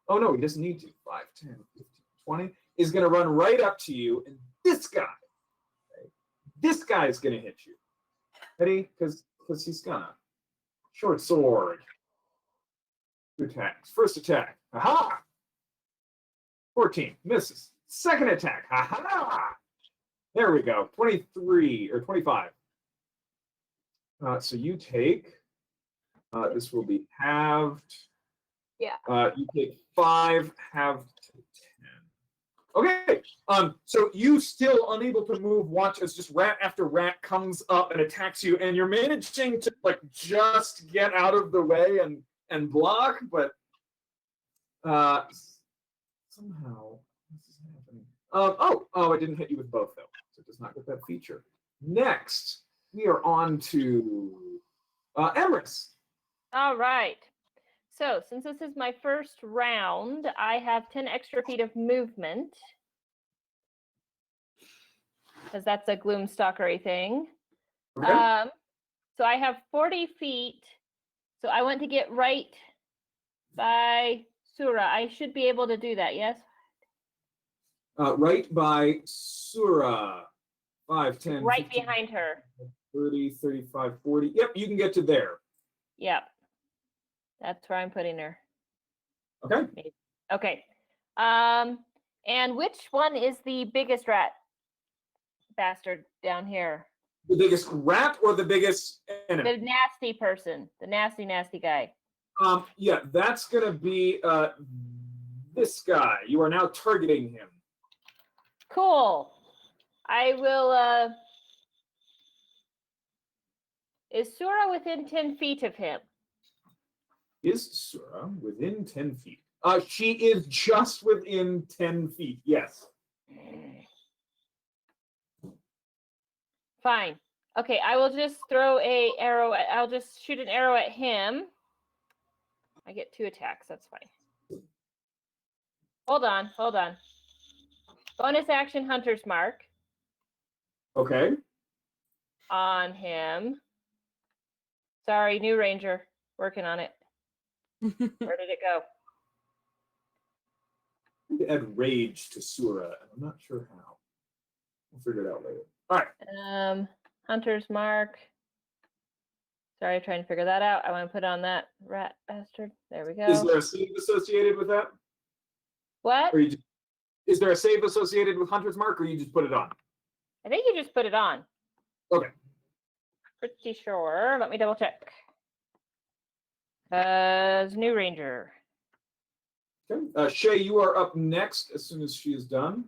Oh no, he doesn't need to. 5, 10, 15, 20 is going to run right up to you, and this guy is going to hit you. Ready? Because he's gonna. Short sword. 2 attacks. First attack. Aha! 14. Misses. Second attack. Aha! There we go. 23 or 25. So you take. This will be halved. Yeah. You take 5, halved to 10. Okay. So you still unable to move. Watch as just rat after rat comes up and attacks you, and you're managing to like just get out of the way and block, but somehow this is happening. Oh, it didn't hit you with both though, so it does not get that feature. Next, we are on to Emrys. All right. So since this is my first round, I have 10 extra feet of movement. Because that's a gloomstalkery thing. Okay. So I have 40 feet. So I want to get right by Sura. I should be able to do that, yes? Right by Sura. 5, 10, Right 15, behind her. 30, 35, 40. Yep, you can get to there. Yep. That's where I'm putting her. Okay. Okay. And which one is the biggest rat bastard down here? The biggest rat or the biggest enemy? The nasty person. The nasty guy. Yeah, that's gonna be this guy. You are now targeting him. Cool. I will is Sura within 10 feet of him? Is Sura within 10 feet? She is just within 10 feet, yes. Fine. Okay, I will just throw a arrow. I'll just shoot an arrow at him. I get 2 attacks. That's fine. Hold on. Bonus action, Hunter's Mark Okay. on him. Sorry, new ranger. Working on it. Where did it go? I need to add rage to Sura, and I'm not sure how. We'll figure it out later. All right. Hunter's Mark. Sorry, trying to figure that out. I want to put on that rat bastard. There we go. Is there a save associated with that? What? Or is there a save associated with Hunter's Mark, or you just put it on? I think you just put it on. Okay. Pretty sure. Let me double check. New ranger. Okay. Shay, you are up next as soon as she is done.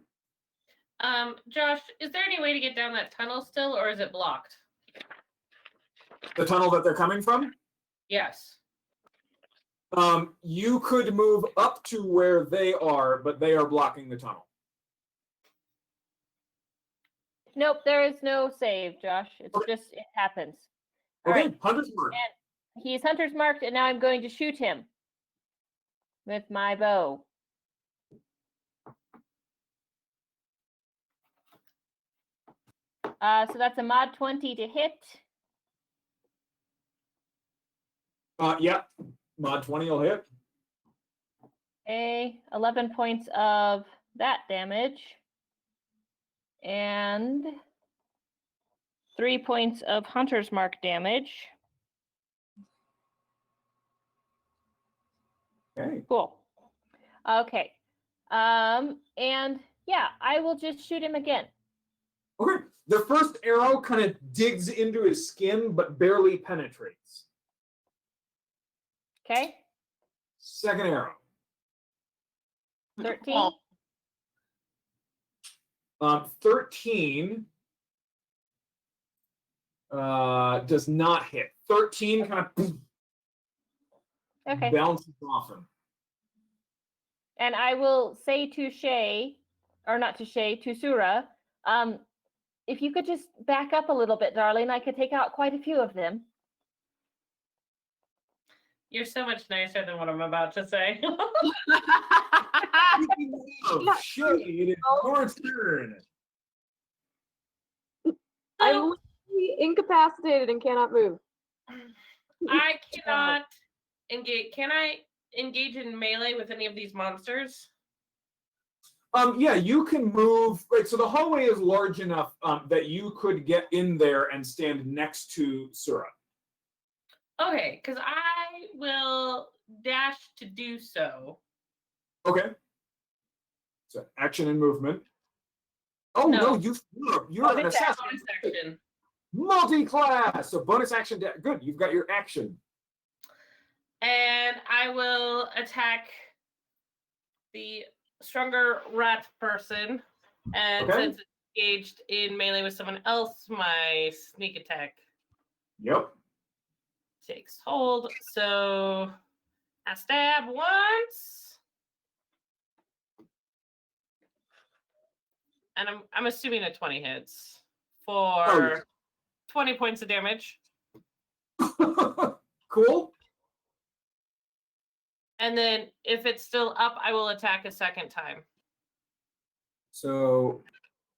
Josh, is there any way to get down that tunnel still, or is it blocked? The tunnel that they're coming from? Yes. You could move up to where they are, but they are blocking the tunnel. Nope, there is no save, Josh. It's just, it happens. All Okay, right. Hunter's Mark. And he's Hunter's marked, and now I'm going to shoot him with my bow. So that's a mod 20 to hit. Yeah, mod 20 will hit. Okay, 11 points of that damage. And 3 points of Hunter's Mark damage. Okay. Cool. Okay. And yeah, I will just shoot him again. Okay. The first arrow kind of digs into his skin, but barely penetrates. Okay. Second arrow. 13. 13 does not hit. 13 kind of Okay. bounces off him. And I will say to Shay, or not to Shay, to Sura, if you could just back up a little bit, darling, I could take out quite a few of them. You're so much nicer than what I'm about to say. Oh, shit, it is your turn. I'm literally incapacitated and cannot move. I cannot engage. Can I engage in melee with any of these monsters? Yeah, you can move. Right, so the hallway is large enough that you could get in there and stand next to Sura. Okay, because I will dash to do so. Okay. So action and movement. Oh no, you're an assassin. Bonus action. Multi-class. So bonus action. Good, you've got your action. And I will attack the stronger rat person. And Okay. since it's engaged in melee with someone else, my sneak attack Yep. takes hold. So I stab once. And I'm assuming a 20 hits for 20 points of damage. Cool. And then if it's still up, I will attack a second time. So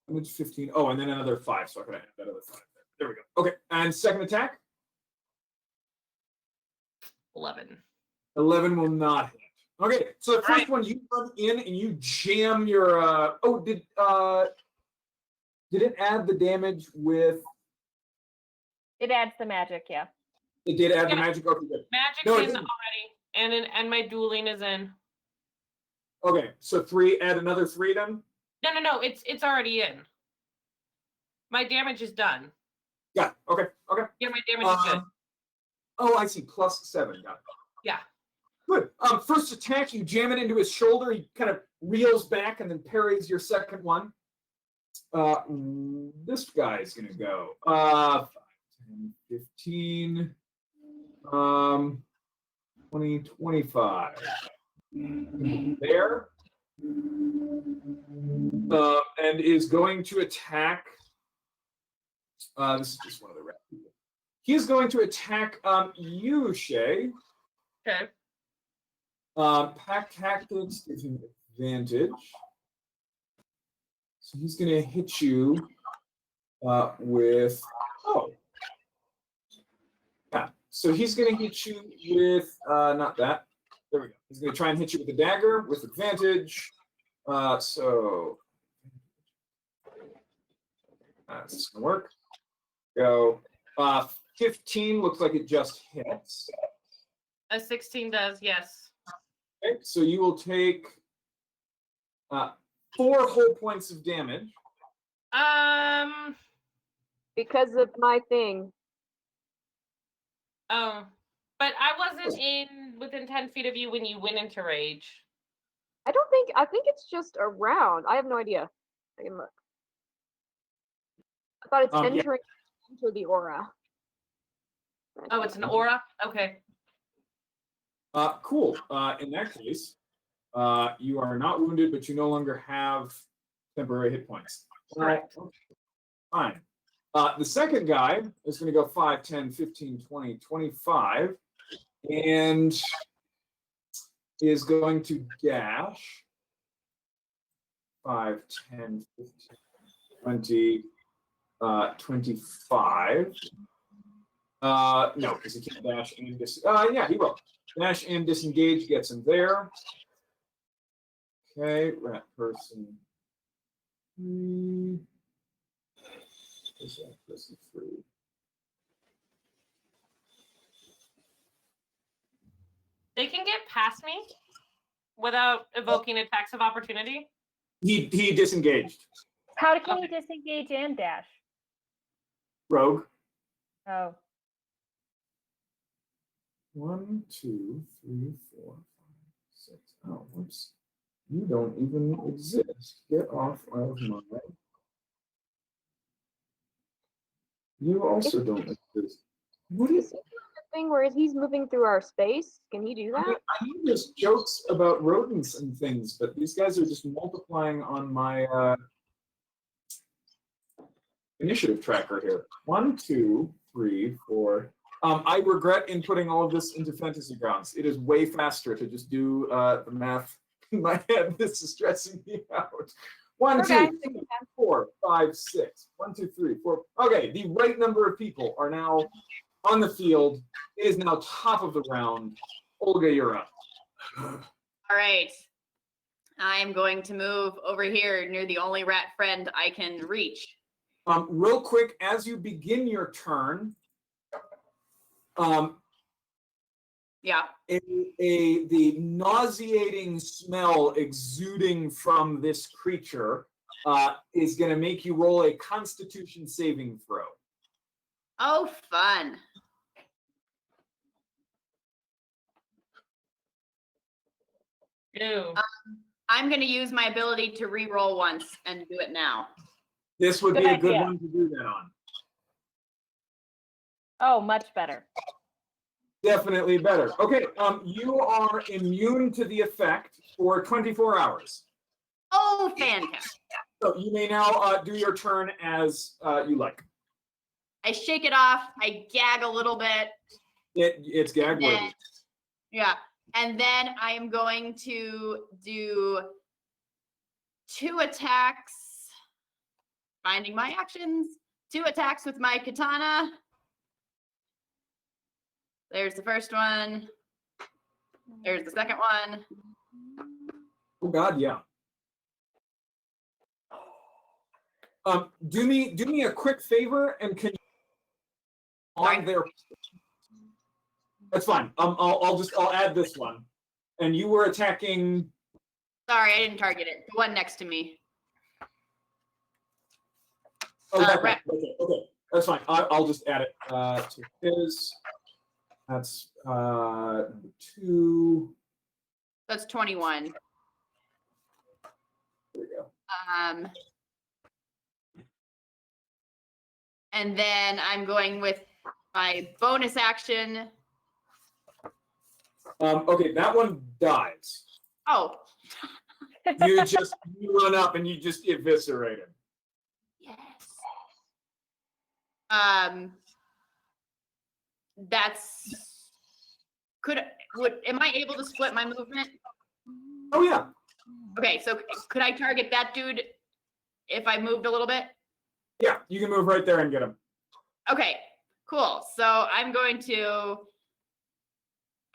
damage 15. Oh, and then another 5. So I can add that other 5. There we go. Okay, and second attack. 11. 11 will not hit. Okay, so the first one you run in and you jam your. Did it add the damage with? It adds the magic, yeah. It did add the magic. Okay, good. Magic's No, it in didn't. already, and my dueling is in. Okay, so 3. Add another 3 then. No. It's already in. My damage is done. Yeah. Okay. Okay. Yeah, my damage is good. Oh, I see. +7. Got it. Yeah. Good. First attack, you jam it into his shoulder. He kind of reels back and then parries your second one. This guy's gonna go 5, 10, 15, 20, 25. There. And is going to attack. This is just one of the rat people. He is going to attack you, Shay. Okay. Pack tactics gives him advantage. So he's going to hit you with. Oh. Yeah. So he's going to hit you with. Not that. There we go. He's going to try and hit you with a dagger with advantage. So. This is going to work. Go. 15 looks like it just hits. A 16 does, yes. Okay, so you will take 4 whole points of damage. Because of my thing. Oh, but I wasn't within 10 feet of you when you went into rage. I think it's just around. I have no idea. I can look. I thought it's Yeah. entering into the aura. Oh, it's an aura? Okay. Cool. In that case, you are not wounded, but you no longer have temporary hit points. Correct. Fine. The second guy is going to go 5, 10, 15, 20, 25, and is going to dash 5, 10, 15, 20, 25. No, because he can't dash and yeah, he will. Dash and disengage gets him there. Okay, rat person. 3. Is that person 3? They can get past me without evoking attacks of opportunity. He disengaged. How can you disengage and dash? Rogue. Oh. 1, 2, 3, 4, 5, 6. Oh, whoops. You don't even exist. Get off of my. You also don't exist. What is Is he doing the thing where he's moving through our space? Can he do that? I know there's jokes about rodents and things, but these guys are just multiplying on my initiative tracker here. 1, 2, 3, 4. I regret inputting all of this into Fantasy Grounds. It is way faster to just do the math in my head. This is stressing me out. 1, Okay. 2, 3, 4, 5, 6. 1, 2, 3, 4. Okay, the right number of people are now on the field. It is now top of the round. Olga, you're up. All right. I am going to move over here near the only rat friend I can reach. Real quick, as you begin your turn, Yeah. the nauseating smell exuding from this creature is going to make you roll a Constitution saving throw. Oh, fun. Ew. I'm going to use my ability to re-roll once and do it now. This would Good be a good idea. one to do that on. Oh, much better. Definitely better. Okay, you are immune to the effect for 24 hours. Oh, fantastic. So you may now do your turn as you like. I shake it off. I gag a little bit. It's gag worthy. And- yeah. And then I am going to do 2 attacks. Finding my actions. 2 attacks with my katana. There's the first one. There's the second one. Oh God, yeah. Do me a quick favor and can you on there. That's fine. I'll add this one. And you were attacking. Sorry, I didn't target it. The one next to me. Oh, that Rat. one. Okay, that's fine. I'll just add it to his. That's number 2. That's 21. There we go. And then I'm going with my bonus action. Okay, that one dies. Oh, You run up and you just eviscerate him. yes. That's am I able to split my movement? Oh yeah. Okay, so could I target that dude if I moved a little bit? Yeah, you can move right there and get him. Okay, cool. So I'm going to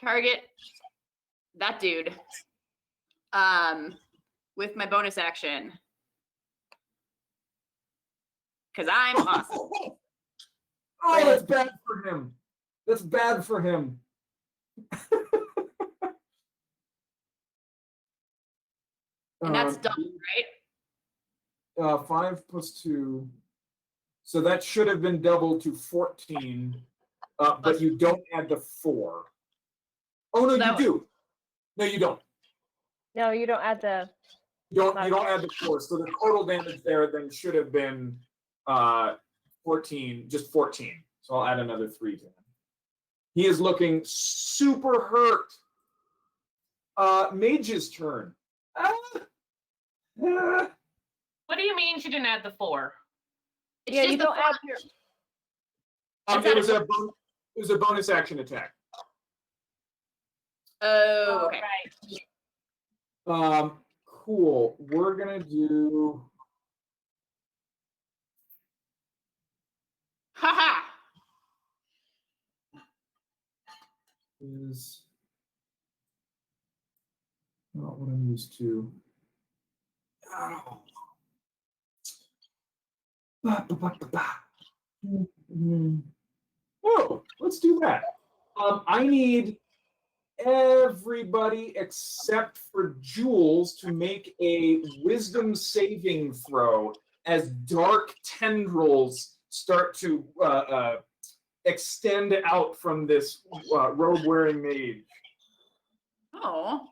target that dude with my bonus action. Because I'm awesome. Oh, that's bad for him. That's bad for him. And that's double, right? 5 plus 2. So that should have been doubled to 14. But you don't add the 4. Oh no, you do. No, you don't. No, you don't add the. You don't add the 4. So the total damage there then should have been 14, just 14. So I'll add another 3 to him. He is looking super hurt. Mage's turn. What do you mean she didn't add the 4? It's Yeah, just you the don't add four- your. It was a bonus action attack. Oh, okay. Right. Cool. We're gonna do. Haha. Is not what I'm used to. Oh. Ba, ba, ba, ba, ba. Oh, let's do that. I need everybody except for Jules to make a wisdom saving throw as dark tendrils start to extend out from this robe-wearing mage. Oh.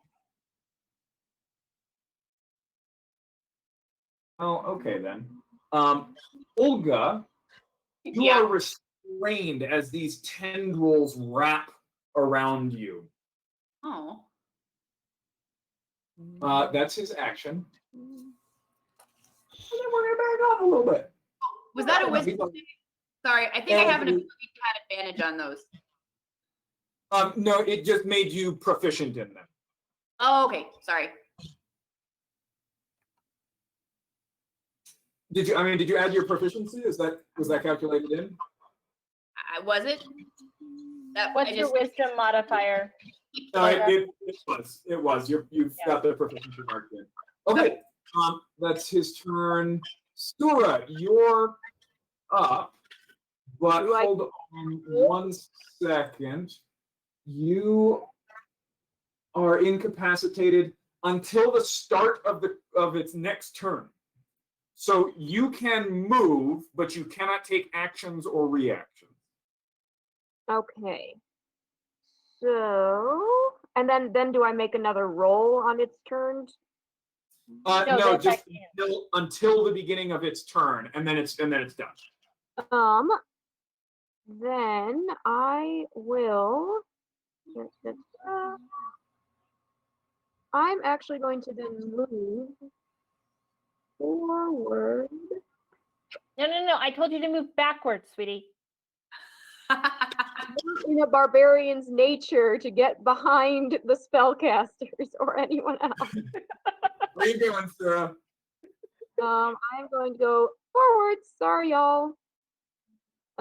Oh, okay then. Olga, you Yeah. are restrained as these tendrils wrap around you. Oh. That's his action. And then we're gonna back off a little bit. Was that a wisdom saving? Sorry, I think I have an ability to have advantage on those. No, it just made you proficient in them. Oh, okay. Sorry. Did you add your proficiency? Was that calculated in? Was it? What's your wisdom modifier? No, it was. You've got the proficiency marked in. Okay. That's his turn. Sura, you're up, but hold on 1 second. You are incapacitated until the start of its next turn. So you can move, but you cannot take actions or reactions. Okay. So, and then do I make another roll on its turn? No, just until the beginning of its turn, and then it's done. Then I will. I'm actually going to then move forward. No. I told you to move backwards, sweetie. In a barbarian's nature to get behind the spellcasters or anyone else. Where are you going, Sarah? I'm going to go forward. Sorry, y'all.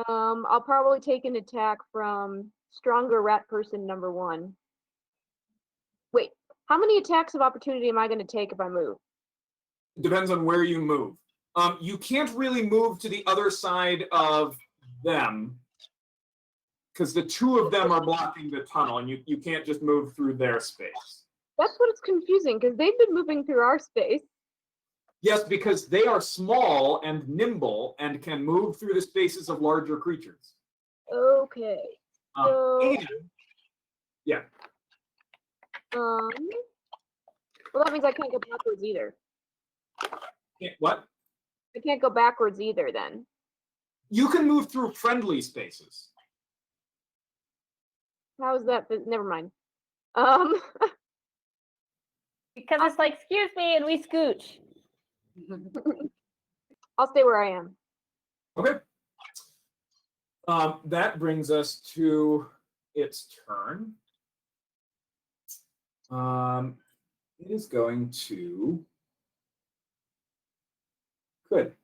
I'll probably take an attack from stronger rat person number 1. Wait, how many attacks of opportunity am I going to take if I move? Depends on where you move. You can't really move to the other side of them because the two of them are blocking the tunnel, and you can't just move through their space. That's what it's confusing, because they've been moving through our space. Yes, because they are small and nimble and can move through the spaces of larger creatures. Okay. And, yeah. Well, that means I can't go backwards either. What? I can't go backwards either then. You can move through friendly spaces. How is that? Never mind. Because it's like, excuse me, and we scooch. I'll stay where I am. Okay. That brings us to its turn. It is going to. Good.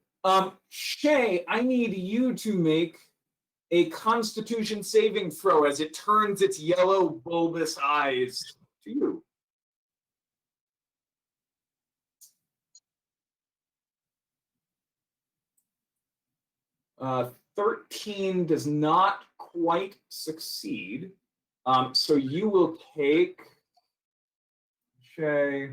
Shay, I need you to make a Constitution saving throw as it turns its yellow bulbous eyes to you. Uh, 13 does not quite succeed. So you will take, Shay,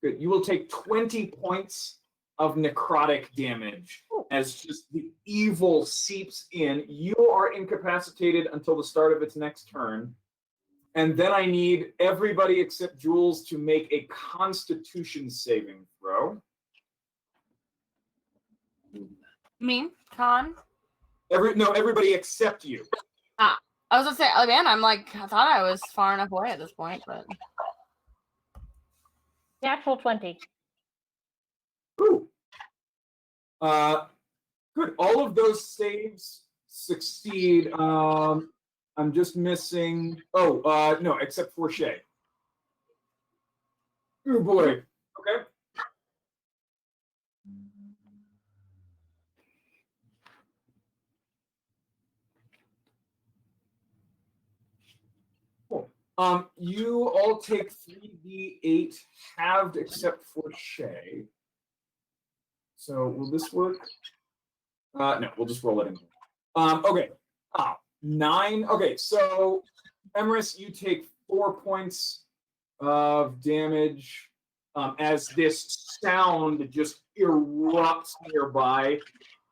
good. You will take 20 points of necrotic damage as just the evil seeps in. You are incapacitated until the start of its next turn. And then I need everybody except Jules to make a Constitution saving throw. Me, Con. Everybody except you. I was gonna say, again, I thought I was far enough away at this point, but. Natural 20. Ooh. Good. All of those saves succeed. I'm just missing. Oh, no, except for Shay. Oh boy. Okay. You all take 3d8 halved except for Shay. So will this work? No, we'll just roll it in. Okay. 9. Okay, so Emrys, you take 4 points of damage as this sound just erupts nearby.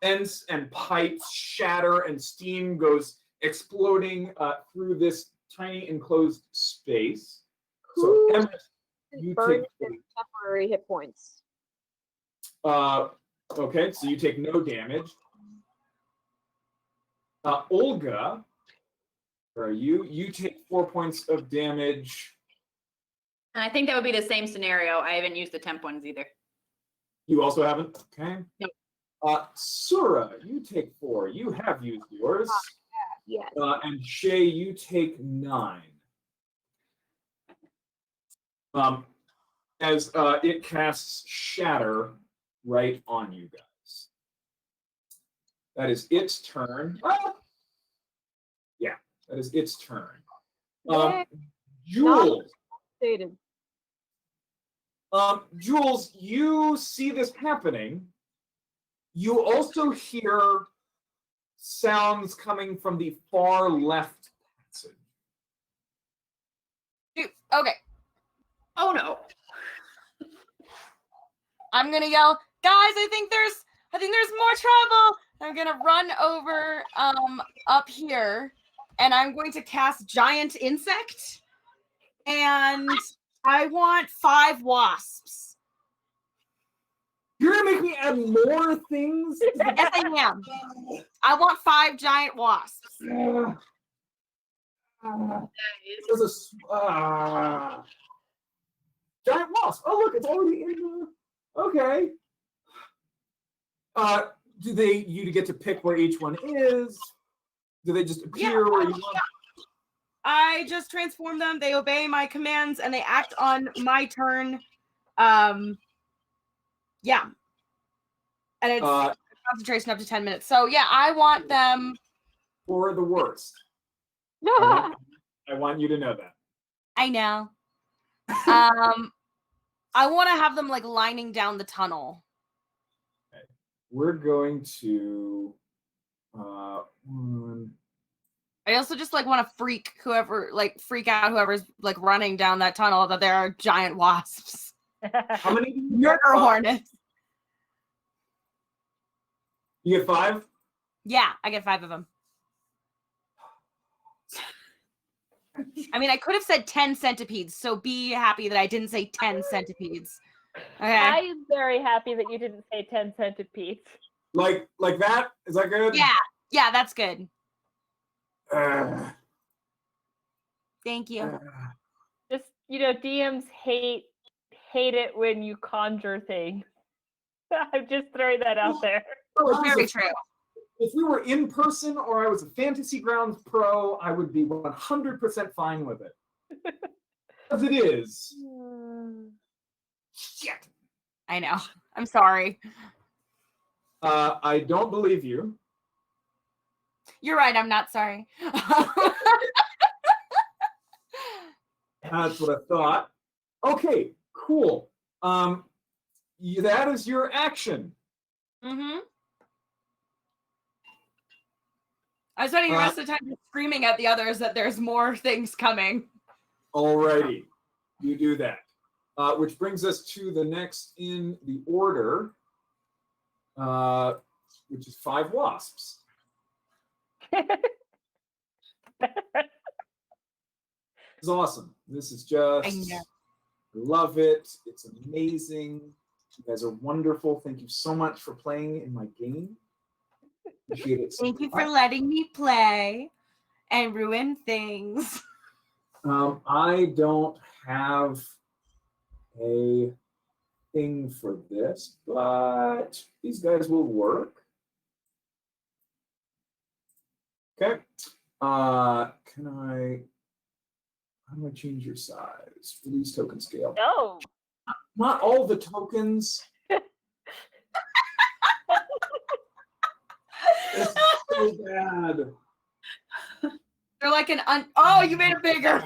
Ends and pipes shatter and steam goes exploding through this tiny enclosed space. So Emrys, you Burn take temporary hit points. okay, so you take no damage. Olga, where are you? You take 4 points of damage. And I think that would be the same scenario. I haven't used the temp ones either. You also haven't? Okay. Nope. Sura, you take 4. You have used yours. Yes. And Shay, you take 9. As it casts Shatter right on you guys. That is its turn. Yeah, that is its turn. Yeah. Jules. Stated. Jules, you see this happening. You also hear sounds coming from the far left passage. Okay. Oh no. I'm gonna yell, guys, I think there's more trouble. I'm gonna run over up here and I'm going to cast Giant Insect. And I want 5 wasps. You're gonna make me add more things? Yes, I am. I want 5 giant wasps. There's a giant wasp. Oh, look, it's already in the. Okay. Do you get to pick where each one is? Do they just appear where you want? I just transform them. They obey my commands and they act on my turn. Yeah. And it's concentration up to 10 minutes. So yeah, I want them for the worst. No. I want you to know that. I know. I want to have them like lining down the tunnel. Okay. We're going to I also just like want to freak out whoever's like running down that tunnel that there are giant wasps. How many? Murder hornets. You get 5? Yeah, I get 5 of them. I mean, I could have said 10 centipedes, so be happy that I didn't say 10 centipedes. Okay. I'm very happy that you didn't say 10 centipedes. Like that? Is that good? Yeah, that's good. Thank you. Just, DMs hate it when you conjure things. I'm just throwing that out there. Very true. If we were in person or I was a Fantasy Grounds pro, I would be 100% fine with it. As it is. Shit. I know. I'm sorry. I don't believe you. You're right. I'm not sorry. That's what I thought. Okay, cool. That is your action. Mm-hmm. I was spending the rest of the time just screaming at the others that there's more things coming. Alrighty, you do that. Which brings us to the next in the order, which is 5 wasps. This is awesome. This is just, I love it. It's amazing. You guys are wonderful. Thank you so much for playing in my game. Appreciate it. Thank you for letting me play and ruin things. I don't have a thing for this, but these guys will work. Okay. How do I change your size? Release token scale. No. Not all the tokens. This is so bad. They're like oh, you made it bigger.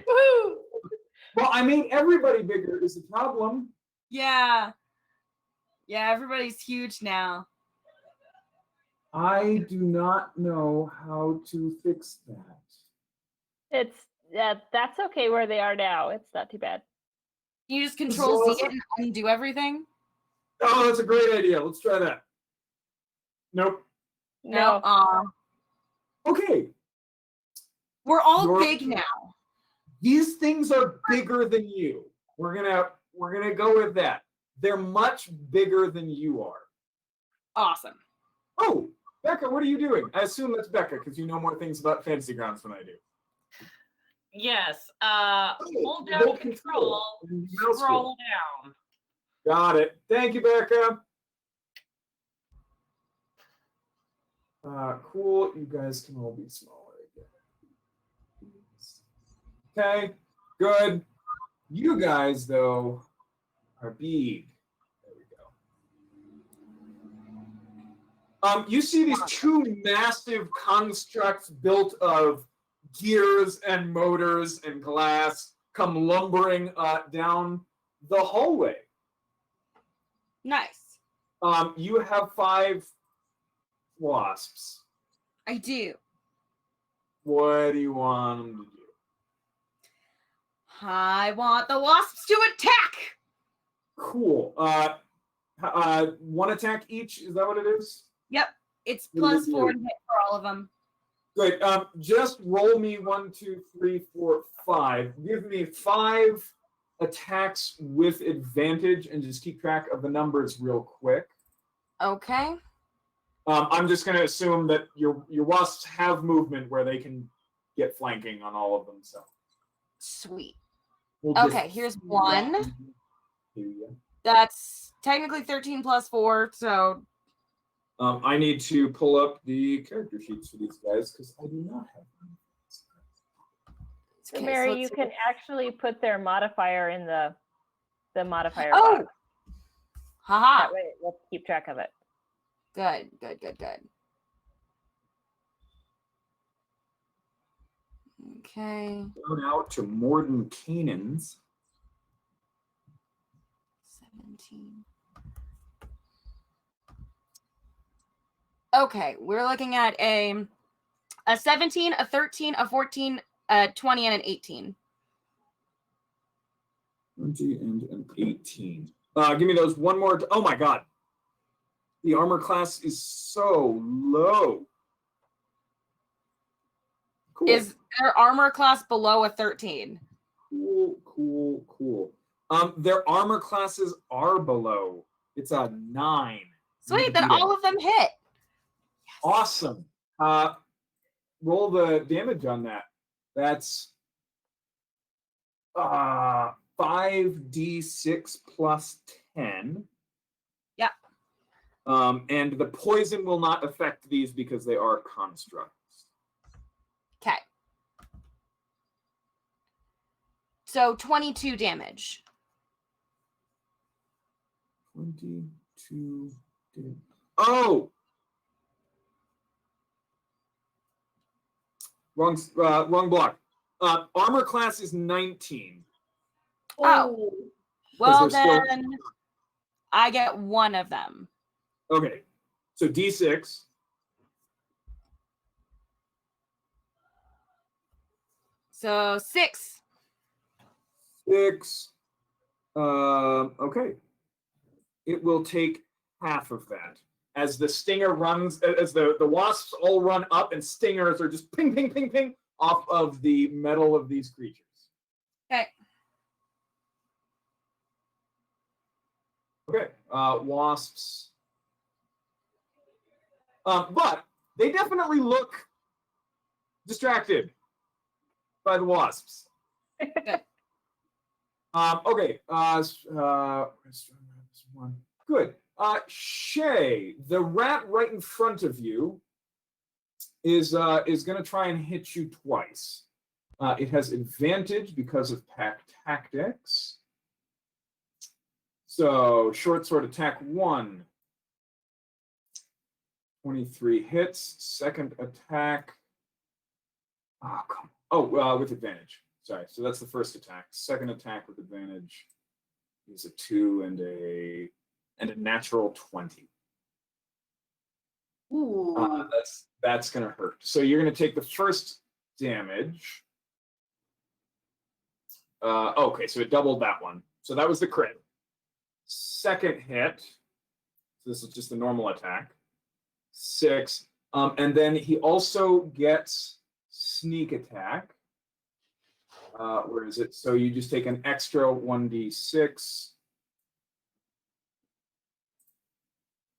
Woo! Well, I mean, everybody bigger is the problem. Yeah. Yeah, everybody's huge now. I do not know how to fix that. That's okay where they are now. It's not too bad. You just control Z it and undo everything? Oh, that's a great idea. Let's try that. Nope. No. Okay. We're all big now. These things are bigger than you. We're gonna go with that. They're much bigger than you are. Awesome. Oh, Becca, what are you doing? I assume that's Becca because you know more things about Fantasy Grounds than I do. Yes. Hold down control. Scroll down. Got it. Thank you, Becca. Cool. You guys can all be smaller again. Okay. Good. You guys, though, are big. There we go. You see these two massive constructs built of gears and motors and glass come lumbering down the hallway. Nice. You have 5 wasps. I do. What do you want them to do? I want the wasps to attack. Cool. 1 attack each. Is that what it is? Yep. It's What do plus you 4 do? to hit for all of them. Good. Just roll me 1, 2, 3, 4, 5. Give me 5 attacks with advantage, and just keep track of the numbers real quick. Okay. I'm just going to assume that your wasps have movement where they can get flanking on all of them. So Sweet. we'll just Okay, here's 1. Here you go. That's technically 13 plus 4, so I need to pull up the character sheets for these guys because I do not have them. So okay, Mary, so you let's- can actually put their modifier in the modifier Oh! box. Haha. That way we'll keep track of it. Good. Okay. Shout out to Morden Canaans. 17. Okay, we're looking at a 17, a 13, a 14, a 20, and an 18. 20 and an 18. Give me those one more. Oh my god. The armor class is so low. Cool. Is their armor class below a 13? Cool. Their armor classes are below. It's a 9. Sweet, then all of them hit. Awesome. Roll the damage on that. That's 5d6 plus 10. Yeah. And the poison will not affect these because they are constructs. Okay. So 22 damage. 22 damage. Oh! Wrong block. Armor class is 19. Oh. Well, they're still- then I get 1 of them. Okay. So d6. So 6. 6. Okay. It will take half of that. As the stinger runs, as the wasps all run up and stingers are just ping, ping, ping, ping off of the metal of these creatures. Okay. Okay. Wasps. But they definitely look distracted by the wasps. Good. Okay. Good. Shay, the rat right in front of you is going to try and hit you twice. It has advantage because of pack tactics. So short sword attack 1. 23 hits. Second attack. With advantage. Sorry, so that's the first attack. Second attack with advantage is a 2 and a natural 20. Ooh. That's gonna hurt. So you're gonna take the first damage. Okay, so it doubled that one. So that was the crit. Second hit. So this is just the normal attack. 6. And then he also gets sneak attack. Where is it? So you just take an extra 1d6.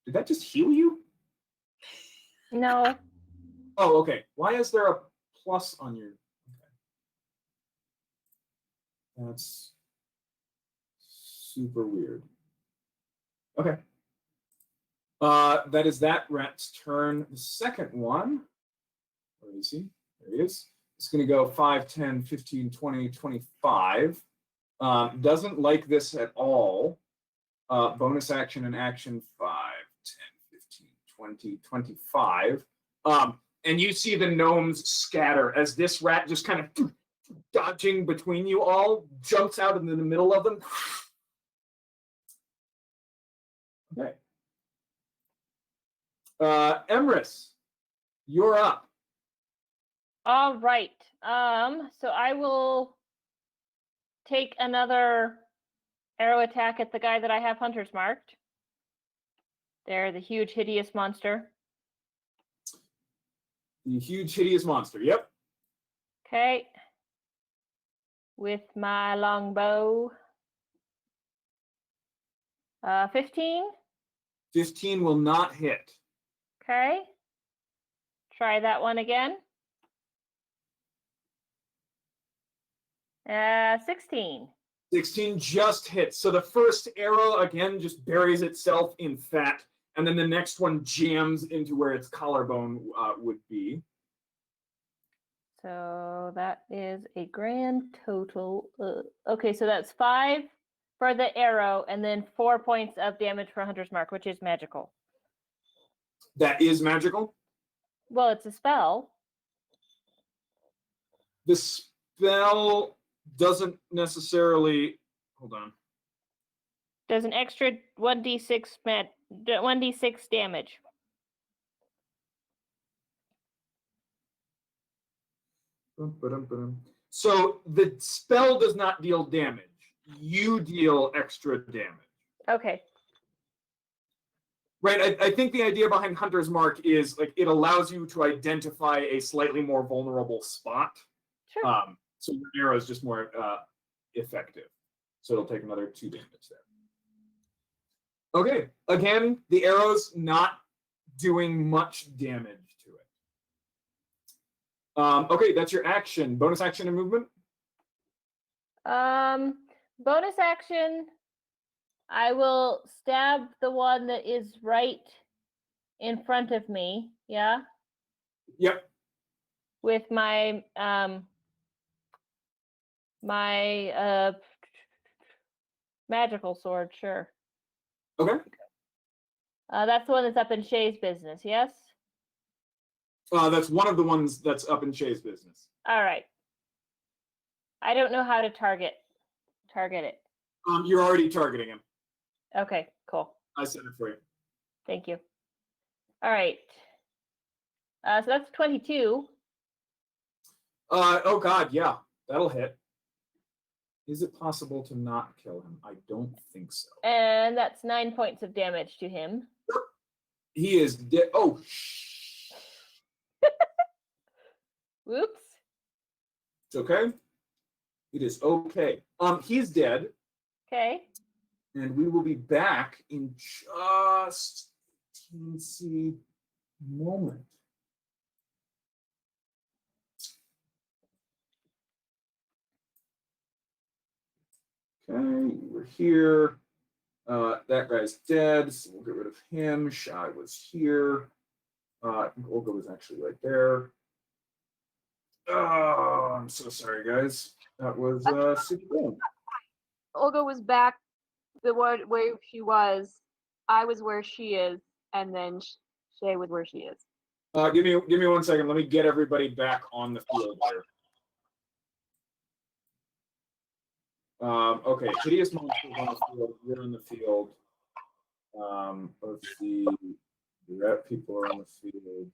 Did that just heal you? No. Oh, okay. Why is there a plus on your? Okay. That's super weird. Okay. That is that rat's turn. The second one, where is he? There he is. It's going to go 5, 10, 15, 20, 25. Doesn't like this at all. Bonus action and action 5, 10, 15, 20, 25. And you see the gnomes scatter as this rat just kind of dodging between you all, jumps out into the middle of them. Okay. Emrys, you're up. All right. So I will take another arrow attack at the guy that I have hunters marked. They're the huge, hideous monster. The huge, hideous monster. Yep. Okay. With my longbow. 15. 15 will not hit. Okay. Try that one again. 16. 16 just hits. So the first arrow, again, just buries itself in fat, and then the next one jams into where its collarbone would be. So that is a grand total. Okay, so that's 5 for the arrow, and then 4 points of damage for Hunter's Mark, which is magical. That is magical? Well, it's a spell. The spell doesn't necessarily... Hold on. Does an extra 1d6 damage. So the spell does not deal damage. You deal extra damage. Okay. Right, I think the idea behind Hunter's Mark is like it allows you to identify a slightly more vulnerable spot. Sure. So your arrow is just more effective. So it'll take another 2 damage there. Okay, again, the arrow's not doing much damage to it. Okay, that's your action. Bonus action and movement? Bonus action. I will stab the one that is right in front of me. Yeah. Yep. With my magical sword. Sure. Okay. That's the one that's up in Shay's business. Yes. That's one of the ones that's up in Shay's business. All right. I don't know how to target it. You're already targeting him. Okay, cool. I said it for you. Thank you. All right. So that's 22. Oh God, yeah, that'll hit. Is it possible to not kill him? I don't think so. And that's 9 points of damage to him. He is dead. Oh, Whoops. it's okay. It is okay. He's dead. Okay. And we will be back in just a teensy moment. Okay, we're here. That guy's dead, so we'll get rid of him. Shai was here. I think Olga was actually right there. Oh, I'm so sorry, guys. That was super cool. Olga was back the where she was. I was where she is, and then Shay was where she is. Give me 1 second. Let me get everybody back on the field here. Okay, hideous monsters on the field. You're in the field. Let's see. The rat people are on the field.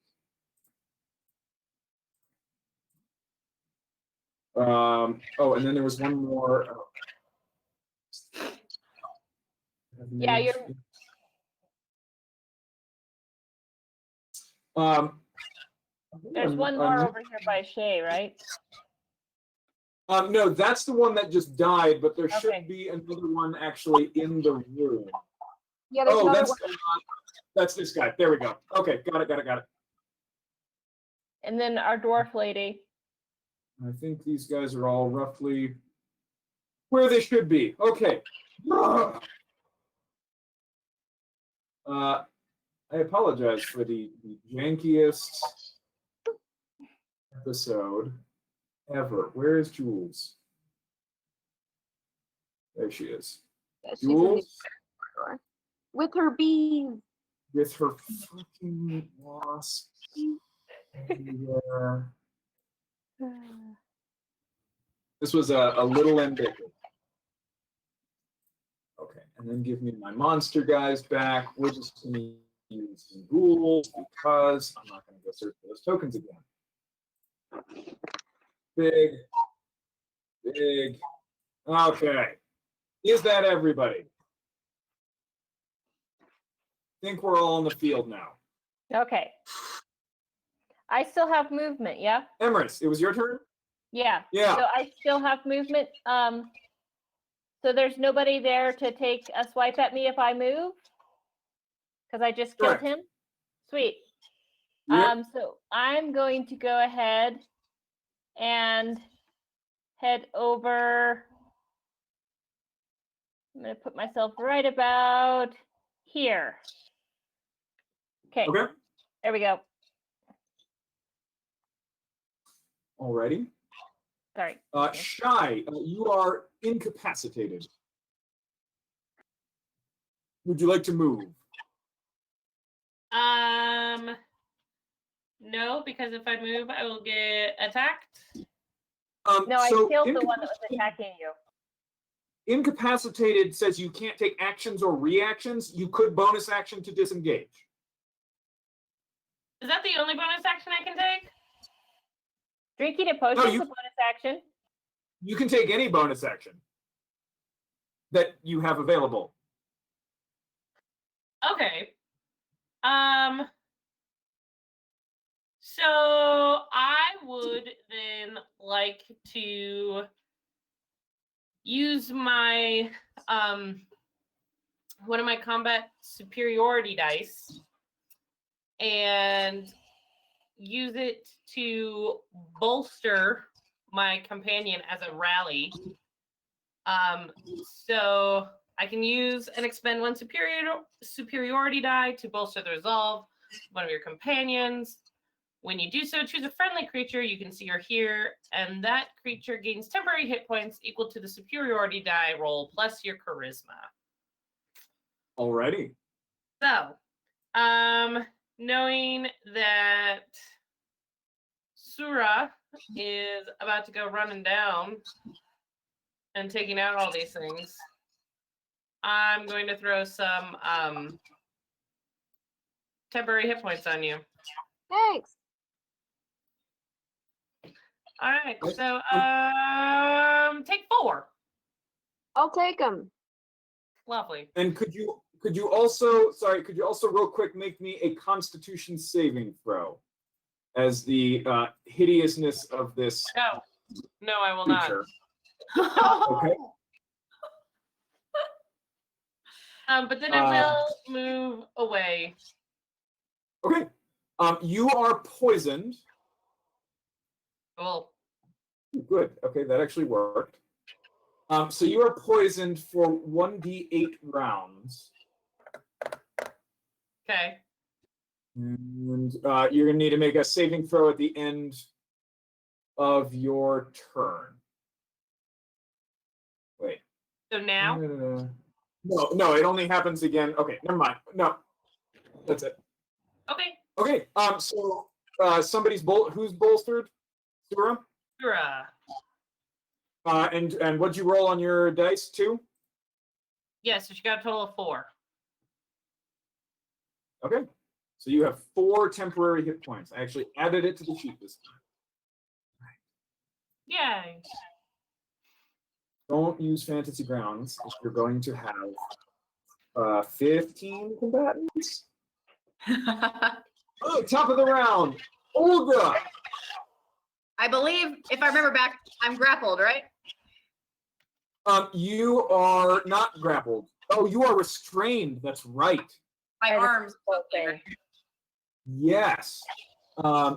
Oh, and then there was one more. Yeah, you're. There's one more over here by Shay, right? No, that's the one that just died, but there Okay. should be another one actually in the room. Yeah, there's Oh, another that's this guy. There we go. Okay, got it. And then our dwarf lady. I think these guys are all roughly where they should be. Okay. I apologize for the jankiest episode ever. Where is Jules? There she is. Yeah, she's in the Jules corridor. With her bees. with her fucking wasp. Yeah. This was a little ambitious. Okay, and then give me my monster guys back. We're just going to use some rules because I'm not going to go search for those tokens again. Big. Okay. Is that everybody? I think we're all on the field now. Okay. I still have movement, yeah? Emrys, it was your turn? Yeah. Yeah. So I still have movement. So there's nobody there to take a swipe at me if I move? Because I just killed Correct. him? Sweet. Yep. So I'm going to go ahead and head over. I'm going to put myself right about here. Okay, Okay. there we go. Alrighty. Sorry. Shy, you are incapacitated. Would you like to move? No, because if I move, I will get attacked. No, I so killed the one that was attacking you. Incapacitated says you can't take actions or reactions. You could bonus action to disengage. Is that the only bonus action I can take? Drinking a potion is you- a bonus action. You can take any bonus action that you have available. Okay. So I would then like to use my one of my combat superiority dice and use it to bolster my companion as a rally. So I can use and expend one superiority die to bolster the resolve of one of your companions. When you do so, choose a friendly creature you can see or hear, and that creature gains temporary hit points equal to the superiority die roll plus your charisma. Alrighty. So, knowing that Sura is about to go running down and taking out all these things, I'm going to throw some temporary hit points on you. Thanks. All right, so take 4. I'll take them. Lovely. And could you also real quick make me a Constitution saving throw as the hideousness of this No, I will not. creature? Okay. But then I will move away. Okay. You are poisoned. Cool. Good. Okay, that actually worked. So you are poisoned for 1d8 rounds. Okay. And you're going to need to make a saving throw at the end of your turn. Wait. So now? No, it only happens again. Okay, never mind. No, that's it. Okay. Okay, so somebody's who's bolstered? Sura? Sura. And what'd you roll on your dice too? Yeah, so she got a total of 4. Okay. So you have 4 temporary hit points. I actually added it to the sheet this time. Yay. Don't use fantasy grounds if you're going to have 15 combatants. Oh, top of the round, Olga. I believe, if I remember back, I'm grappled, right? You are not grappled. Oh, you are restrained. That's right. My By the arms. thing. Yes.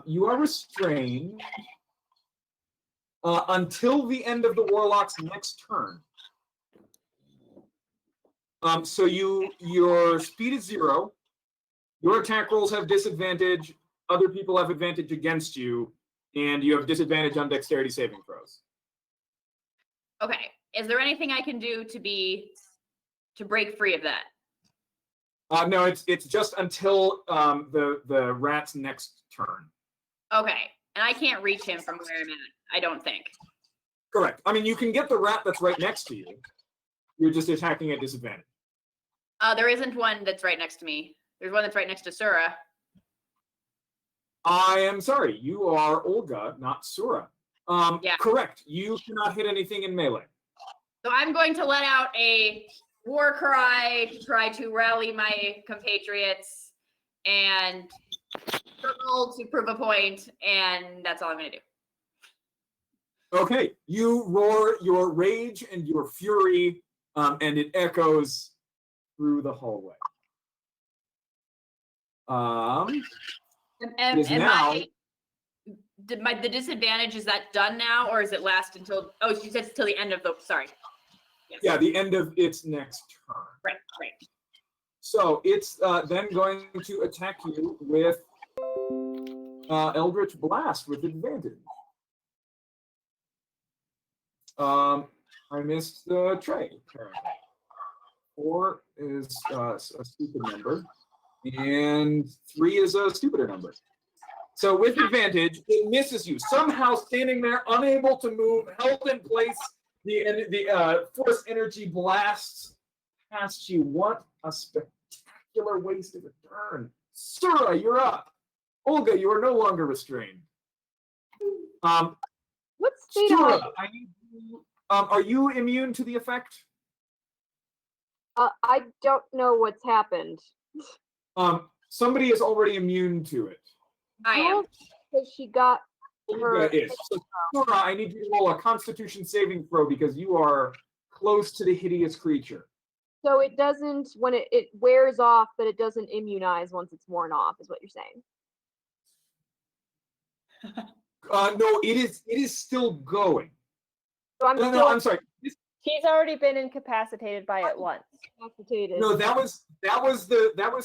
You are restrained until the end of the warlock's next turn. So your speed is 0. Your attack rolls have disadvantage. Other people have advantage against you, and you have disadvantage on dexterity saving throws. Okay. Is there anything I can do to break free of that? No, it's just until the rat's next turn. Okay. And I can't reach him from where I'm at, I don't think. Correct. I mean, you can get the rat that's right next to you. You're just attacking at disadvantage. There isn't one that's right next to me. There's one that's right next to Sura. I am sorry. You are Olga, not Sura. Yeah. Correct. You cannot hit anything in melee. So I'm going to let out a war cry to try to rally my compatriots and circle to prove a point, and that's all I'm going to do. Okay. You roar your rage and your fury, and it echoes through the hallway. The disadvantage, is that done now, or is it last until, oh, she says till the end of the, sorry. Yes. Yeah, the end of its next turn. Right. So it's then going to attack you with Eldritch Blast with advantage. I missed the tray. 4 is a stupid number, and 3 is a stupider number. So with advantage, it misses you. Somehow standing there, unable to move, held in place, the force energy blasts past you. What a spectacular waste of a turn. Sura, you're up. Olga, you are no longer restrained. What state am Sura, I? I need you, are you immune to the effect? I don't know what's happened. Somebody is already immune to it. I am. Because she got her. Olga is. So, Sura, I need you to roll a Constitution saving throw because you are close to the hideous creature. So it doesn't, when it wears off, but it doesn't immunize once it's worn off, is what you're saying. No, it is still going. So I'm No, still I'm sorry. He's already been incapacitated by it once. incapacitated. No, that was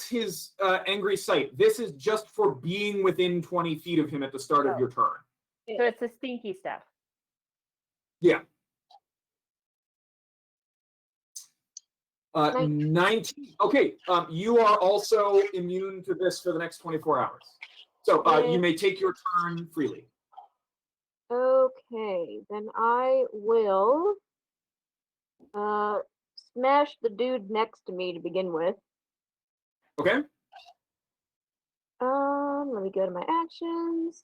his angry sight. This is just for being within 20 feet of him at the start of your turn. So it's the stinky stuff. Yeah. 19. 19. Okay. You are also immune to this for the next 24 hours. So you may take your turn freely. Okay, then I will smash the dude next to me to begin with. Okay. Let me go to my actions.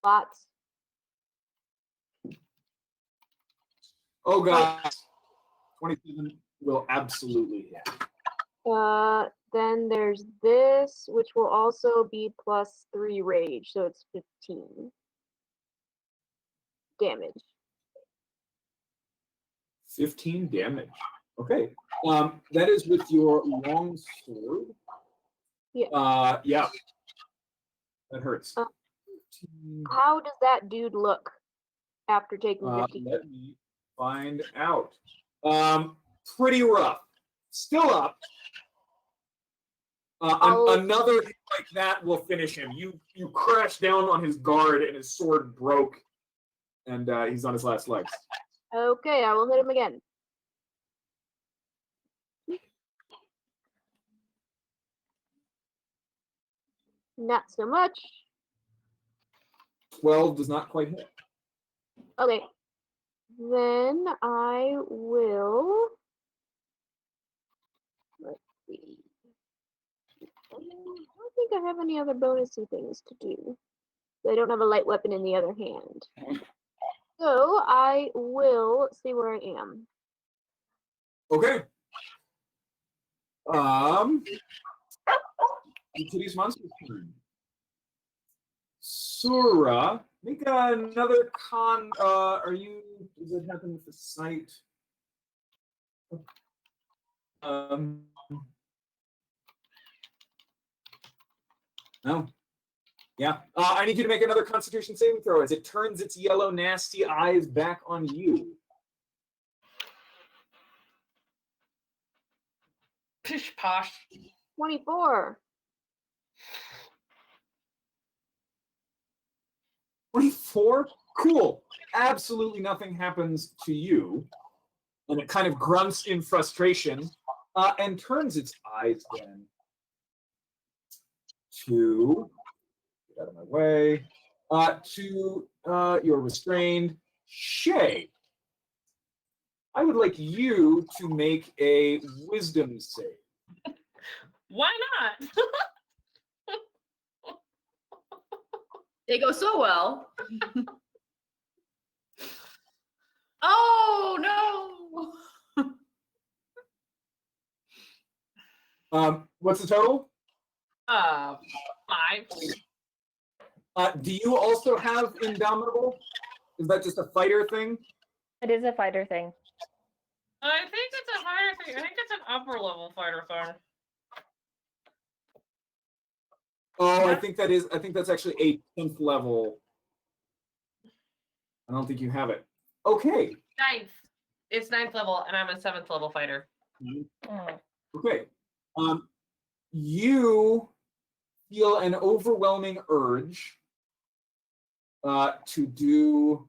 Lots. Oh god. 27 will absolutely hit. Then there's this, which will also be +3 rage, so it's 15 damage. 15 damage. Okay. That is with your long sword. Yeah. Yeah. That hurts. 15. How does that dude look after taking 15? Let me find out. Pretty rough. Still up. Another hit like that will finish him. You crash down on his guard and his sword broke, and he's on his last legs. Okay, I will hit him again. Not so much. 12 does not quite hit. Okay. Then I will. Let's see. I don't think I have any other bonusy things to do. I don't have a light weapon in the other hand. So I will see where I am. Okay. Today's monster's turn. Sura, make another con. Does it happen with the sight? No. Yeah. I need you to make another Constitution saving throw as it turns its yellow, nasty eyes back on you. Pish posh. 24. 24? Cool. Absolutely nothing happens to you. And it kind of grunts in frustration and turns its eyes then to, get out of my way, to your restrained Shay. I would like you to make a wisdom save. Why not? They go so well. Oh no. What's the total? 5. Do you also have Indomitable? Is that just a fighter thing? It is a fighter thing. I think it's a fighter thing. I think it's an upper level fighter thing. Oh, I think that's actually a 10th level. I don't think you have it. Okay. 9th. It's 9th level, and I'm a 7th level fighter. Okay. You feel an overwhelming urge to do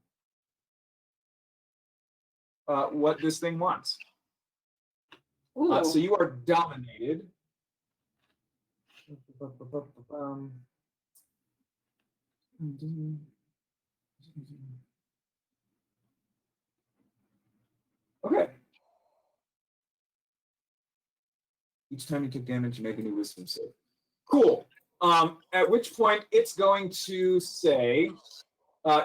what this thing wants. So you are dominated. Okay. Each time you take damage, you make a new wisdom save. Cool. At which point it's going to say,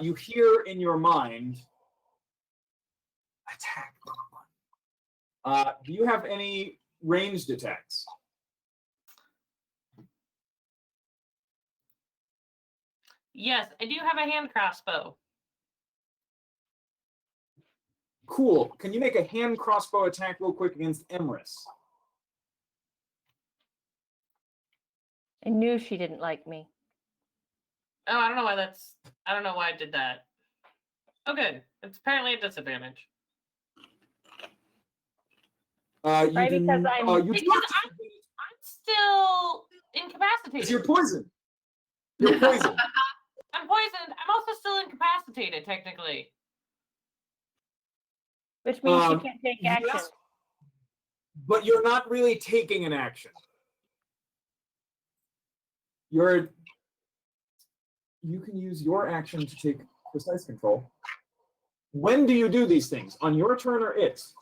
you hear in your mind, attack. Do you have any ranged attacks? Yes, I do have a hand crossbow. Cool. Can you make a hand crossbow attack real quick against Emrys? I knew she didn't like me. Oh, I don't know why I did that. Oh, good. It's apparently a disadvantage. Right, because I'm still incapacitated. Because you're poisoned. You're poisoned. I'm poisoned. I'm also still incapacitated, technically. Which means she can't take action. Yes, but you're not really taking an action. You can use your action to take precise control. When do you do these things? On your turn or its?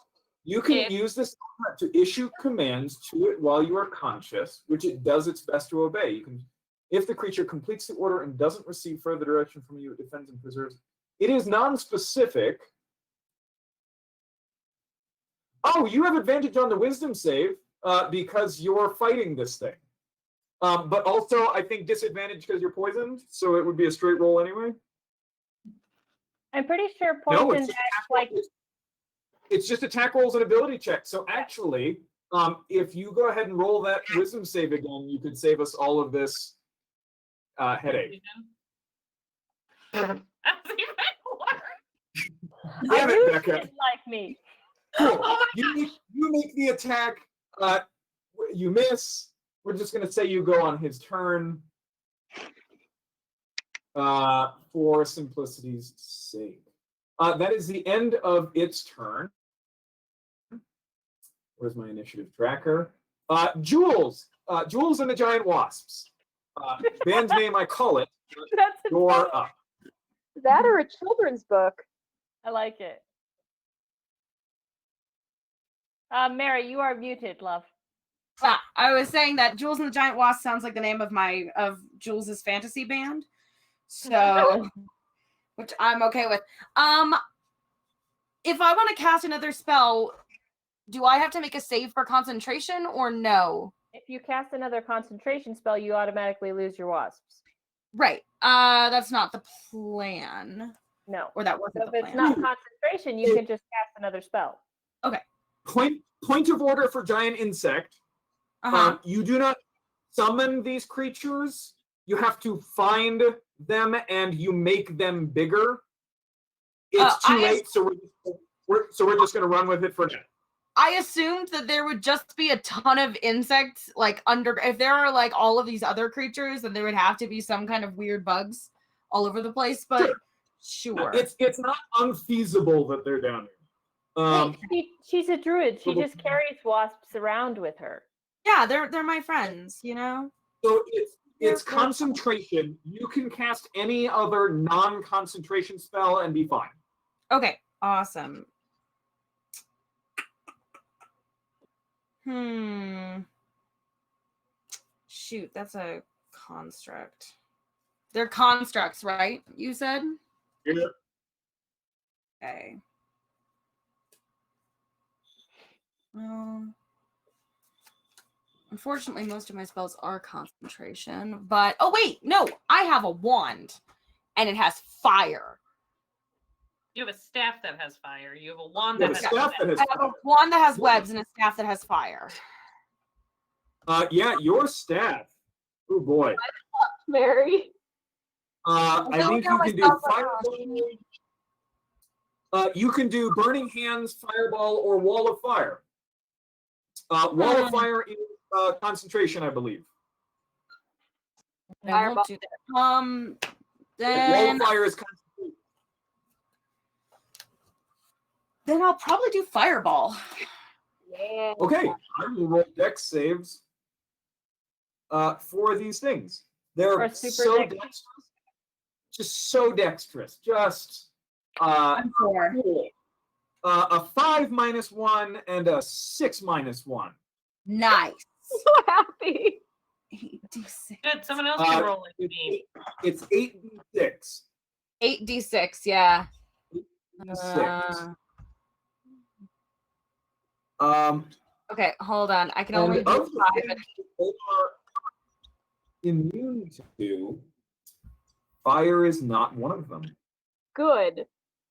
You can use this to issue commands to it while you are conscious, which it does its best to obey. You can, if the creature completes the order and doesn't receive further direction from you, it defends and preserves. It is non-specific. Oh, you have advantage on the wisdom save because you're fighting this thing. But also, I think disadvantage because you're poisoned, so it would be a straight roll anyway. I'm pretty sure poison acts like... It's just attack rolls and ability checks. So actually, if you go ahead and roll that wisdom save again, you could save us all of this headache. I knew she didn't like me. Cool. You make the attack. You miss. We're just going to say you go on his turn for simplicity's sake. That is the end of its turn. Where's my initiative tracker? Jules. Jules and the Giant Wasps. Band's name, I call it. You're up. That or a children's book. I like it. Mary, you are muted, love. I was saying that Jules and the Giant Wasp sounds like the name of Jules's fantasy band. So, which I'm okay with. If I want to cast another spell, do I have to make a save for concentration or no? If you cast another concentration spell, you automatically lose your wasps. Right. That's not the plan. No. Or that wasn't So the if it's plan. not concentration, you can just cast another spell. Okay. Point of order for giant insect. Uh-huh. You do not summon these creatures. You have to find them and you make them bigger. It's too late, so we're just gonna run with it for now. I assumed that there would just be a ton of insects, like if there are like all of these other creatures, then there would have to be some kind of weird bugs all over the place. But sure. It's not unfeasible that they're down here. She's a druid. She just carries wasps around with her. Yeah, they're my friends, you know. So it's concentration. You can cast any other non-concentration spell and be fine. Okay, awesome. Shoot, that's a construct. They're constructs, right? You said? Yeah. Okay. Well, unfortunately, most of my spells are concentration, but oh wait, no, I have a wand and it has fire. You have a staff that has fire. You have a wand that has staff that has I have a wand that has webs and a staff that has fire. Yeah, your staff. Oh boy. Mary. I think you can do fireball. You can do burning hands, fireball, or wall of fire. Wall of fire is concentration, I believe. I won't do that. Then Wall of fire is concentration. Then I'll probably do fireball. Yeah. Okay, I will roll dex saves for these things. They're so dexterous. Just so dexterous. Just I'm 4. cool. A 5 -1 and a 6 -1. Nice. So happy. 8d6. Good. Someone else can roll it. It's 8d6. 8d6, yeah. 6. Okay, hold on. I can And only of do the 5. things they are immune to, fire is not one of them. Good.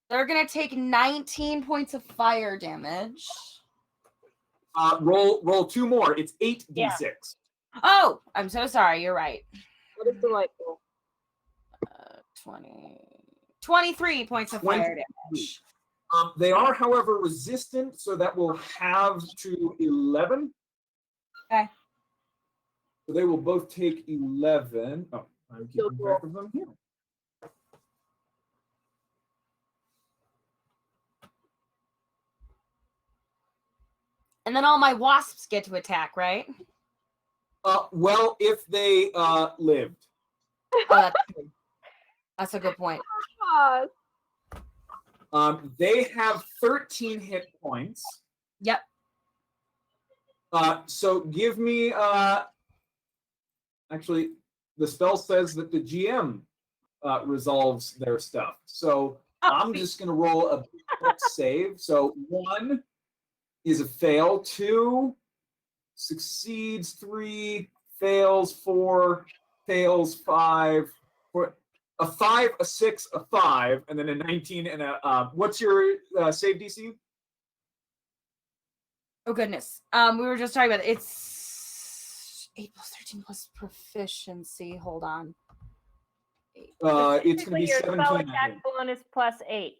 They're gonna take 19 points of fire damage. Roll 2 more. It's 8d6. Oh, I'm so sorry. You're right. That is delightful. 23 points of fire damage. They are, however, resistant, so that will halve to 11. Okay. So they will both take 11. Oh, I'm keeping track of them here. And then all my wasps get to attack, right? Well, if they lived. Oh, that's a good point. They have 13 hit points. Yep. So give me actually the spell says that the GM resolves their stuff. So I'm just gonna roll a save. So 1 is a fail, 2 succeeds, 3 fails, 4 fails, 5, 4, a 5, a 6, a 5, and then a 19 and a what's your save DC? Oh goodness. We were just talking about it. It's 8 + 13 + proficiency. Hold on. It's gonna be your 17. spell I think. attack bonus +8.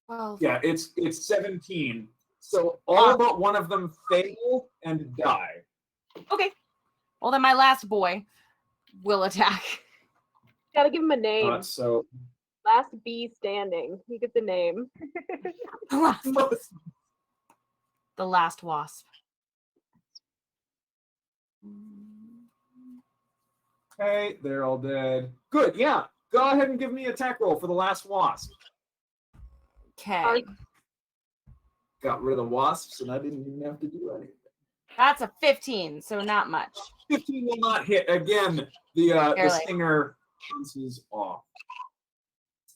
12. Yeah, it's 17. So all but one of them fail and die. Okay. Well, then my last boy will attack. Gotta give him a name. So Last bee standing. He gets a name. The last wasp. okay, they're all dead. Good, yeah. go ahead and give me an attack roll for the last wasp. Okay. Got rid of the wasps, and I didn't even have to do anything. That's a 15, so not much. 15 will not hit. Again, the Barely. stinger bounces off.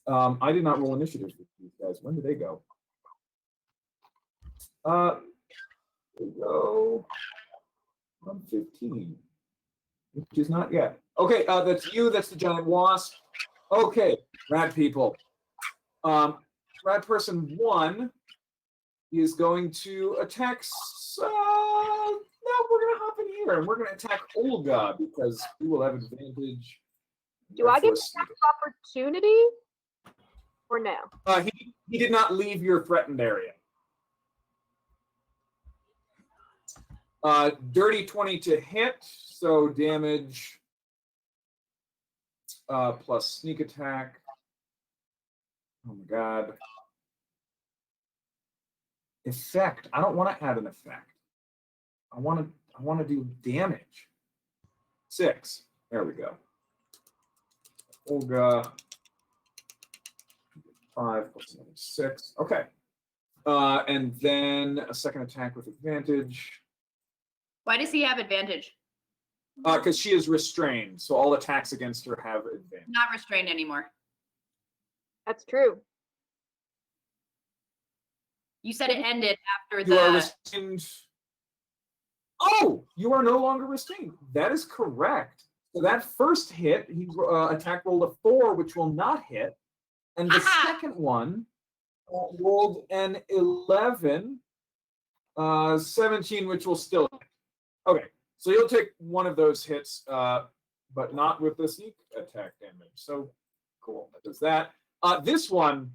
I did not roll initiative with these guys. When did they go? They go on 15, which is not yet. Okay, that's you. That's the giant wasp. Okay, rat people. Rat person 1 is going to attack. No, we're going to hop in here and we're going to attack Olga because we will have advantage. Do I get Therefore, attack opportunity? Or no? he did not leave your threatened area. Dirty 20 to hit, so damage plus sneak attack. Oh my god. Effect. I don't want to add an effect. I want to do damage. 6. There we go. Olga. 5 plus 6. Okay. And then a second attack with advantage. Why does he have advantage? Because she is restrained, so all attacks against her have advantage. Not restrained anymore. That's true. You said it ended after You are the. restrained. Oh, you are no longer restrained. That is correct. So that first hit, he attack rolled a 4, which will not hit. And the second one rolled an 11, 17, which will still hit. Okay, so you'll take one of those hits, but not with the sneak attack damage. So cool, that does that. This one's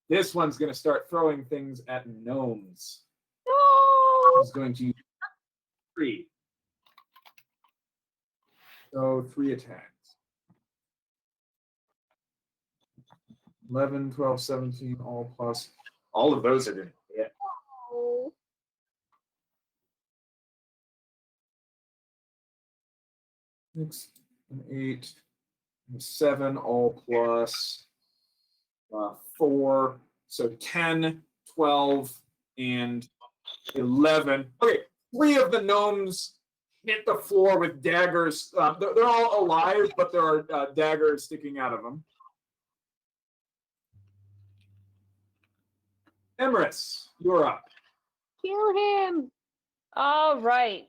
going to start throwing things at gnomes. No! He's going to use 3. So 3 attacks. 11, 12, 17, all plus. All of those are going to hit. Oh. 6 and 8 and 7, all plus 4. So 10, 12, and 11. Okay, 3 of the gnomes hit the floor with daggers. They're all alive, but there are daggers sticking out of them. Emrys, you're up. Kill him! All right.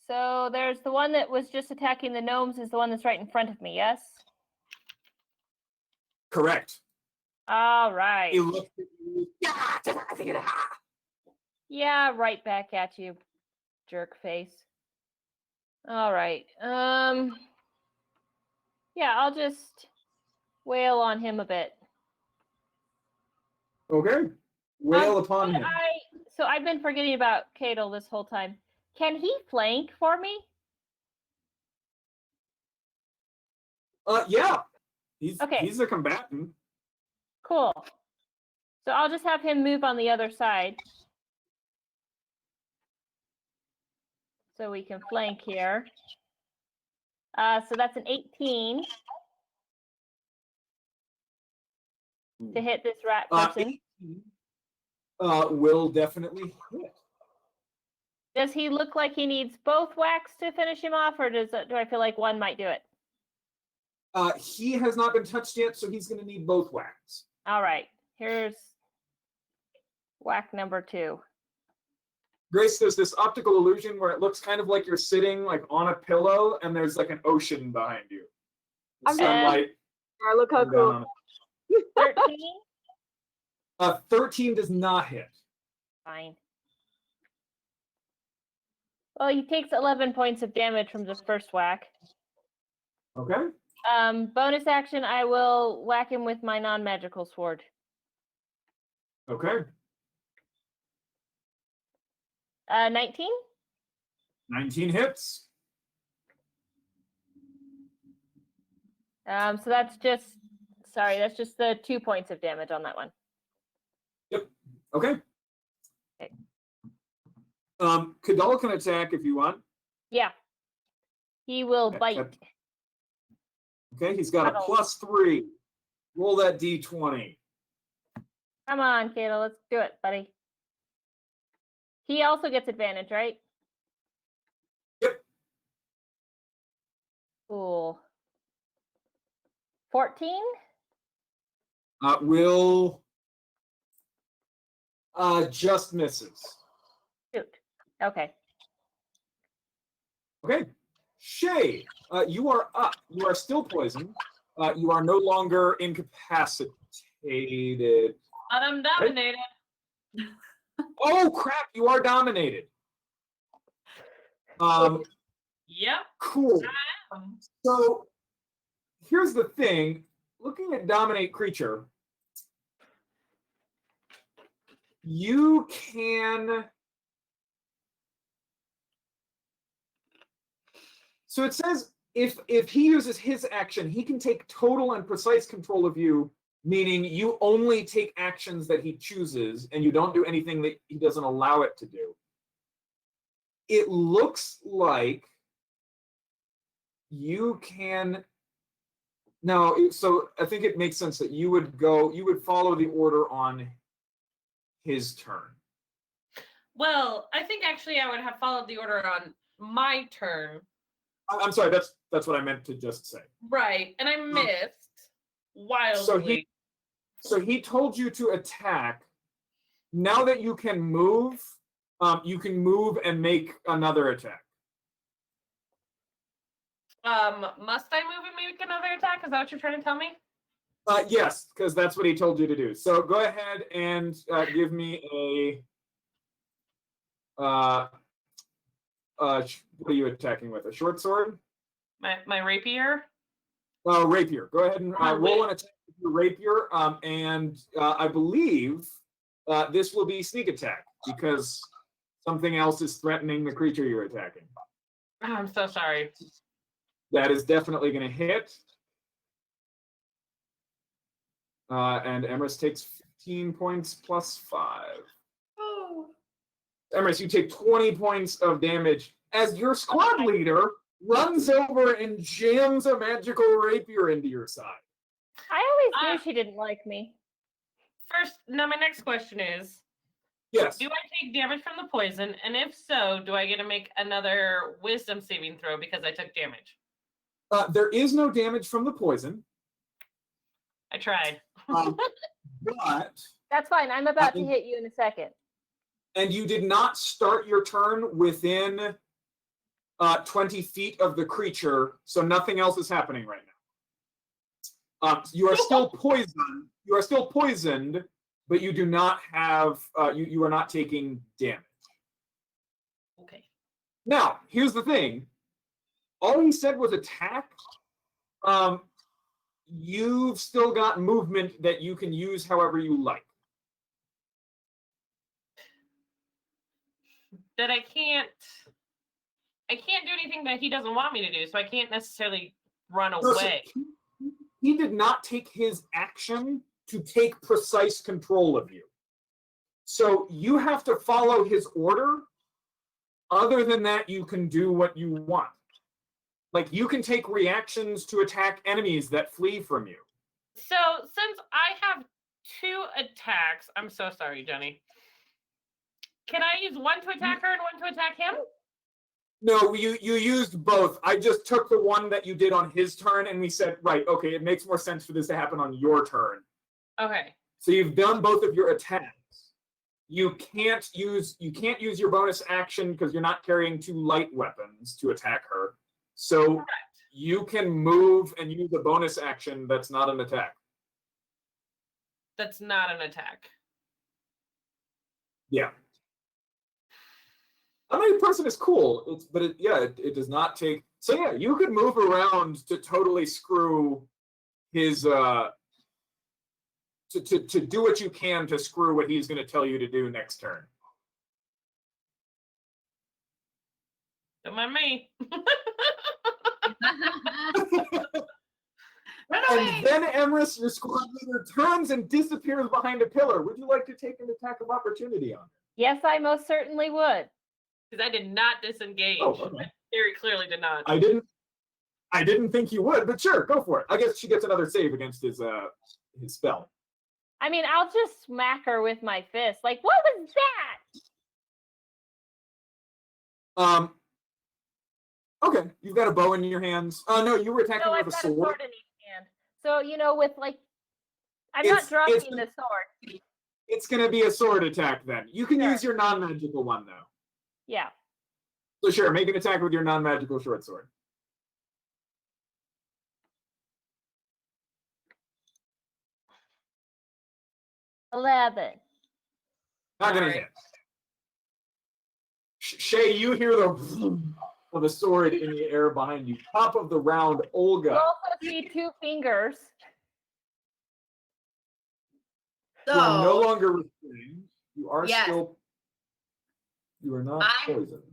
So there's the one that was just attacking the gnomes is the one that's right in front of me, yes? Correct. All right. He looks at you. Yeah, right back at you, jerk face. All right. Yeah, I'll just wail on him a bit. Okay. Wail upon him. So I've been forgetting about Cadel this whole time. Can he flank for me? Yeah. Okay. He's a combatant. Cool. So I'll just have him move on the other side. So we can flank here. So that's an 18 to hit this rat person. 18 will definitely hit. Does he look like he needs both whacks to finish him off, or do I feel like one might do it? He has not been touched yet, so he's going to need both whacks. All right. Here's whack number 2. Grace, there's this optical illusion where it looks kind of like you're sitting like on a pillow, and there's like an ocean behind you. The I'm sunlight. Alright, look how coming down cool. on it. 13? 13 does not hit. Fine. Well, he takes 11 points of damage from the first whack. Okay. Bonus action, I will whack him with my non-magical sword. Okay. 19? 19 hits. So that's just the 2 points of damage on that one. Yep. Okay. Okay. Kadal can attack if you want. Yeah. He will bite. Okay, he's got a Uh-oh. +3. Roll that d20. Come on, Kato, let's do it, buddy. He also gets advantage, right? Yep. Cool. 14? Will just misses. Shoot. Okay. Okay. Shay, you are up. You are still poisoned. You are no longer incapacitated. But I'm dominated. Oh crap! You are dominated. Yep. Cool. I am. So here's the thing. Looking at dominate creature, you can. So it says if he uses his action, he can take total and precise control of you, meaning you only take actions that he chooses and you don't do anything that he doesn't allow it to do. It looks like you can. No, so I think it makes sense that you would follow the order on his turn. Well, I think actually I would have followed the order on my turn. I'm sorry, that's what I meant to just say. Right, and I missed wildly. So he told you to attack. Now that you can move and make another attack. Must I move and make another attack? Is that what you're trying to tell me? Yes, because that's what he told you to do. So go ahead and give me a. What are you attacking with? A short sword? My rapier? Rapier. Go ahead and roll an attack with your rapier. And I believe this will be sneak attack because something else is threatening the creature you're attacking. Oh, I'm so sorry. That is definitely going to hit. And Emrys takes 15 points plus 5. Oh. Emrys, you take 20 points of damage as your squad leader runs over and jams a magical rapier into your side. I always knew she didn't like me. First, now my next question is, Yes. do I take damage from the poison? And if so, do I get to make another wisdom saving throw because I took damage? There is no damage from the poison. I tried. But That's fine. I'm about to hit you in a second. and you did not start your turn within 20 feet of the creature, so nothing else is happening right now. You are still poisoned. You are still poisoned, but you do not have. You are not taking damage. Okay. Now, here's the thing. All he said was attack. You've still got movement that you can use however you like. That I can't do anything that he doesn't want me to do, so I can't necessarily run away. He did not take his action to take precise control of you. So you have to follow his order. Other than that, you can do what you want. Like, you can take reactions to attack enemies that flee from you. So since I have 2 attacks, I'm so sorry, Jenny. Can I use one to attack her and one to attack him? No, you used both. I just took the one that you did on his turn, and we said, right, okay, it makes more sense for this to happen on your turn. Okay. So you've done both of your attacks. You can't use your bonus action because you're not carrying 2 light weapons to attack her. So Correct. You can move and use a bonus action that's not an attack. That's not an attack. Yeah. Another person is cool, it does not take. So yeah, you could move around to totally screw his to do what you can to screw what he's going to tell you to do next turn. Don't mind me. Run away! And then Emrys, your squad leader, turns and disappears behind a pillar. Would you like to take an attack of opportunity on him? Yes, I most certainly would. Because I did not disengage. Oh, okay. I very clearly did not. I didn't I didn't think you would, but sure, go for it. I guess she gets another save against his spell. I mean, I'll just smack her with my fist. Like, what was that? Okay, you've got a bow in your hands. No, you were attacking No, with I've a got sword. a sword in each hand. So, with like, I'm not dropping the sword. It's going to be a sword attack then. You can Sure. use your non-magical one though. Yeah. So sure, make an attack with your non-magical short sword. $11. Not going to hit. Shay, you hear the vroom of a sword in the air behind you. Top of the round, Olga. You also see 2 fingers. You are no So longer restrained. You are Yes. still. You are not poisoned.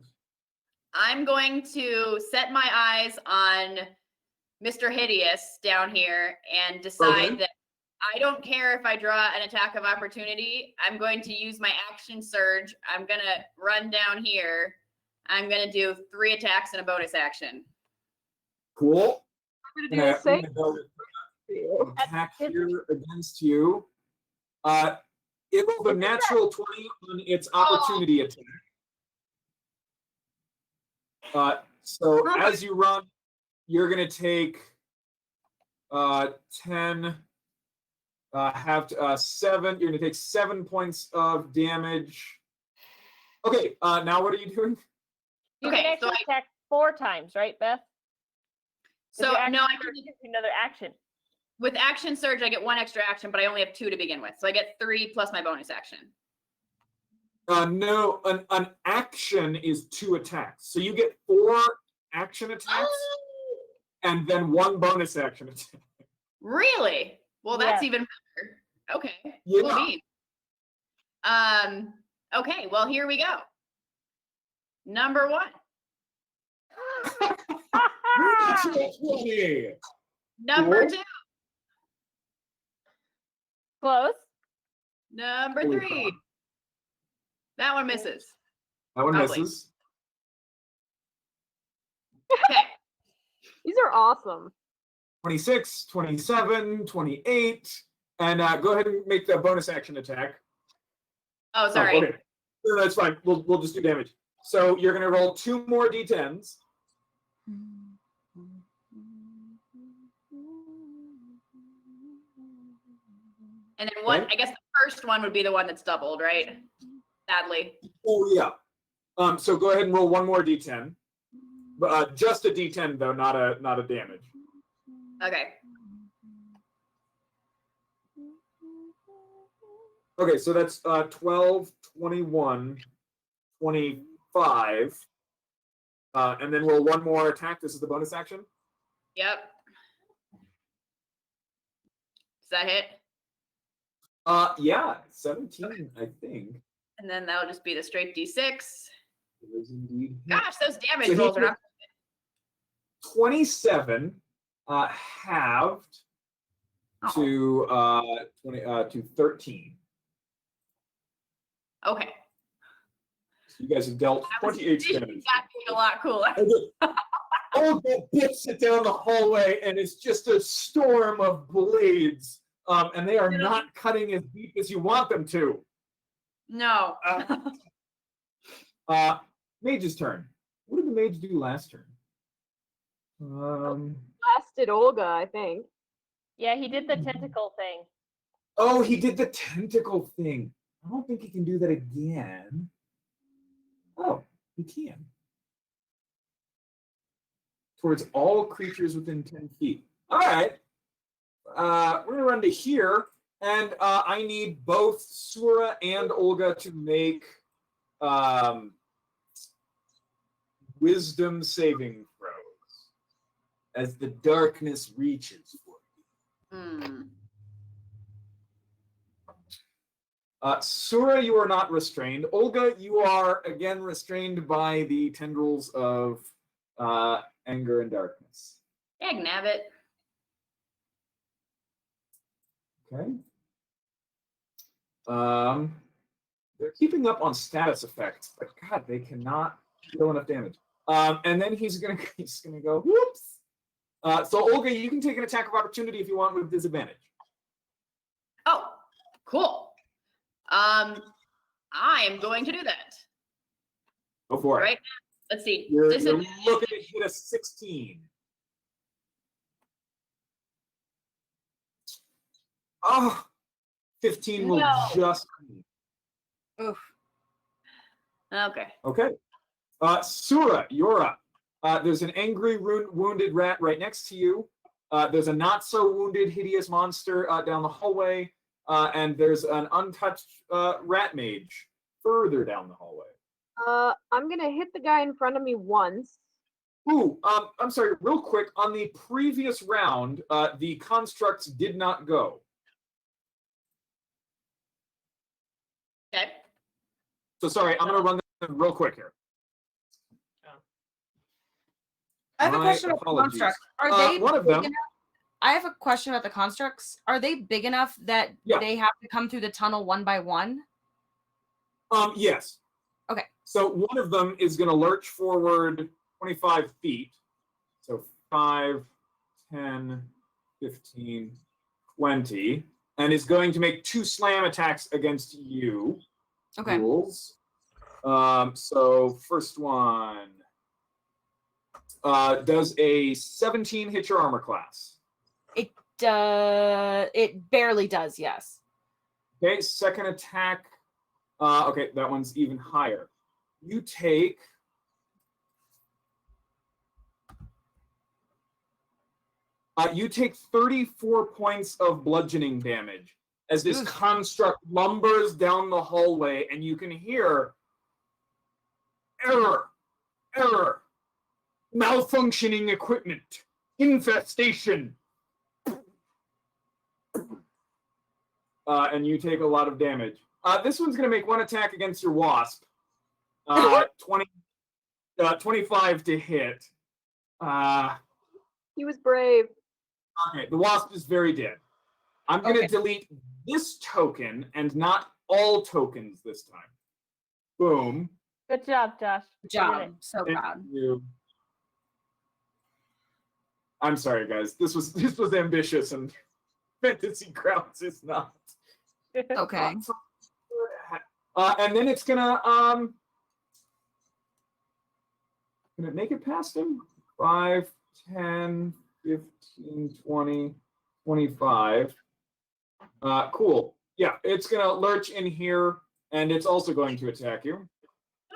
I'm going to set my eyes on Mr. Hideous down here and decide Okay. that I don't care if I draw an attack of opportunity. I'm going to use my action surge. I'm going to run down here. I'm going to do 3 attacks and a bonus action. Cool. I'm gonna do the same. Go attack here against you. It rolled a natural 20 on its opportunity attack. So as you run, you're going to take 10, have 7. You're going to take 7 points of damage. Okay, now what are you doing? You Okay, can so actually attack 4 times, right, Beth? So no, I can, another action. with action surge, I get 1 extra action, but I only have 2 to begin with. So I get 3 plus my bonus action. No, an action is 2 attacks. So you get 4 action attacks and then 1 bonus action attack. Really? Well, that's Yeah. even better. Okay. Yeah. Cool beans. Okay, well, here we go. Number 1. Natural 20. Number Cool. 2. Close. Number Holy 3. crap. That one misses. That one Probably. misses. Okay. These are awesome. 26, 27, 28. And go ahead and make the bonus action attack. Oh, sorry. Oh, okay. No, that's fine. We'll just do damage. So you're going to roll 2 more d10s. And then what? Okay. I guess the first one would be the one that's doubled, right? Sadly. Oh, yeah. So go ahead and roll 1 more d10. Just a d10, though, not a damage. Okay. Okay, so that's 12, 21, 25. And then roll 1 more attack. This is the bonus action. Yep. Does that hit? Yeah, 17, I think. And then that'll just be the straight D6. It was indeed. Gosh, those damage So he rolls are not. 27 halved to 13. Okay. So you guys have dealt I was 28 envisioning damage. that being a lot cooler. Olga dips it down the hallway, and it's just a storm of blades, and they are not cutting as deep as you want them to. No. Mage's turn. What did the mage do last turn? Blasted Olga, I think. Yeah, he did the tentacle thing. Oh, he did the tentacle thing. I don't think he can do that again. Oh, he can. Towards all creatures within 10 feet. All right. We're going to run to here, and I need both Sura and Olga to make wisdom saving throws as the darkness reaches for you. Sura, you are not restrained. Olga, you are again restrained by the tendrils of anger and darkness. Dag nabbit. Okay. They're keeping up on status effects, but God, they cannot deal enough damage. And then he's gonna go, whoops. So Olga, you can take an attack of opportunity if you want with disadvantage. Oh, cool. I am going to do that. Go for it. Right? Let's see. You're Disadvantage. looking to hit a 16. Oh, 15 will No. just. Oof. Okay. Okay. Sura, you're up. There's an angry, wounded rat right next to you. There's a not so wounded, hideous monster down the hallway. And there's an untouched rat mage further down the hallway. I'm gonna hit the guy in front of me once. Ooh, I'm sorry, real quick. On the previous round, the constructs did not go. Okay. So sorry, I'm going to run them real quick here. I have a My question about the apologies. constructs. Are they one of big them. enough? I have a question about the constructs. Are they big enough that Yeah. they have to come through the tunnel one by one? Yes. Okay. So one of them is going to lurch forward 25 feet. So 5, 10, 15, 20. And is going to make 2 slam attacks against you. Okay. Rules. So first one does a 17 hit your armor class? It barely does, yes. Okay, second attack. Okay, that one's even higher. You take 34 points of bludgeoning damage as this construct lumbers down the hallway, and you can hear error, malfunctioning equipment, infestation. And you take a lot of damage. This one's going to make one attack against your wasp. 25 to hit. He was brave. Okay, the wasp is very dead. I'm going to delete this token and not all tokens this time. Boom. Good job, Josh. Good You did job. it. So Thank proud. you. I'm sorry, guys. This was ambitious, and Fantasy Grounds is not. Okay. And then it's gonna make it past him. 5, 10, 15, 20, 25. Cool. Yeah, it's gonna lurch in here, and it's also going to attack you.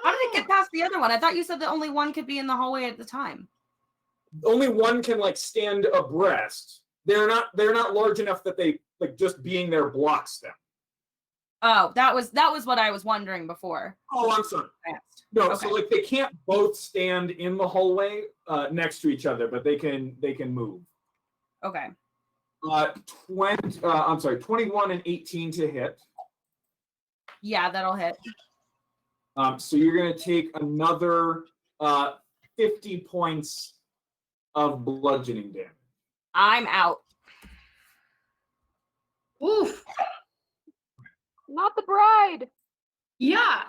How did it get past the other one? I thought you said that only one could be in the hallway at the time. Only one can stand abreast. They're not large enough that they just being there blocks them. Oh, that was what I was wondering before. Oh, I'm sorry. Fast. No, Okay. so they can't both stand in the hallway next to each other, but they can move. Okay. 21 and 18 to hit. Yeah, that'll hit. So you're going to take another 50 points of bludgeoning damage. I'm out. Oof. Not the bride. Yeah.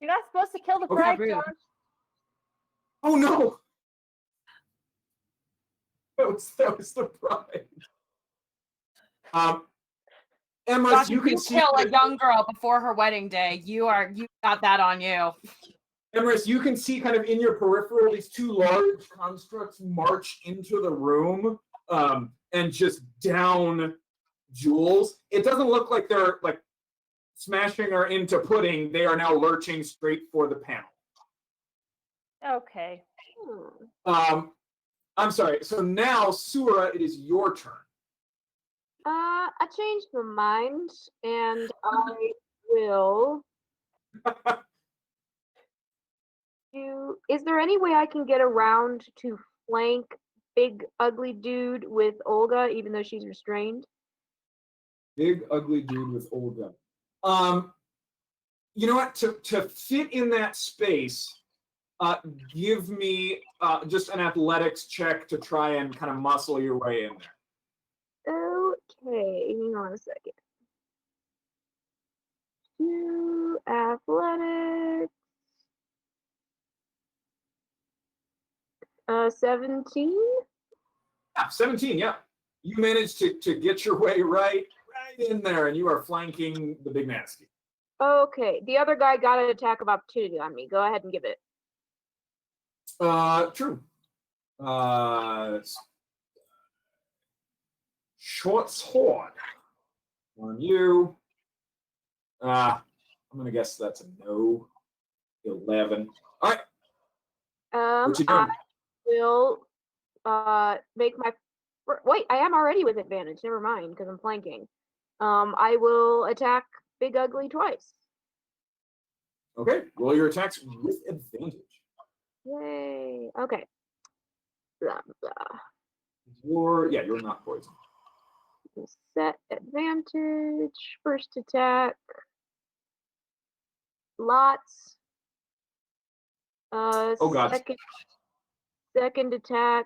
You're not supposed to kill the Okay, bride, rude. Josh. Oh no! That was the bride. Emma, Josh, you if can you see kill a young girl before her wedding day, you got that on you. Emrys, you can see kind of in your peripheral these 2 large constructs march into the room and just down Jules. It doesn't look like they're smashing her into pudding. They are now lurching straight for the panel. Okay. I'm sorry. So now, Sura, it is your turn. I changed my mind, and I will. Is there any way I can get around to flank big ugly dude with Olga, even though she's restrained? Big ugly dude with Olga. You know what? To fit in that space, give me just an athletics check to try and kind of muscle your way in there. Okay, hang on a second. 2 athletics. 17. 17, yeah. You managed to get your way right in there, and you are flanking the big nasty. Okay, the other guy got an attack of opportunity on me. Go ahead and give it. True. Short sword on you. I'm gonna guess that's a no. 11. All right. What you doing? I will make my wait. I am already with advantage. Never mind, because I'm flanking. I will attack Big Ugly twice. Okay. Roll your attacks with advantage. Yay. Okay. Blah, blah. You're not poisoned. Set advantage. First attack. Lots. Oh God. Second attack.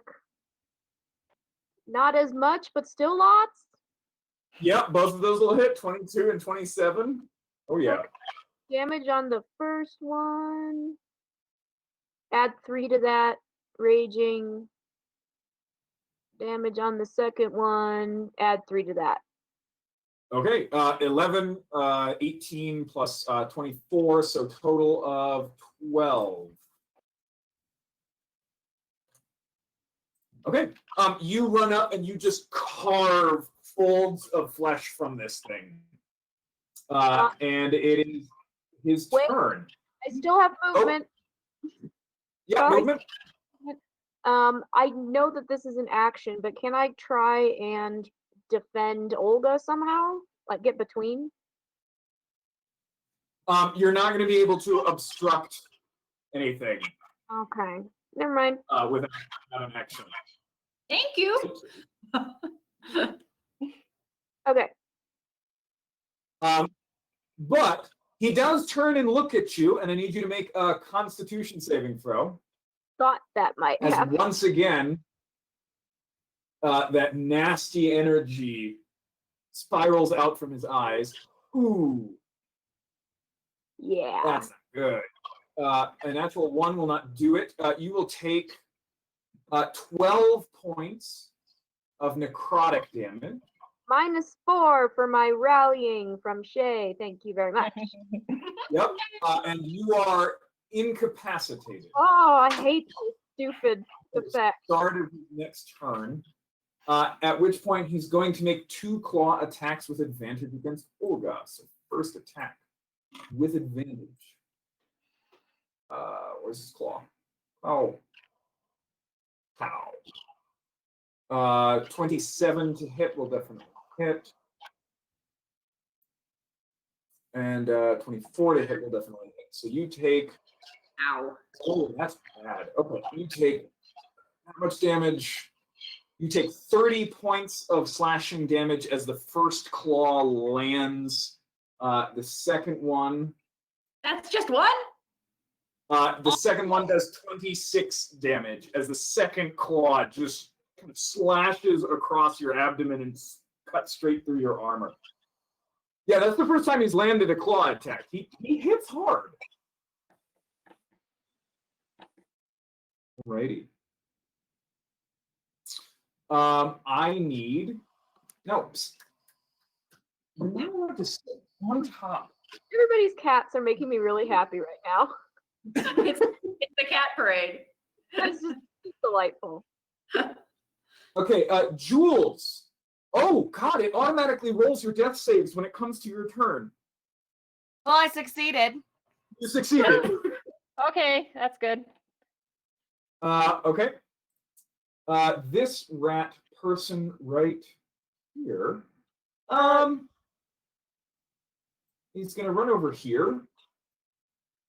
Not as much, but still lots. Yep, both of those will hit. 22 and 27. Oh yeah. Okay. Damage on the first one. Add 3 to that. Raging. Damage on the second one. Add 3 to that. Okay. 11, 18 plus 24, so total of 12. Okay. You run up and you just carve folds of flesh from this thing. And it is his turn. I still have movement. Yeah, movement. I know that this is an action, but can I try and defend Olga somehow? Like get between? You're not going to be able to obstruct anything. Okay. Never mind. Without an action. Thank you. Okay. But he does turn and look at you, and I need you to make a Constitution saving throw. Thought that might As happen. once again, that nasty energy spirals out from his eyes. Ooh, Yeah. that's not good. A natural 1 will not do it. You will take 12 points of necrotic damage. -4 for my rallying from Shay. Thank you very much. Yep. And you are incapacitated. Oh, I hate this stupid effect. Start of his next turn. At which point he's going to make 2 claw attacks with advantage against Olga. So first attack with advantage. Where's his claw? Oh. How? 27 to hit will definitely hit. And 24 to hit will definitely hit. So you take... Ow. Oh, that's bad. Okay, you take how much damage? You take 30 points of slashing damage as the first claw lands. The second one... That's just one? The second one does 26 damage as the second claw just kind of slashes across your abdomen and cuts straight through your armor. Yeah, that's the first time he's landed a claw attack. He hits hard. Alrighty. I need... No. You're not allowed to sit on top. Everybody's cats are making me really happy right now. It's the cat parade. It's just delightful. Okay, Jules. Oh, God, it automatically rolls your death saves when it comes to your turn. Well, I succeeded. You succeeded. Okay, that's good. Okay. This rat person right here, he's going to run over here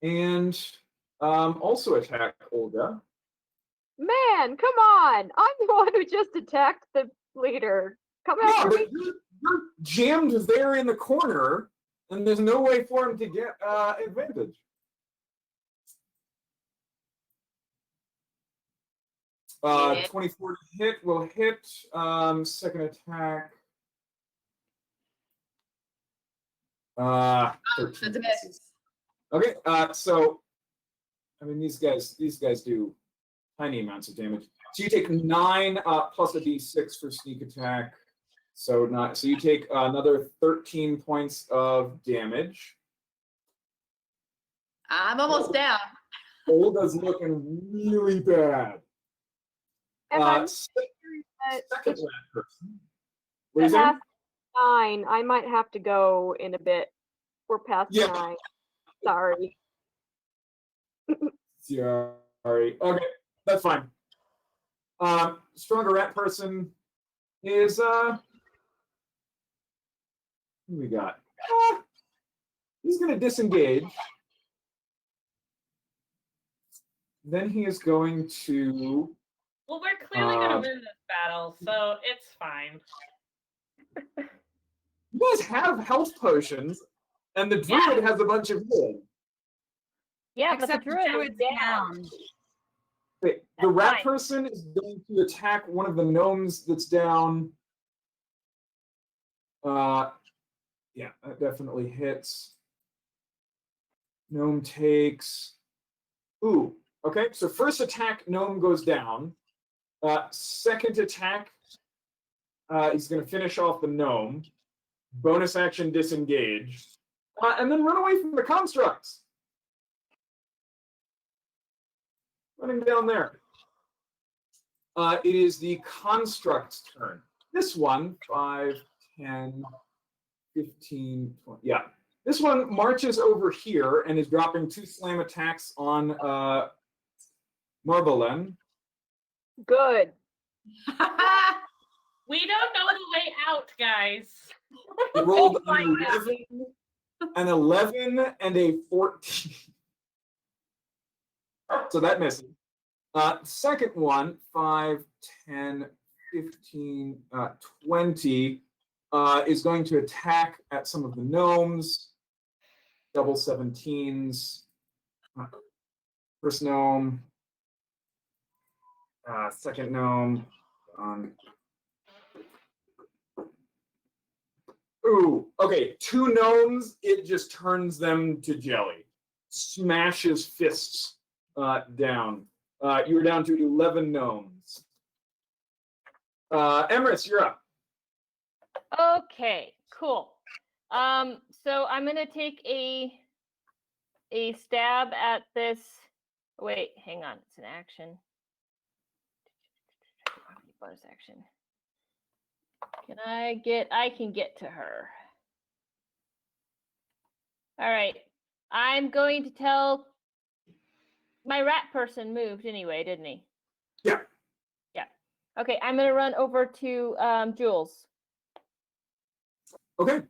and also attack Olga. Man, come on! I'm the one who just attacked the leader. Come Yeah, after me. but you're jammed there in the corner, and there's no way for him to get advantage. Yeah. 24 to hit will hit. Second attack. 13 That's a miss. misses. Okay, so I mean these guys do tiny amounts of damage. So you take 9 plus a d6 for sneak attack. So you take another 13 points of damage. I'm almost down. Olga's looking really bad. And I'm Second it's rat person. What are you saying? past 9. I might have to go in a bit. We're past Yeah. 9. Sorry. Sorry. Okay, that's fine. Stronger rat person is who we got? He's gonna disengage. Then he is going to Well, we're clearly going to win this battle, so it's fine. you guys have health potions, and the druid has a bunch of healing. Yeah, Except but the the druid druid's is down. down. Wait, the That's rat fine. person is going to attack one of the gnomes that's down. Yeah, that definitely hits. Gnome takes. Ooh, okay. So first attack, gnome goes down. Second attack, he's going to finish off the gnome. Bonus action, disengage, and then run away from the constructs. Running down there. It is the construct's turn. This one, 5, 10, 15, 20. Yeah. This one marches over here and is dropping 2 slam attacks on Marbelen. Good. We don't know the way out, guys. He rolled an 11 and a 14. So that misses. Second one, 5, 10, 15, 20, is going to attack at some of the gnomes. Double 17s. First gnome. Second gnome. Ooh, okay. 2 gnomes, it just turns them to jelly. Smashes fists down. You were down to 11 gnomes. Emrys, you're up. Okay, cool. So I'm gonna take a stab at this. Wait, hang on. It's an action. Bonus action. I can get to her. All right. I'm going to tell my rat person moved anyway, didn't he? Yeah. Yeah. Okay, I'm gonna run over to Jules. Okay.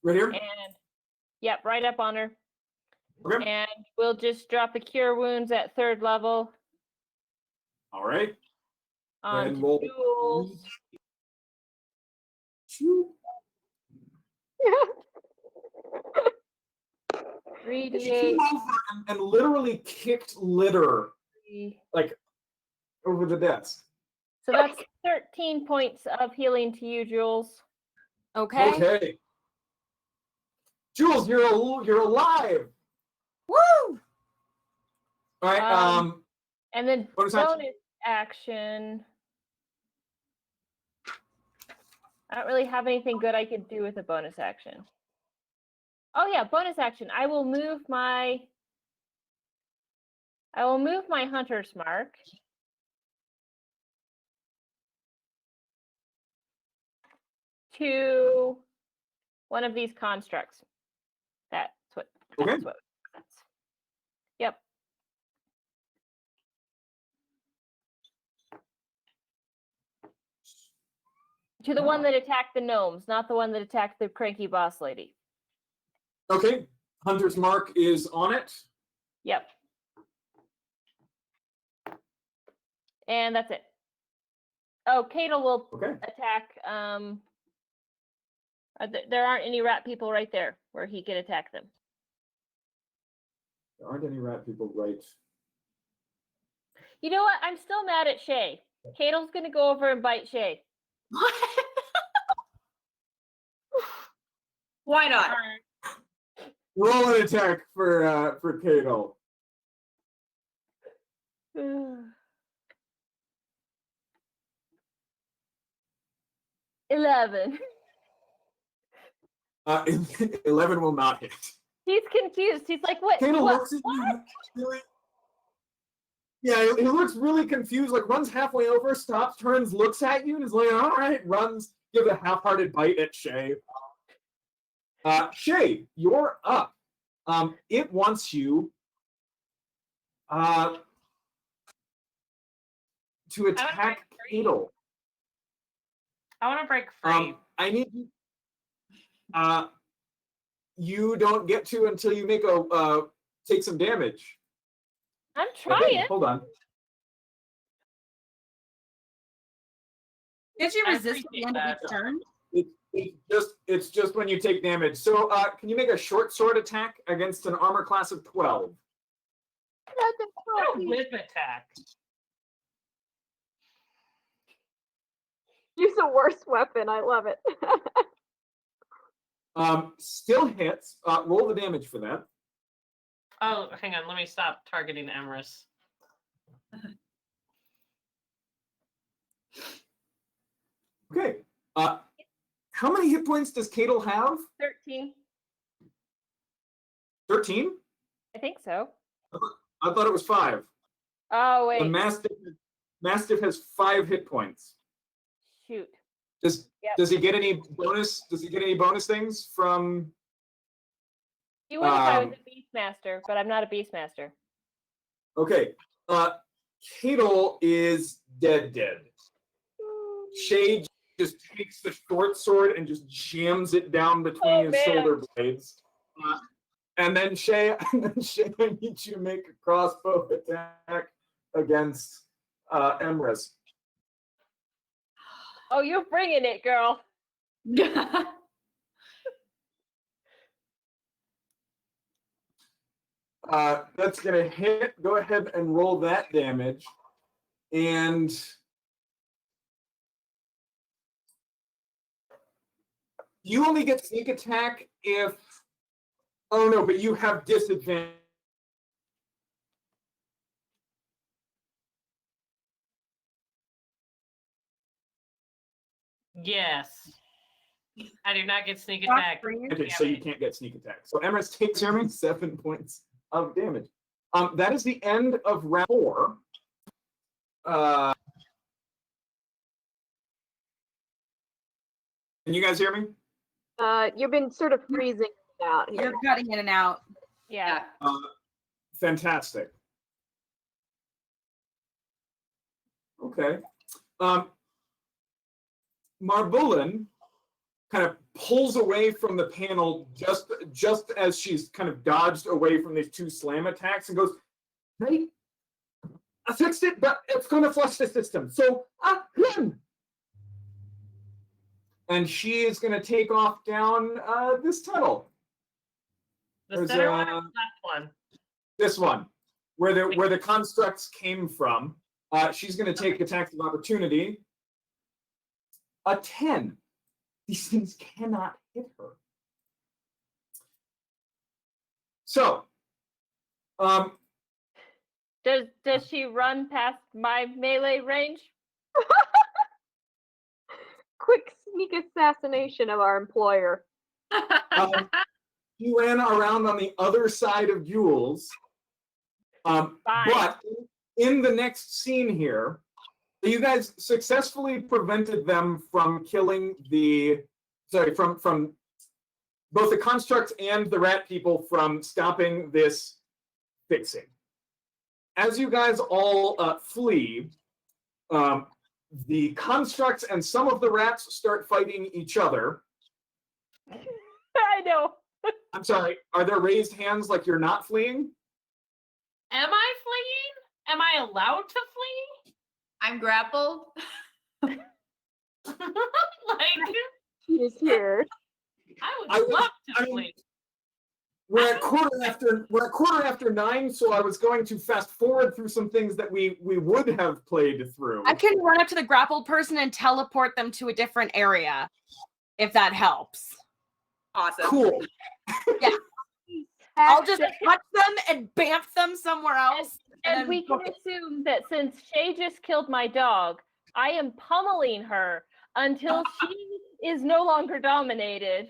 Right here? And yep, right up on her. Okay. And we'll just drop a cure wounds at 3rd level All right. on And roll. Jules. She 3d8. came over and literally kicked litter like over the desk. So that's 13 points of healing to you, Jules. Okay. Okay. Jules, you're alive. Woo! All right. And then bonus bonus action. action. I don't really have anything good I could do with a bonus action. Oh yeah, bonus action. I will move my hunter's mark to one of these constructs. That's what. Okay. That's. Yep. To the one that attacked the gnomes, not the one that attacked the cranky boss lady. Okay. Hunter's mark is on it. Yep. And that's it. Oh, Cato will Okay. attack. There aren't any rat people right there where he can attack them. There aren't any rat people right. You know what? I'm still mad at Shay. Cato's gonna go over and bite Shay. What? Why not? Roll an attack for Cato. 11. 11 will not hit. He's confused. He's like, what? Kind of what? looks at you. Really, yeah, he looks really confused, like runs halfway over, stops, turns, looks at you, and is like, all right, runs, give a half-hearted bite at Shay. Shay, you're up. It wants you to attack Cadle. I want to break free. I need you. You don't get to until you make take some damage. I'm Okay, trying. hold on. Did you I resist at the end of appreciate each turn? It's just when you take damage. So can you make a short sword attack against an armor class of 12? A whip attack. Use a worse weapon. I love it. Still hits. Roll the damage for that. Oh, hang on. Let me stop targeting Emrys. Okay. How many hit points does Cadle have? 13. 13? I think so. I thought it was 5. Oh, The wait. Mastiff has 5 hit points. Shoot. Does he get any bonus? Does he get any bonus things from? He would if I was a Beastmaster, but I'm not a Beastmaster. Okay. Cadle is dead. Shay just takes the short sword and just jams it down between his shoulder blades. And then Shay, I need you to make a crossbow attack against Emrys. Oh, you're bringing it, girl. That's gonna hit. Go ahead and roll that damage. And you only get sneak attack if. Oh no, but you have disadvantage. Yes. I do not get sneak Rock attack. free. Okay, so you can't get sneak attack. So Emrys takes 7 points of damage. That is the end of round 4. Can you guys hear me? You've been sort of freezing out here. You're cutting in and out. Yeah. Fantastic. Okay. Marbulin kind of pulls away from the panel just as she's kind of dodged away from these 2 slam attacks and goes, "Hey, I fixed it, but it's going to flush the system. So, run!" And she is going to take off down this tunnel. The There's center one or the left one? This one, where the constructs came from. She's going to take attacks of opportunity. A 10. These things cannot hit her. So, Does she run past my melee range? Quick sneak assassination of our employer. he ran around on the other side of Jules. But in the next scene here, you guys successfully prevented them from killing from both the constructs and the rat people from stopping this fixing. As you guys all flee, the constructs and some of the rats start fighting each other. I know. I'm sorry, are there raised hands like you're not fleeing? Am I fleeing? Am I allowed to flee? I'm grappled. Like, He is here. I would love to flee. We're at quarter after 9, so I was going to fast forward through some things that we would have played through. I can run up to the grappled person and teleport them to a different area, if that helps. Awesome. Cool. Yeah. I'll just touch them and bamf them somewhere else. And then we can assume that since Shay just killed my dog, I am pummeling her until she is no longer dominated.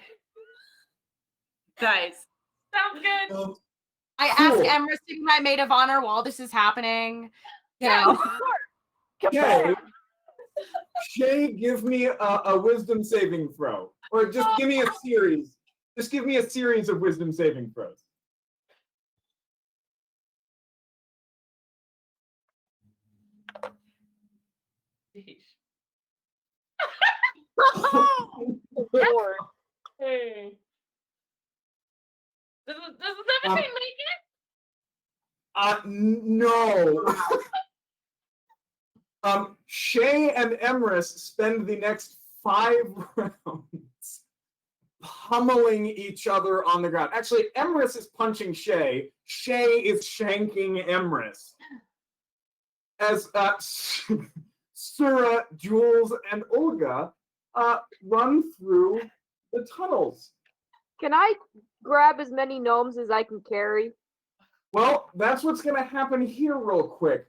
Nice. Sounds good. I ask Cool. Emrys to be my maid of honor while this is happening. You Yeah, know. Okay. Shay, give me a wisdom saving throw. Or just give me a series. Just give me a series of wisdom saving throws. Lord. Hey. Does the 17 make it? No. Shay and Emrys spend the next 5 rounds pummeling each other on the ground. Actually, Emrys is punching Shay. Shay is shanking Emrys. As Sura, Jules, and Olga run through the tunnels. Can I grab as many gnomes as I can carry? Well, that's what's going to happen here real quick.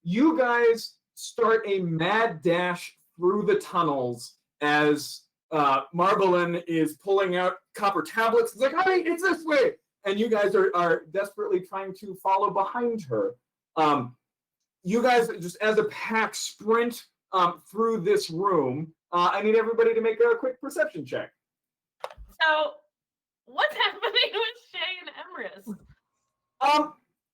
You guys start a mad dash through the tunnels as Marbolin is pulling out copper tablets. It's like, hey, it's this way. And you guys are desperately trying to follow behind her. You guys, just as a pack, sprint through this room. I need everybody to make a quick perception check. So, what's happening with Shay and Emrys?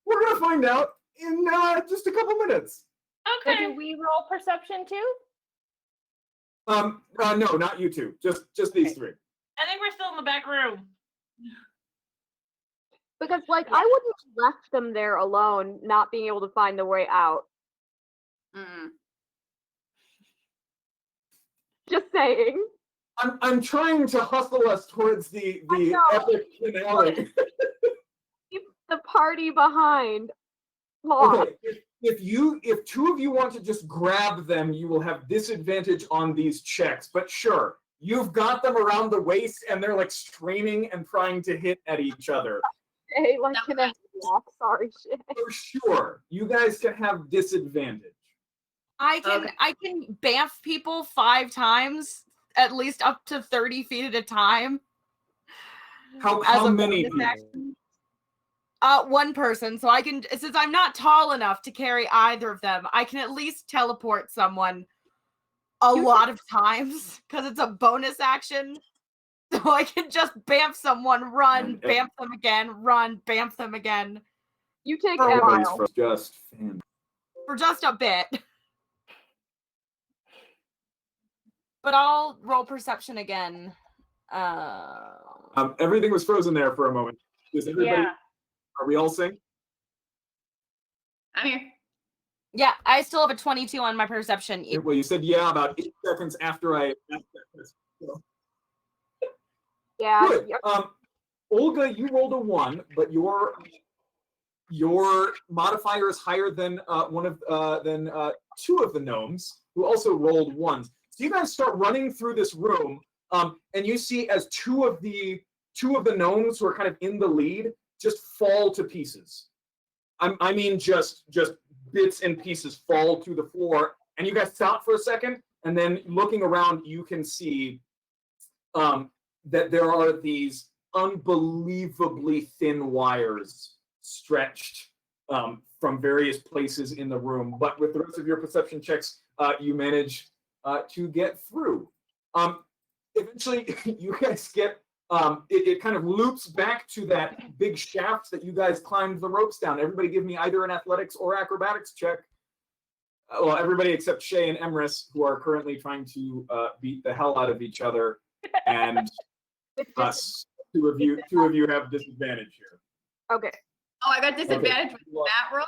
We're going to find out in just a couple minutes. So Okay. do we roll perception too? No, not you two. Just these three. I think we're still in the back room. Because, like, I wouldn't have left them there alone, not being able to find the way out. Mm. Just saying. I'm trying to hustle us towards the know. epic finale. Keep the party behind. Lost. Okay, if 2 of you want to just grab them, you will have disadvantage on these checks. But sure, you've got them around the waist, and they're like straining and trying to hit at each other. Hey, like, can I walk? Sorry, shit. For sure, you guys can have disadvantage. I can bamf people 5 times, at least up to 30 feet at a time. How many bonus people? action. 1 person. So I can, since I'm not tall enough to carry either of them, I can at least teleport someone a lot of times because it's a bonus action. So I can just bamf someone, run, bamf them again, run, bamf them again. You take For a Emma. while. Just fan. For just a bit. But I'll roll perception again. Everything was frozen there for a moment. Is everybody? Yeah. Are we all synced? I'm here. Yeah, I still have a 22 on my perception. Well, you said yeah about 8 seconds after I asked that question. So. Yeah. Good. Olga, you rolled a 1, but your modifier is higher than 2 of the gnomes who also rolled 1s. So you guys start running through this room, and you see as two of the gnomes who are kind of in the lead just fall to pieces. I mean, just bits and pieces fall to the floor, and you guys stop for a second, and then looking around, you can see that there are these unbelievably thin wires stretched from various places in the room. But with the rest of your perception checks, you manage to get through. Eventually, you guys get, it kind of loops back to that big shaft that you guys climbed the ropes down. Everybody give me either an athletics or acrobatics check. Well, everybody except Shay and Emrys, who are currently trying to beat the hell out of each other, and us. Two of you have disadvantage here. Okay. Oh, I got disadvantage with that roll?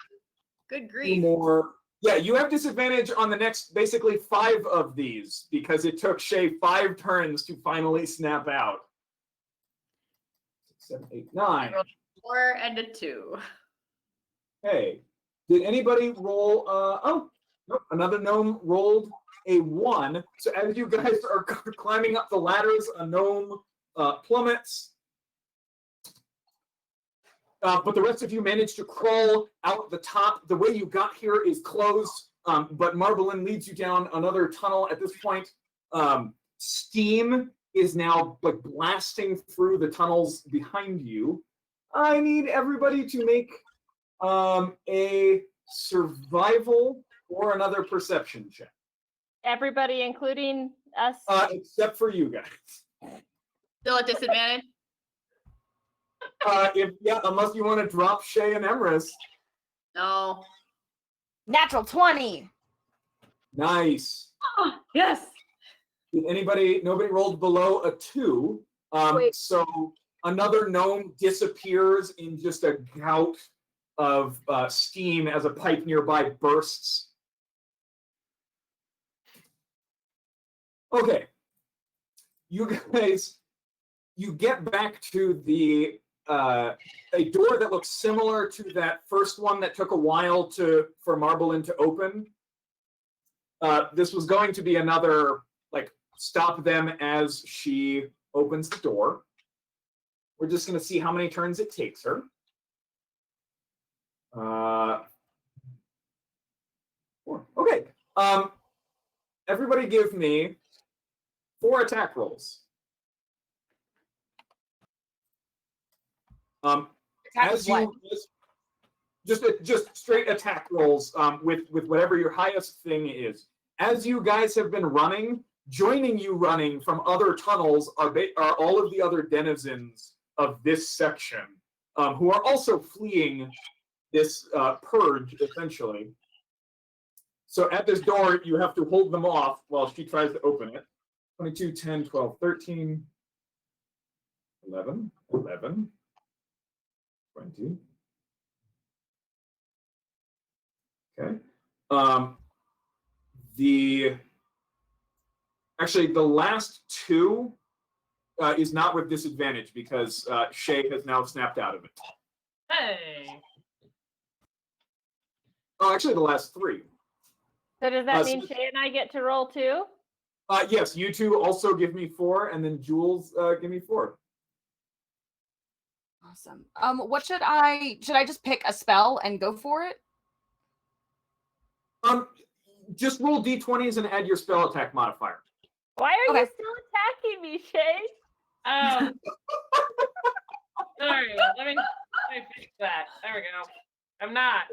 Good 2 grief. more. Yeah, you have disadvantage on the next, basically 5 of these, because it took Shay 5 turns to finally snap out. 6, 7, 8, 9. 4 and a 2. Hey, did anybody roll? Oh, nope, another gnome rolled a 1. So as you guys are climbing up the ladders, a gnome plummets. But the rest of you managed to crawl out the top. The way you got here is closed, but Marbolin leads you down another tunnel at this point. steam is now like blasting through the tunnels behind you. I need everybody to make a survival or another perception check. Everybody, including us. Except for you guys. Still at disadvantage? Unless you want to drop Shay and Emrys. No. Natural 20. Nice. Oh, yes. Nobody rolled below a 2. Wait. So another gnome disappears in just a gout of steam as a pipe nearby bursts. Okay. You guys, you get back to the a door that looks similar to that first one that took a while for Marblin to open. This was going to be another, like, stop them as she opens the door. We're just going to see how many turns it takes her. Okay. Everybody give me 4 attack rolls. As you just straight attack rolls with whatever your highest thing is. As you guys have been running, joining you running from other tunnels are all of the other denizens of this section who are also fleeing this purge, essentially. So at this door, you have to hold them off while she tries to open it. 22, 10, 12, 13, 11, 11, 20. Okay. The last 2 is not with disadvantage because Shay has now snapped out of it. Hey. Oh, actually, the last 3. So does that mean Shay and I get to roll too? Yes, you 2 also give me 4, and then Jules give me 4. Awesome. What should I just pick a spell and go for it? Just roll d20s and add your spell attack modifier. Why are Okay. you still attacking me, Shay? Sorry, let me fix that. There we go. I'm not.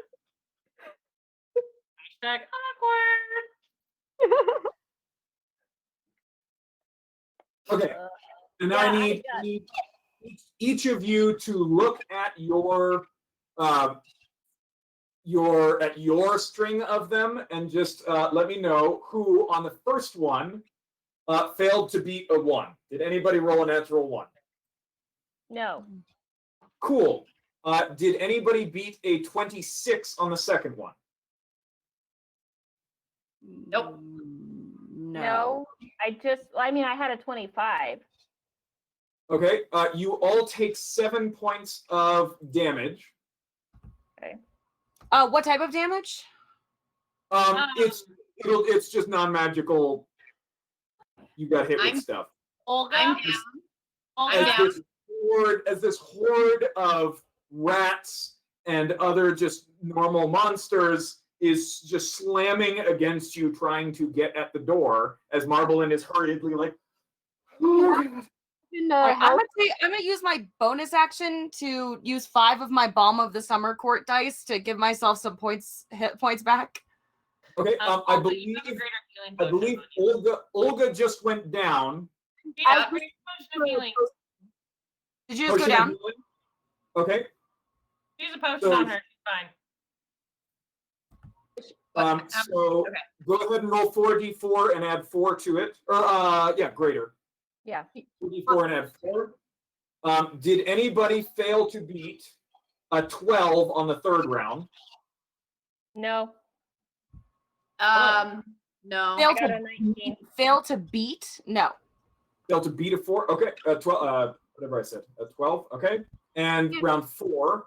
Hashtag awkward. Okay, and Yeah, I need each of you to look at your string of them and just let me know who on the first one failed to beat a 1. Did anybody roll a natural 1? No. Cool. Did anybody beat a 26 on the second one? Nope. No. I had a 25. Okay. You all take 7 points of damage. Okay. What type of damage? It's just non-magical. You got hit with stuff. Olga? I'm down. Olga? As this horde of rats and other just normal monsters is just slamming against you, trying to get at the door, as Marblin is hurriedly like, In, I'm health- gonna use my bonus action to use 5 of my Balm of the Summer Court dice to give myself some hit points back. okay, I Olga, you have a greater healing potion. Olga just went down. Yeah, greater potion of healing. Did you just go Potion of down? healing. Okay. Use a potion So- on her. She's fine. So okay. go ahead and roll 4d4 and add 4 to it. Or greater. Yeah. 4d4 and add 4. Did anybody fail to beat a 12 on the third round? No. No. Fail I got a to, 19. fail to beat? No. Failed to beat a 4. Okay. 12. Whatever I said. A 12. Okay. And round 4.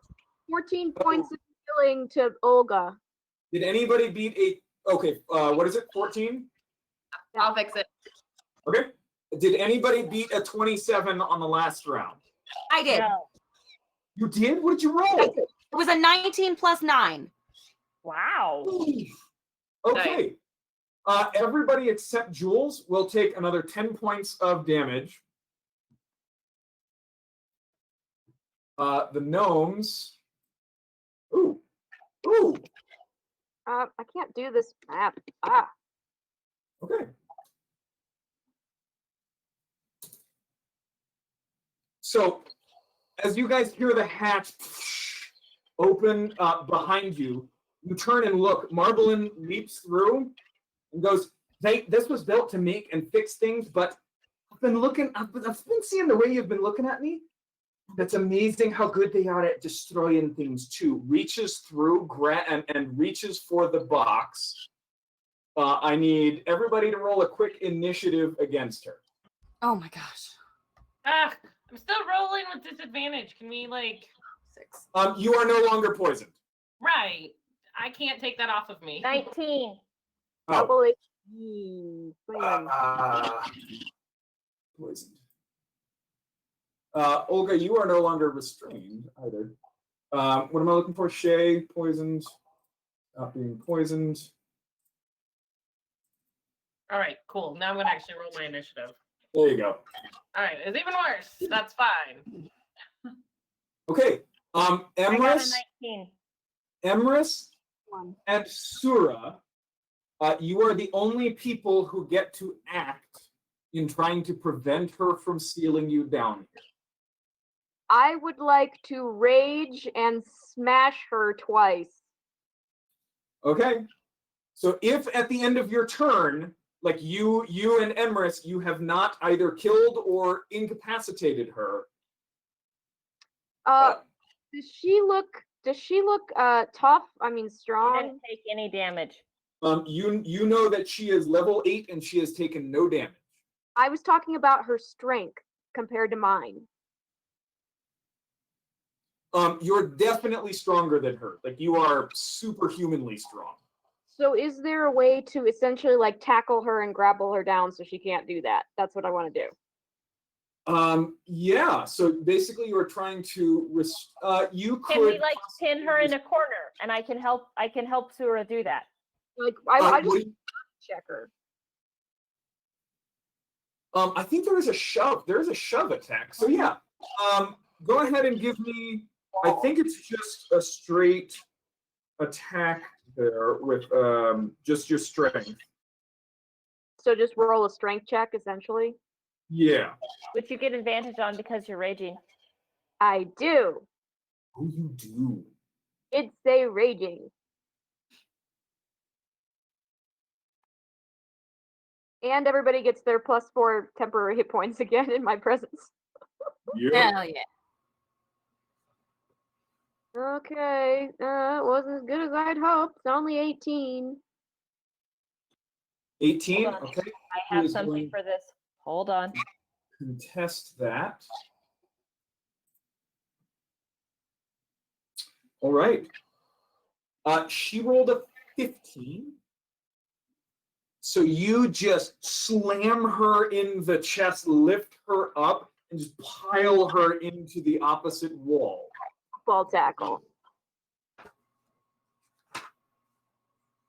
14 points of healing to Olga. Did anybody beat a? Okay. What is it? 14. I'll fix it. Okay. Did anybody beat a 27 on the last round? I did. No. You did? What did you roll? It was a 19 plus 9. Wow. Okay. Everybody except Jules will take another 10 points of damage. The gnomes. Ooh. I can't do this map. Ah. Okay. So, as you guys hear the hatch open behind you, you turn and look. Marblin leaps through and goes, this was built to make and fix things, but I've been seeing the way you've been looking at me. That's amazing how good they are at destroying things too. Reaches through and reaches for the box. I need everybody to roll a quick initiative against her. Oh my gosh. I'm still rolling with disadvantage. Can we 6. You are no longer poisoned. Right. I can't take that off of me. 19. Oh. Double HP. Poisoned. Olga, you are no longer restrained either. What am I looking for? Shay, poisoned. Not being poisoned. All right, cool. Now I'm going to actually roll my initiative. There you go. All right, it's even worse. That's fine. Okay. I got a Emrys, 19. Emrys, One. and Sura, you are the only people who get to act in trying to prevent her from sealing you down here. I would like to rage and smash her twice. Okay. So if at the end of your turn, like you and Emrys, you have not either killed or incapacitated her. Does she look tough? I mean She strong? didn't take any damage. You know that she is level 8 and she has taken no damage. I was talking about her strength compared to mine. You're definitely stronger than her. Like you are superhumanly strong. So is there a way to essentially like tackle her and grapple her down so she can't do that? That's what I want to do. Yeah. So basically, you are trying to. You could. Can we pin her in a corner, and I can help Sura do that? Like I just Would- check her. I think there is a shove. There is a shove attack. So yeah. Go ahead and give me. I think it's just a straight attack there with just your strength. So just roll a strength check essentially. Yeah. Which you get advantage on because you're raging. I do. Oh, you do. It's a raging. And everybody gets their +4 temporary hit points again in my presence. Yeah. Hell yeah. Okay, it wasn't as good as I'd hoped. It's only 18. 18. Hold on. Okay. I have Who is something going for this. Hold on. to contest that? All right. She rolled a 15. So you just slam her in the chest, lift her up, and just pile her into the opposite wall. Ball tackle.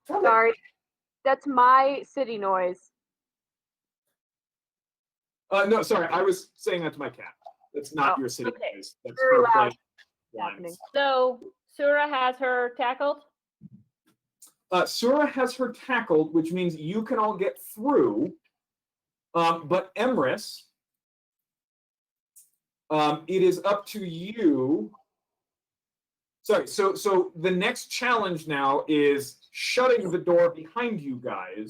Sorry. That's my city noise. No, sorry, I was saying that to my cat. That's not Oh, your city okay. noise. That's Very her loud. playing Happening. lines. So Sura has her tackled. Sura has her tackled, which means you can all get through. But Emrys, it is up to you. Sorry, so the next challenge now is shutting the door behind you guys.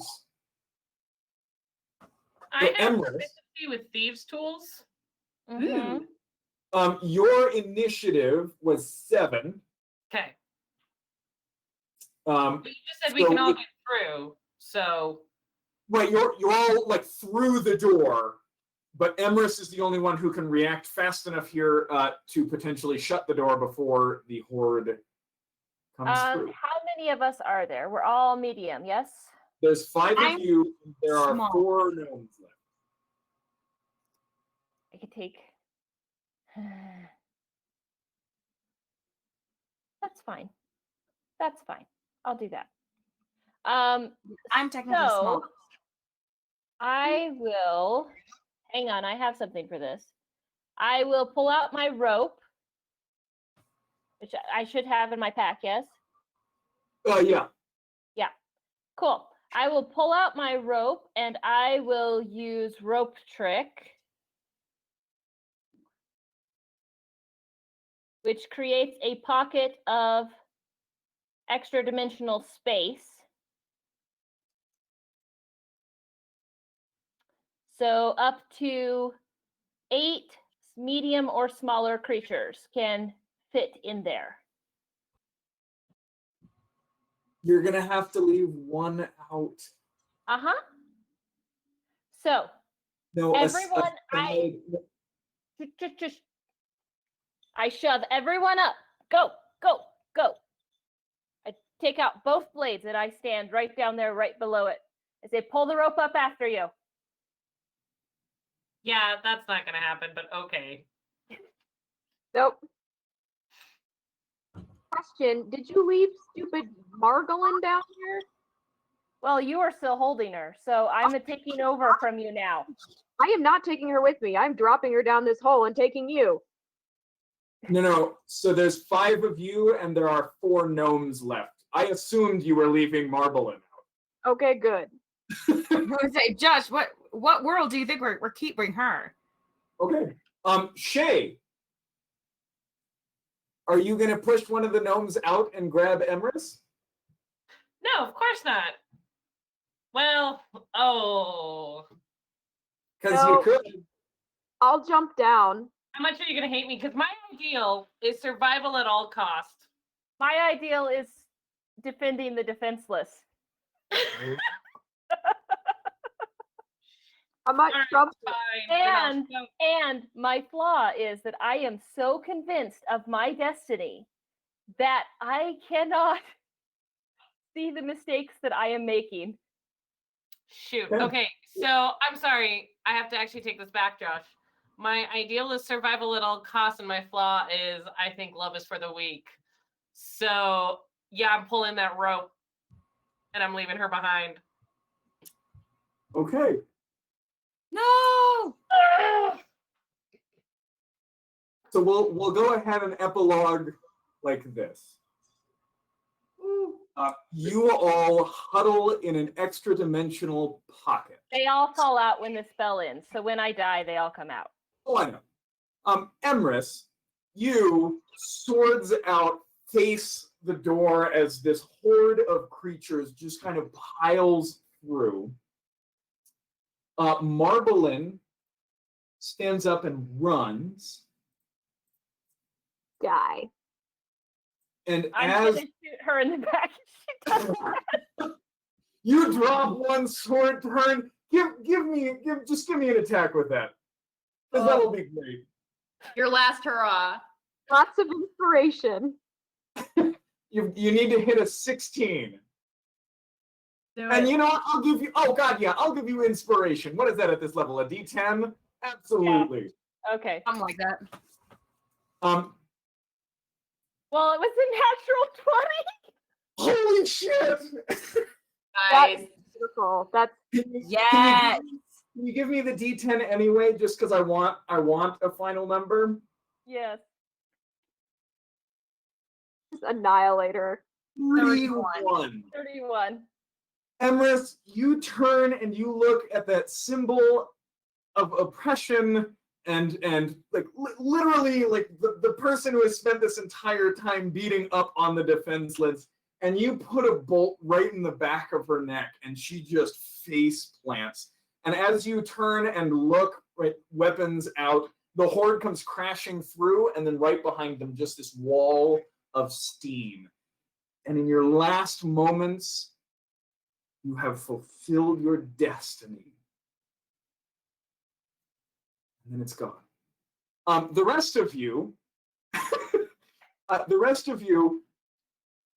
I have Emrys, proficiency with thieves' tools. Mm-hmm. your initiative was 7. Okay. Um, But you just said we so can all it- get through. So right, you're all like through the door, but Emrys is the only one who can react fast enough here to potentially shut the door before the horde comes through. How many of us are there? We're all medium, yes? There's 5 I'm of you. And there are small. 4 gnomes left. I could take. That's fine. That's fine. I'll do that. I'm technically small. So I will. Hang on, I have something for this. I will pull out my rope, which I should have in my pack. Yes. Yeah. Yeah. Cool. I will pull out my rope and I will use rope trick, which creates a pocket of extra dimensional space. So up to 8 medium or smaller creatures can fit in there. You're gonna have to leave one out. Uh-huh. So No, everyone, I shove everyone up. Go, go, go. I take out both blades and I stand right down there, right below it. I say, pull the rope up after you. Yeah, that's not gonna happen, but okay. Nope. Question, did you leave stupid Margolin down here? Well, you are still holding her, so I'm taking over from you now. I am not taking her with me. I'm dropping her down this hole and taking you. No. So there's 5 of you, and there are 4 gnomes left. I assumed you were leaving Marblin out. Okay, good. I would say, Josh, what world do you think we're keeping her? Okay. Shay, are you gonna push one of the gnomes out and grab Emrys? No, of course not. Well, Because No. you could. I'll jump down. how much are you gonna hate me? Because my ideal is survival at all costs. My ideal is defending the defenseless. I might All right, jump. fine. then I'll And show- and my flaw is that I am so convinced of my destiny that I cannot see the mistakes that I am making. Shoot. Yeah. Okay, so I'm sorry. I have to actually take this back, Josh. My ideal is survival at all costs, and my flaw is I think love is for the weak. So yeah, I'm pulling that rope, and I'm leaving her behind. Okay. No. So we'll go ahead and epilogue like this. You all huddle in an extra dimensional pocket. They all fall out when the spell ends. So when I die, they all come out. Oh, I know. Emrys, you, swords out, face the door as this horde of creatures just kind of piles through. Marbolin stands up and runs. Die. And I'm as gonna shoot her in the back. She does that. you drop one sword turn, give me an attack with that. Because that'll be great. Your last hurrah. Lots of inspiration. You need to hit a 16. Do And it. you know what? I'll give you inspiration. What is that at this level? A D10? Absolutely. Okay. Something like that. Well, it was a natural 20. Holy shit! Nice. That's beautiful. That's Yes. Can you give me the D10 anyway, just because I want a final number? Yes. just annihilator. 31. 31. Emrys, you turn and you look at that symbol of oppression and like literally like the person who has spent this entire time beating up on the defenseless, and you put a bolt right in the back of her neck and she just face plants. And as you turn and look, right, weapons out, the horde comes crashing through, and then right behind them just this wall of steam. And in your last moments, you have fulfilled your destiny. And then it's gone. The rest of you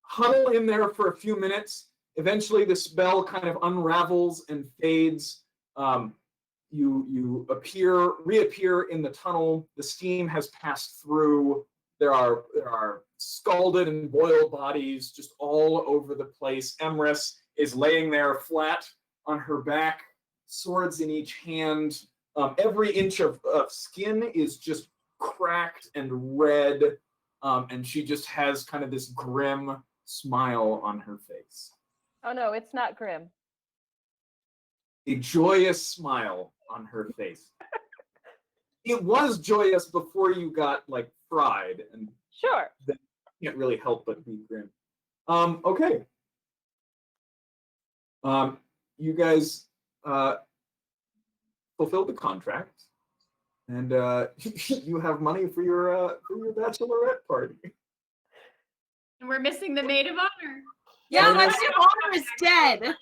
huddle in there for a few minutes. Eventually, the spell kind of unravels and fades. You reappear in the tunnel. The steam has passed through. There are scalded and boiled bodies just all over the place. Emrys, is laying there flat on her back, swords in each hand. Every inch of skin is just cracked and red, and she just has kind of this grim smile on her face. Oh no, it's not grim. A joyous smile on her face. It was joyous before you got like fried, and Sure. that can't really help but be grim. Okay. You guys fulfilled the contract, and you have money for your bachelorette party. And we're missing the maid of honor. Yeah, my Minus- maid of honor is dead.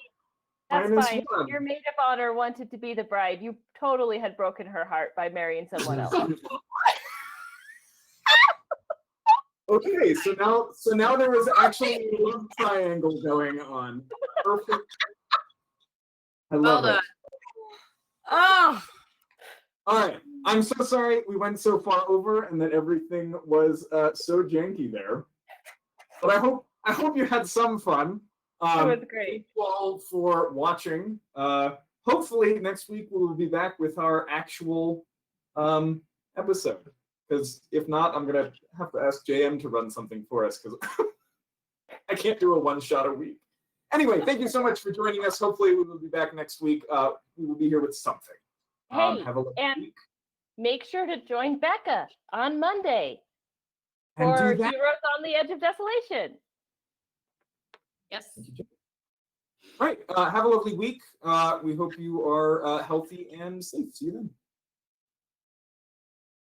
That's Minus fine. one. Your maid of honor wanted to be the bride. You totally had broken her heart by marrying someone else. Okay, so now there was actually a love triangle going on. Perfect. I love Well it. done. Oh, All right, I'm so sorry we went so far over and that everything was so janky there. But I hope you had some fun. It was great. Thank you all for watching. Hopefully next week we will be back with our actual episode. Because if not, I'm gonna have to ask JM to run something for us because I can't do a one-shot a week. Anyway, thank you so much for joining us. Hopefully we will be back next week. We will be here with something. Hey, have a lovely and week. make sure to join Becca on Monday And for do that. Heroes on the Edge of Desolation. Yes. All right, have a lovely week. We hope you are healthy and safe. See you then.